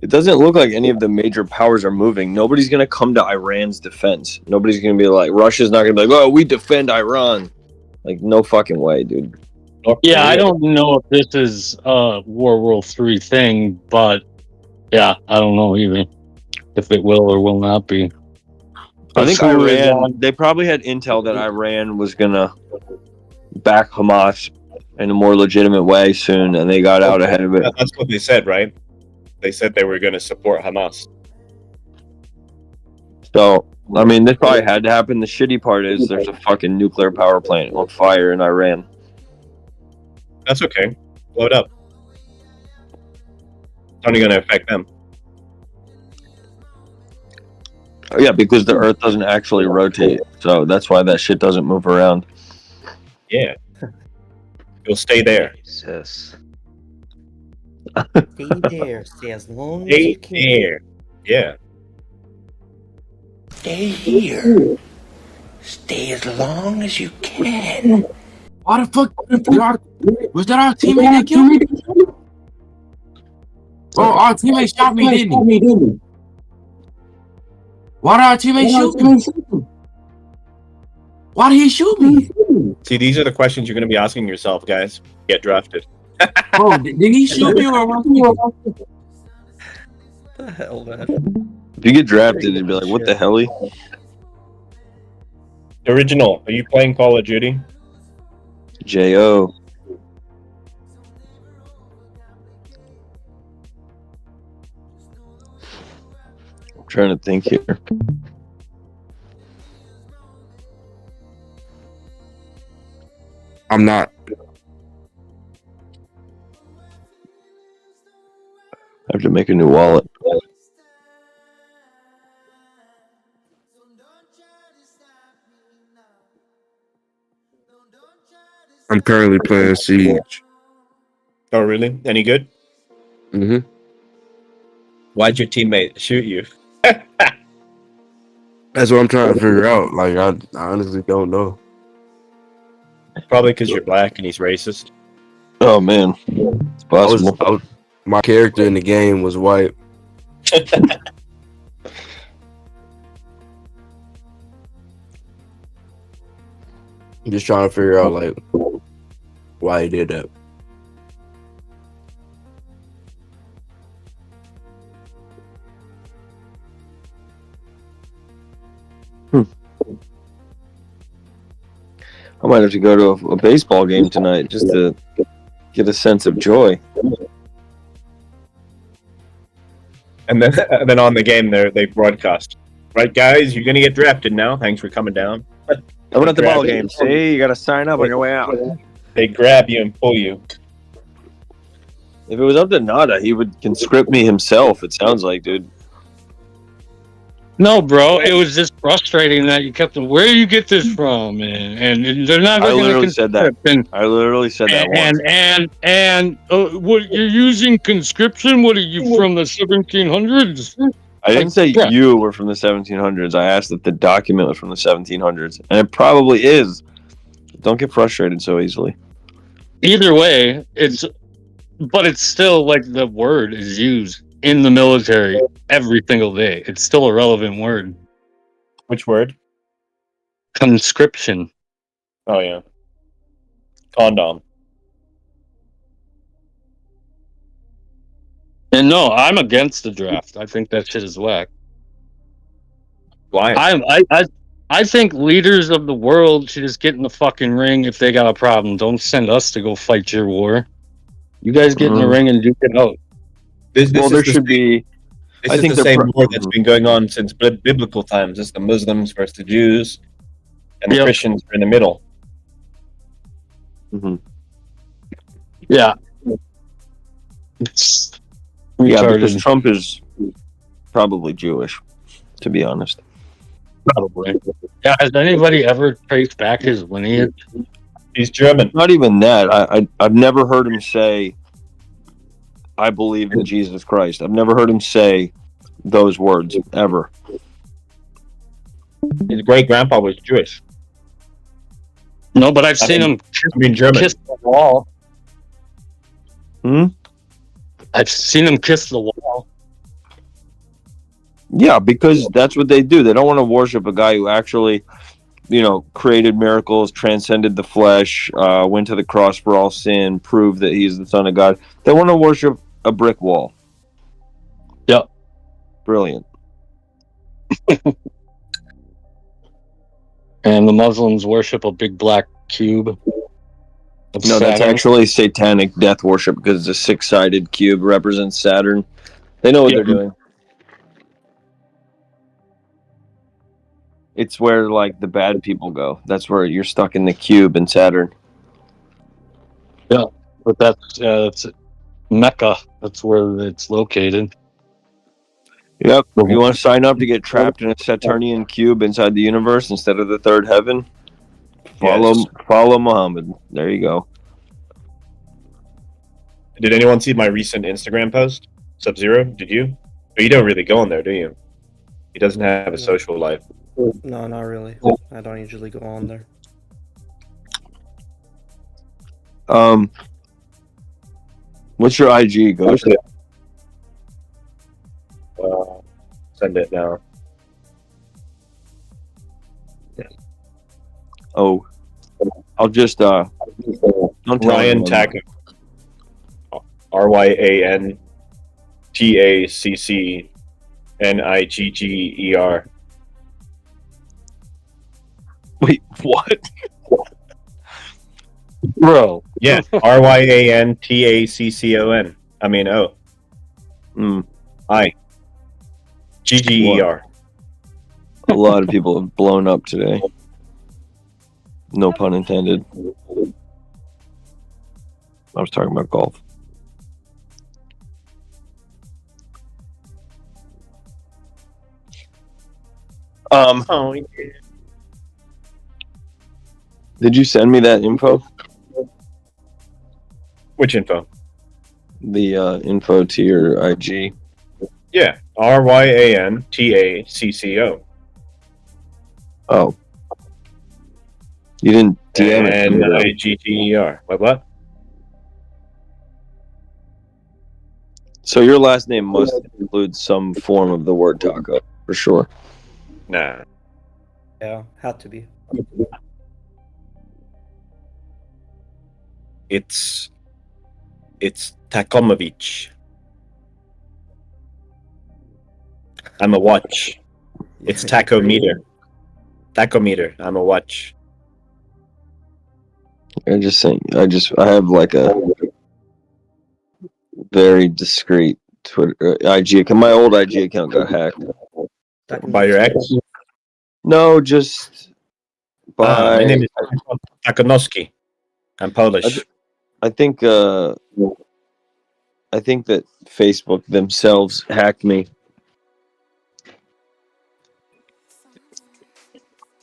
It doesn't look like any of the major powers are moving. Nobody's going to come to Iran's defense. Nobody's going to be like, Russia's not going to be like, oh, we defend Iran. Like, no fucking way, dude. Yeah, I don't know if this is a World War III thing, but yeah, I don't know either if it will or will not be. I think Who is Iran, they probably had intel that Iran was going to back Hamas in a more legitimate way soon, and they got out ahead of it. That's what they said, right? They said they were going to support Hamas. So, I mean, this probably had to happen. The shitty part is there's a fucking nuclear power plant on fire in Iran. That's okay. Blow it up. It's only going to affect them. Yeah, because the Earth doesn't actually rotate, so that's why that shit doesn't move around. Yeah. You'll stay there. Jesus. Stay there. Stay as long as Stay you can. there. Yeah. Stay here. Stay as long as you can. Why the fuck? Was that our teammate that killed me? Oh, our teammate shot me, didn't he? Why did our teammate shoot me? Why did he shoot me? See, these are the questions you're going to be asking yourself, guys. Get drafted. Oh, did he shoot me or what? The hell, man? If you get drafted, you'd be like, what the hell? Original, are you playing Call of Duty? J.O. I'm trying to think here. I'm not. I have to make a new wallet. I'm currently playing Siege. Oh, really? Any good? Mm-hmm. Why'd your teammate shoot you? That's what I'm trying to figure out. Like, I honestly don't know. Probably because you're black and he's racist. Oh, man. It's possible. My character in the game was white. I'm just trying to figure out, like, why he did that. I might have to go to a baseball game tonight just to get a sense of joy. And then on the game, they broadcast. Right, guys, you're going to get drafted now. Thanks for coming down. Coming at the ball game. See, you got to sign up on your way out. They grab you and pull you. If it was up to Nada, he would conscript me himself, it sounds like, dude. No, bro, it was just frustrating that you kept them. Where do you get this from? And they're not. I literally said that. I literally said that once. And what you're using conscription? What are you from the 1700s? I didn't say you were from the 1700s. I asked if the document was from the 1700s, and it probably is. Don't get frustrated so easily. Either way, it's still like the word is used in the military every single day. It's still a relevant word. Which word? Conscription. Oh, yeah. Condom. And no, I'm against the draft. I think that shit is whack. Why? I think leaders of the world should just get in the fucking ring if they got a problem. Don't send us to go fight your war. You guys get in the ring and duke it out. This there should be. This is the same war that's been going on since biblical times. It's the Muslims versus the Jews, and the Christians are in the middle. Mm-hmm. Yeah. It's Yeah, because retarded. Trump is probably Jewish, to be honest. Probably. Yeah, has anybody ever traced back his lineage? He's German. Not even that. I've never heard him say, "I believe in Jesus Christ." I've never heard him say those words ever. His great grandpa was Jewish. No, but I've seen him German. kiss the wall. Hmm? I've seen him kiss the wall. Yeah, because that's what they do. They don't want to worship a guy who actually, created miracles, transcended the flesh, went to the cross for all sin, proved that he's the Son of God. They want to worship a brick wall. Yep. Brilliant. And the Muslims worship a big black cube. No, that's actually satanic death worship because it's a six-sided cube represents Saturn. They know what they're doing. It's where like the bad people go. That's where you're stuck in the cube in Saturn. Yeah, but that's Mecca. That's where it's located. Yep. You want to sign up to get trapped in a Saturnian cube inside the universe instead of the third heaven? Follow Muhammad. There you go. Did anyone see my recent Instagram post? Sub-Zero, did you? But you don't really go on there, do you? He doesn't have a social life. No, not really. I don't usually go on there. What's your IG, Ghost? Send it now. Oh, I'll just don't tell Ryan anyone. Taco. RyanTaccNiggger. Wait, what? Bro. Yeah, RyanTaccon. I mean, O. I. GGER. A lot of people have blown up today. No pun intended. I was talking about golf. Oh, yeah. Did you send me that info? Which info? The info to your IG. Yeah, RyanTacco. Oh. You didn't DM it to me, though. Niggger. What? So your last name must include some form of the word taco, for sure. Nah. Yeah, had to be. It's Takomovich. I'm a watch. It's tachometer. Tachometer. I'm a watch. I'm just saying. I have like a very discreet Twitter IG account. My old IG account got hacked. By your ex? No, just by. My name is Takonowski. I'm Polish. I think that Facebook themselves hacked me.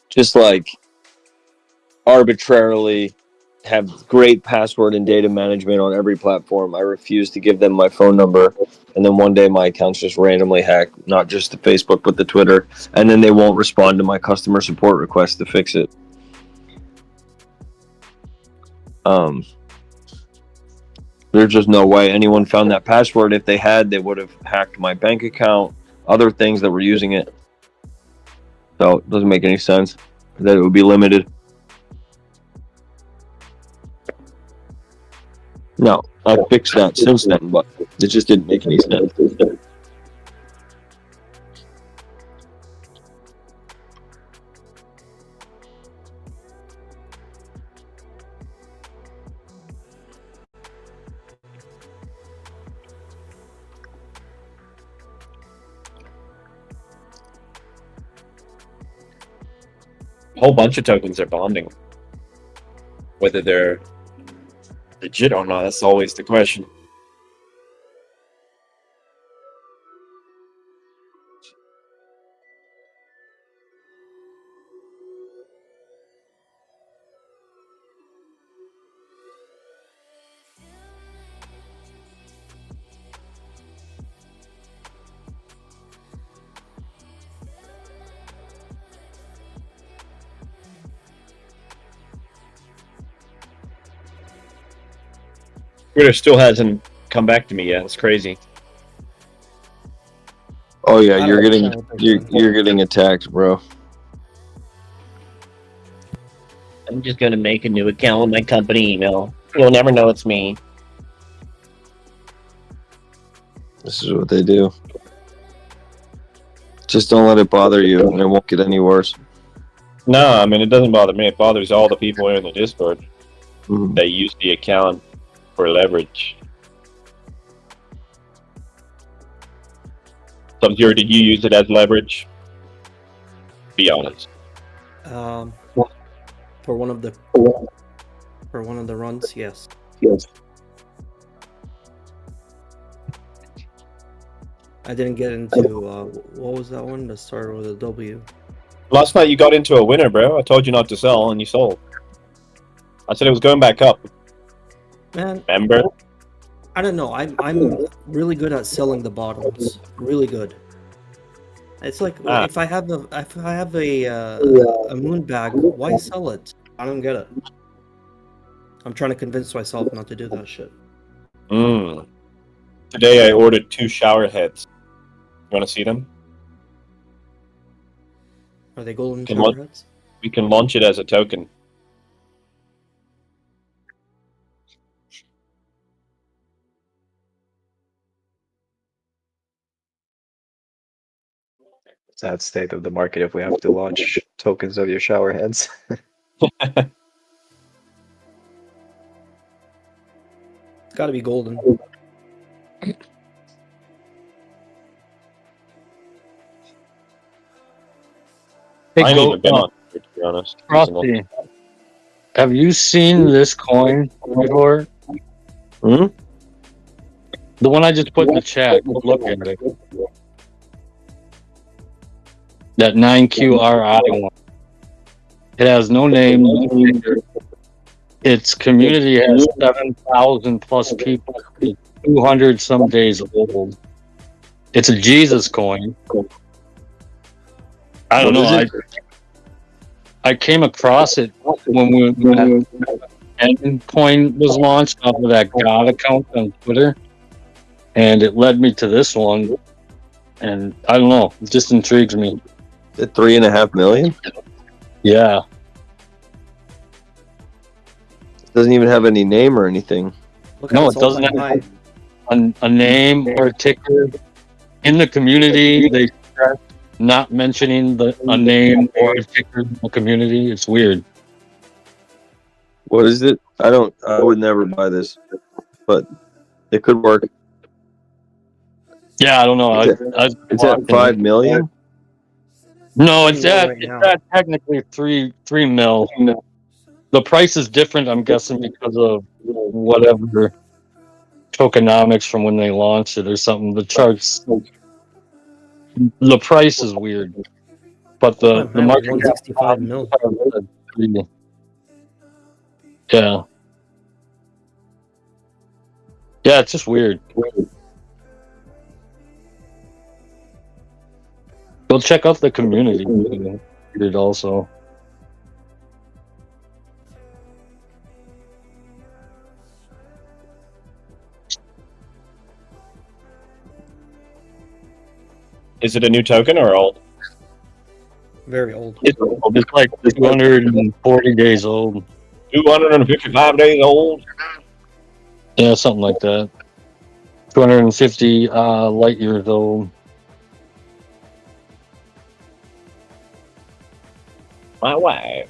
Just like arbitrarily have great password and data management on every platform. I refuse to give them my phone number, and then one day my account's just randomly hacked, not just the Facebook but the Twitter, and then they won't respond to my customer support request to fix it. There's just no way anyone found that password. If they had, they would have hacked my bank account, other things that were using it. So it doesn't make any sense that it would be limited. No, I fixed that since then, but it just didn't make any sense. A whole bunch of tokens are bonding. Whether they're the legit or not? That's always the question. Twitter still hasn't come back to me yet. It's crazy. Oh yeah, I you're don't getting understand what they're doing. you're getting attacked, bro. I'm just gonna make a new account with my company email. You'll never know it's me. This is what they do. Just don't let it bother you, and it won't get any worse. No, I mean, it doesn't bother me. It bothers all the people here in the Discord that use the account for leverage. Sub-Zero, did you use it as leverage? Be honest. For one of the runs, yes. Yes. I didn't get into what was that one that started with a W? Last night you got into a winner, bro. I told you not to sell, and you sold. I said it was going back up. Man, remember? I don't know. I'm really good at selling the bottoms. Really good. It's like if I have a moon bag, why sell it? I don't get it. I'm trying to convince myself not to do that shit. Today I ordered 2 shower heads. You want to see them? Are they golden We can shower launch- heads? We can launch it as a token. Sad state of the market if we have to launch tokens of your shower heads. It's got to be golden. Hey, I ain't go, even been on Twitter, to be honest. Frosty, have you seen this coin before? Hmm? The one I just put in the chat. Go look at it. That 9QRI one. It has no name, no figure. Its community has 7,000 plus people, 200 some days old. It's a Jesus coin. I don't know. I came across it when that coin was launched off of that God account on Twitter, and it led me to this one. And I don't know, it just intrigues me. At 3.5 million? Yeah. It doesn't even have any name or anything. No, it doesn't have a name or a ticker. In the community, they stress not mentioning a name or a ticker in the community. It's weird. What is it? I would never buy this, but it could work. Yeah, I don't know. It's at 5 million? No, it's at technically three mil. The price is different, I'm guessing, because of whatever tokenomics from when they launched it or something. The charts, the price is weird, but the market 165 mil. Yeah, yeah, it's just weird. Go check out the community. Weird also. Is it a new token or old? Very old. It's like 240 days old. 255 days old? Yeah, something like that. 250 light years old. My wife.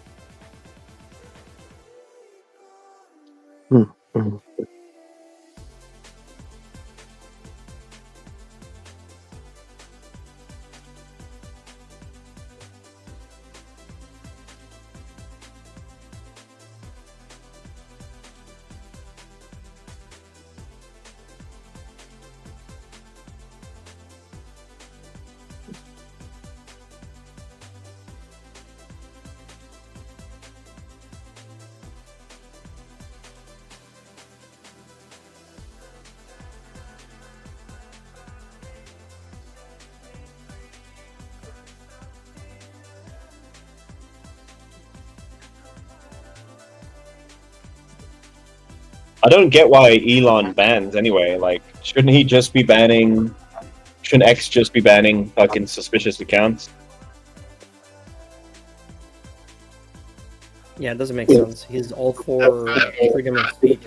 I don't get why Elon bans anyway. Like, shouldn't he just be banning? Shouldn't X just be banning fucking suspicious accounts? Yeah, it doesn't make sense. He's all for freedom of speech.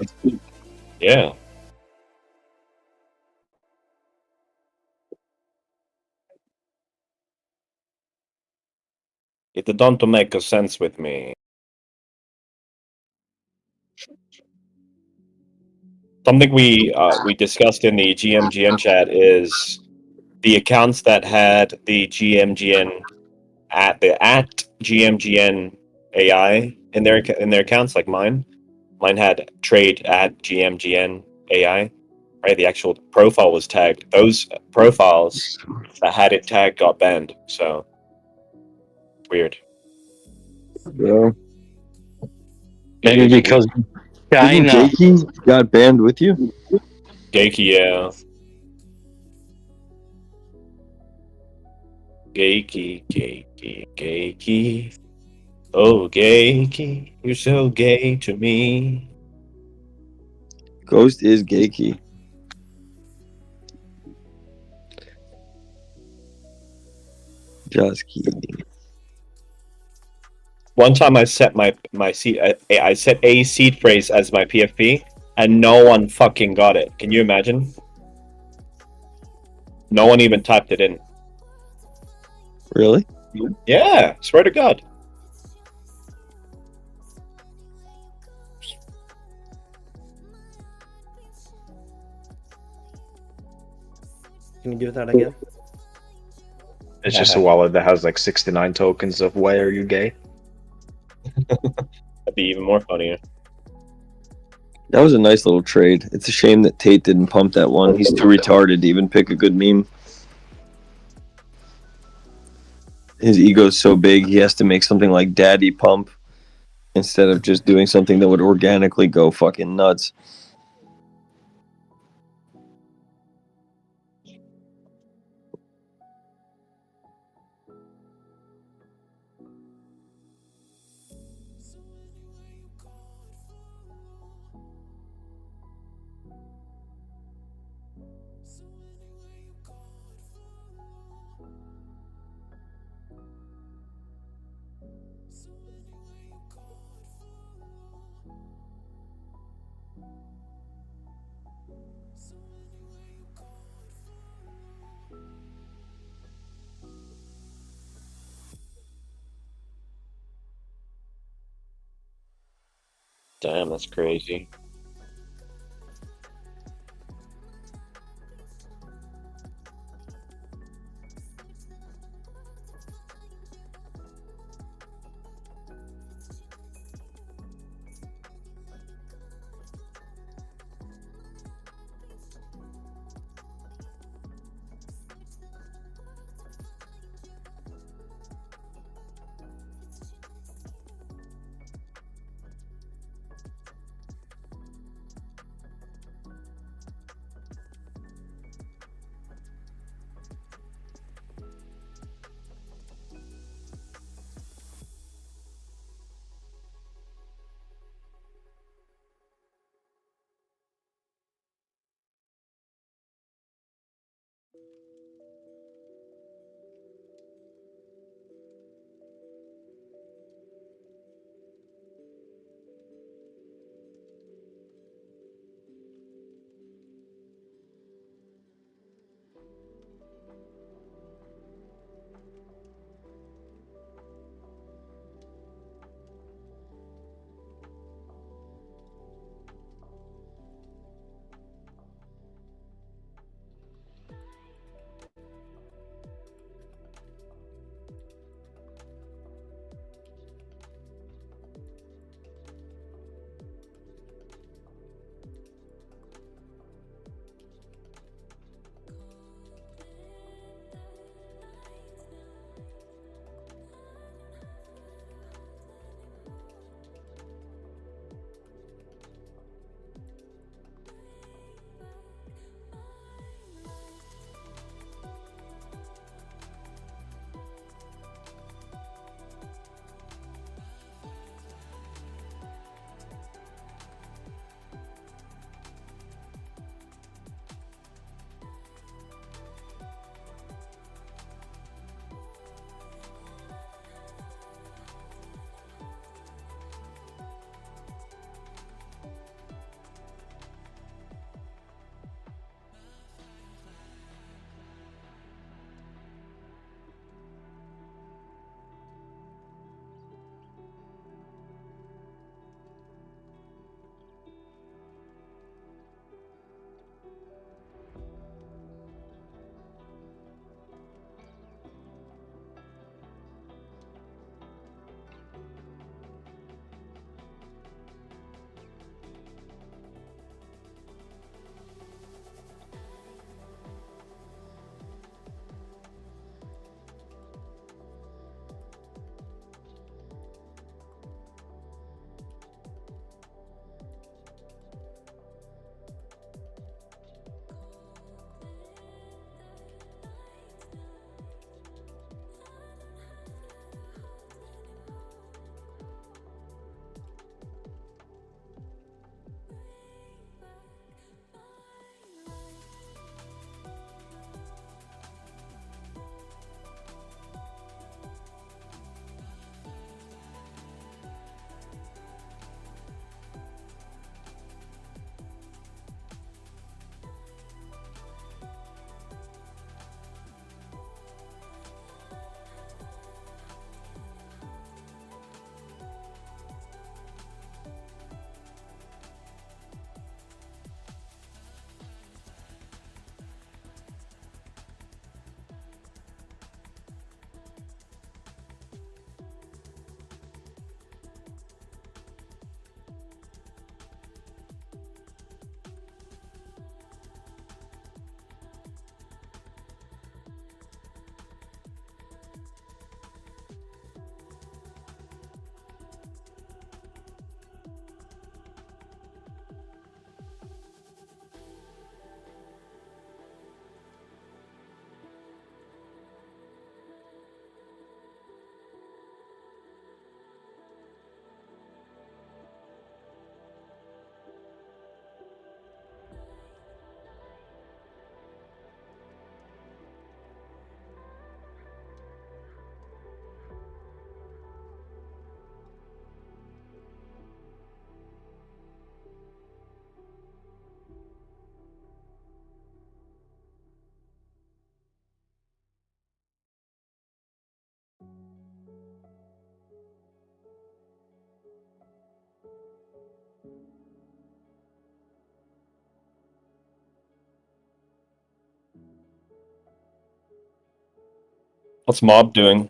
Yeah. It don't make a sense with me. Something we discussed in the GMGN chat is the accounts that had the GMGN at GMGN AI in their accounts, like mine. Mine had trade at GMGN AI. Right, the actual profile was tagged. Those profiles that had it tagged got banned. So weird. Yeah. Maybe because Didn't China. Jakey got banned with you? Gakey, yeah. Gakey. Oh, Gakey, you're so gay to me. Ghost is Gakey. Just kidding. One time I set my seed. I set a seed phrase as my PFP, and no one fucking got it. Can you imagine? No one even typed it in. Really? Yeah, swear to God. Can you do that again? It's just a wallet that has like 69 tokens of why are you gay? That'd be even more funnier. That was a nice little trade. It's a shame that Tate didn't pump that one. He's too retarded to even pick a good meme. His ego's so big, he has to make something like Daddy Pump instead of just doing something that would organically go fucking nuts. Damn, that's crazy. What's Mob doing?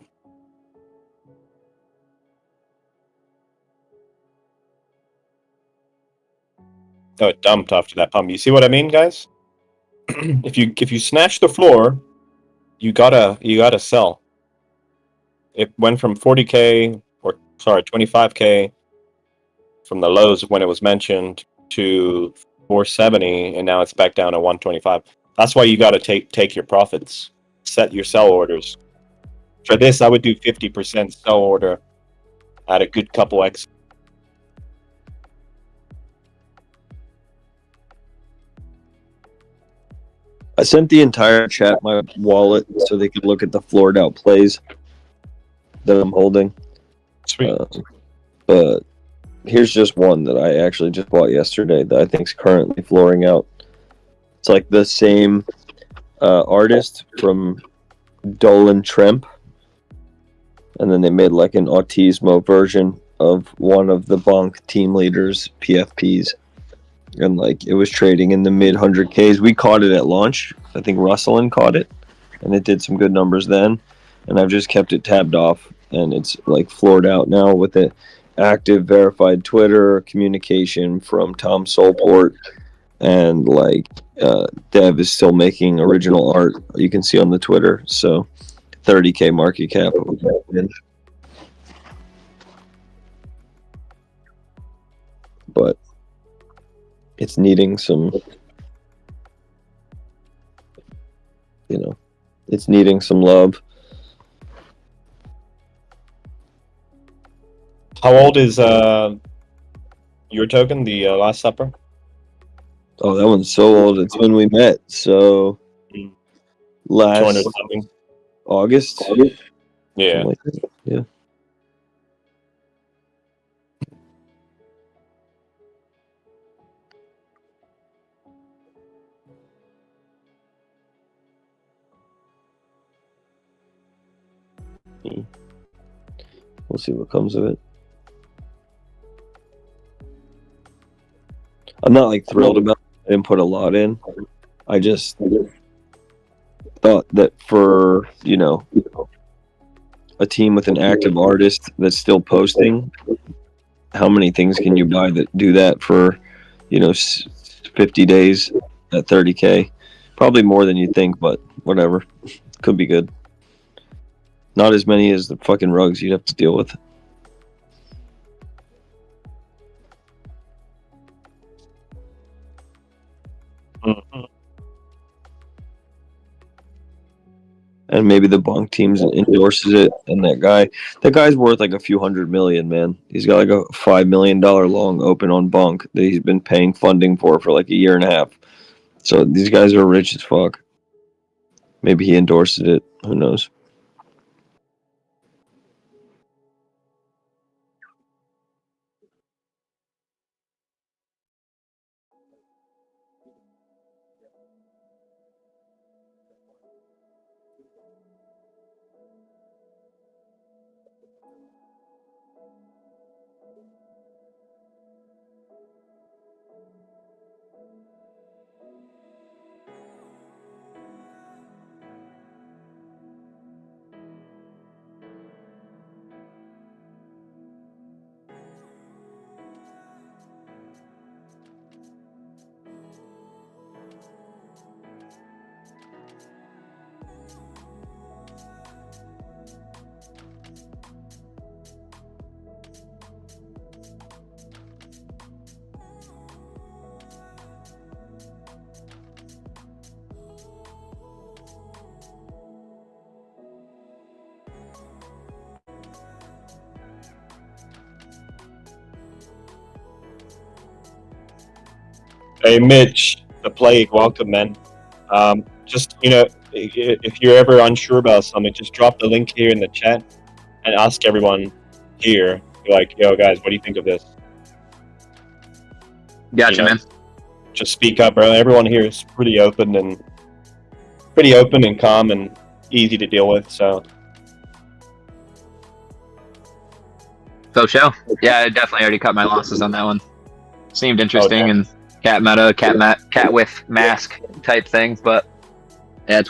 Oh, it dumped after that pump. You see what I mean, guys? if you snatch the floor, you gotta sell. It went from 40K, or sorry, 25K from the lows when it was mentioned to 470, and now it's back down to 125. That's why you gotta take your profits. Set your sell orders. For this, I would do 50% sell order at a good couple X. I sent the entire chat my wallet so they could look at the floored out plays that I'm holding. Sweet. But here's just one that I actually just bought yesterday that I think is currently flooring out. It's like the same artist from Dolan Tremp, and then they made like an Autismo version of one of the Bonk team leaders' PFPs. And like it was trading in the mid 100Ks. We caught it at launch. I think Russelin caught it, and it did some good numbers then. And I've just kept it tabbed off, and it's like floored out now with the active verified Twitter communication from Tom Solport, and like Dev is still making original art. You can see on the Twitter. So 30K market cap. But it's needing some, it's needing some love. How old is your token, the Last Supper? Oh, that one's so old. It's when we met. So last 200 something. August. Yeah. Like that. Yeah. We'll see what comes of it. I'm not like thrilled about it. I didn't put a lot in. I just thought that for, a team with an active artist that's still posting, how many things can you buy that do that for, 50 days at 30K? Probably more than you think, but whatever. Could be good. Not as many as the fucking rugs you'd have to deal with. Mm-hmm. And maybe the Bonk teams endorses it, and that guy's worth like a few $100 million, man. He's got like a $5 million long open on Bonk that he's been paying funding for like a year and a half. So these guys are rich as fuck. Maybe he endorses it. Who knows? Hey, Mitch, the Plague, welcome, man. Just, if you're ever unsure about something, just drop the link here in the chat and ask everyone here. Be like, yo, guys, what do you think of this? Gotcha, man. Just speak up, bro. Everyone here is pretty open and calm and easy to deal with, so. Faux show. Yeah, I definitely already cut my losses on that one. Seemed interesting, and cat meta, cat with mask type things, but yeah, it's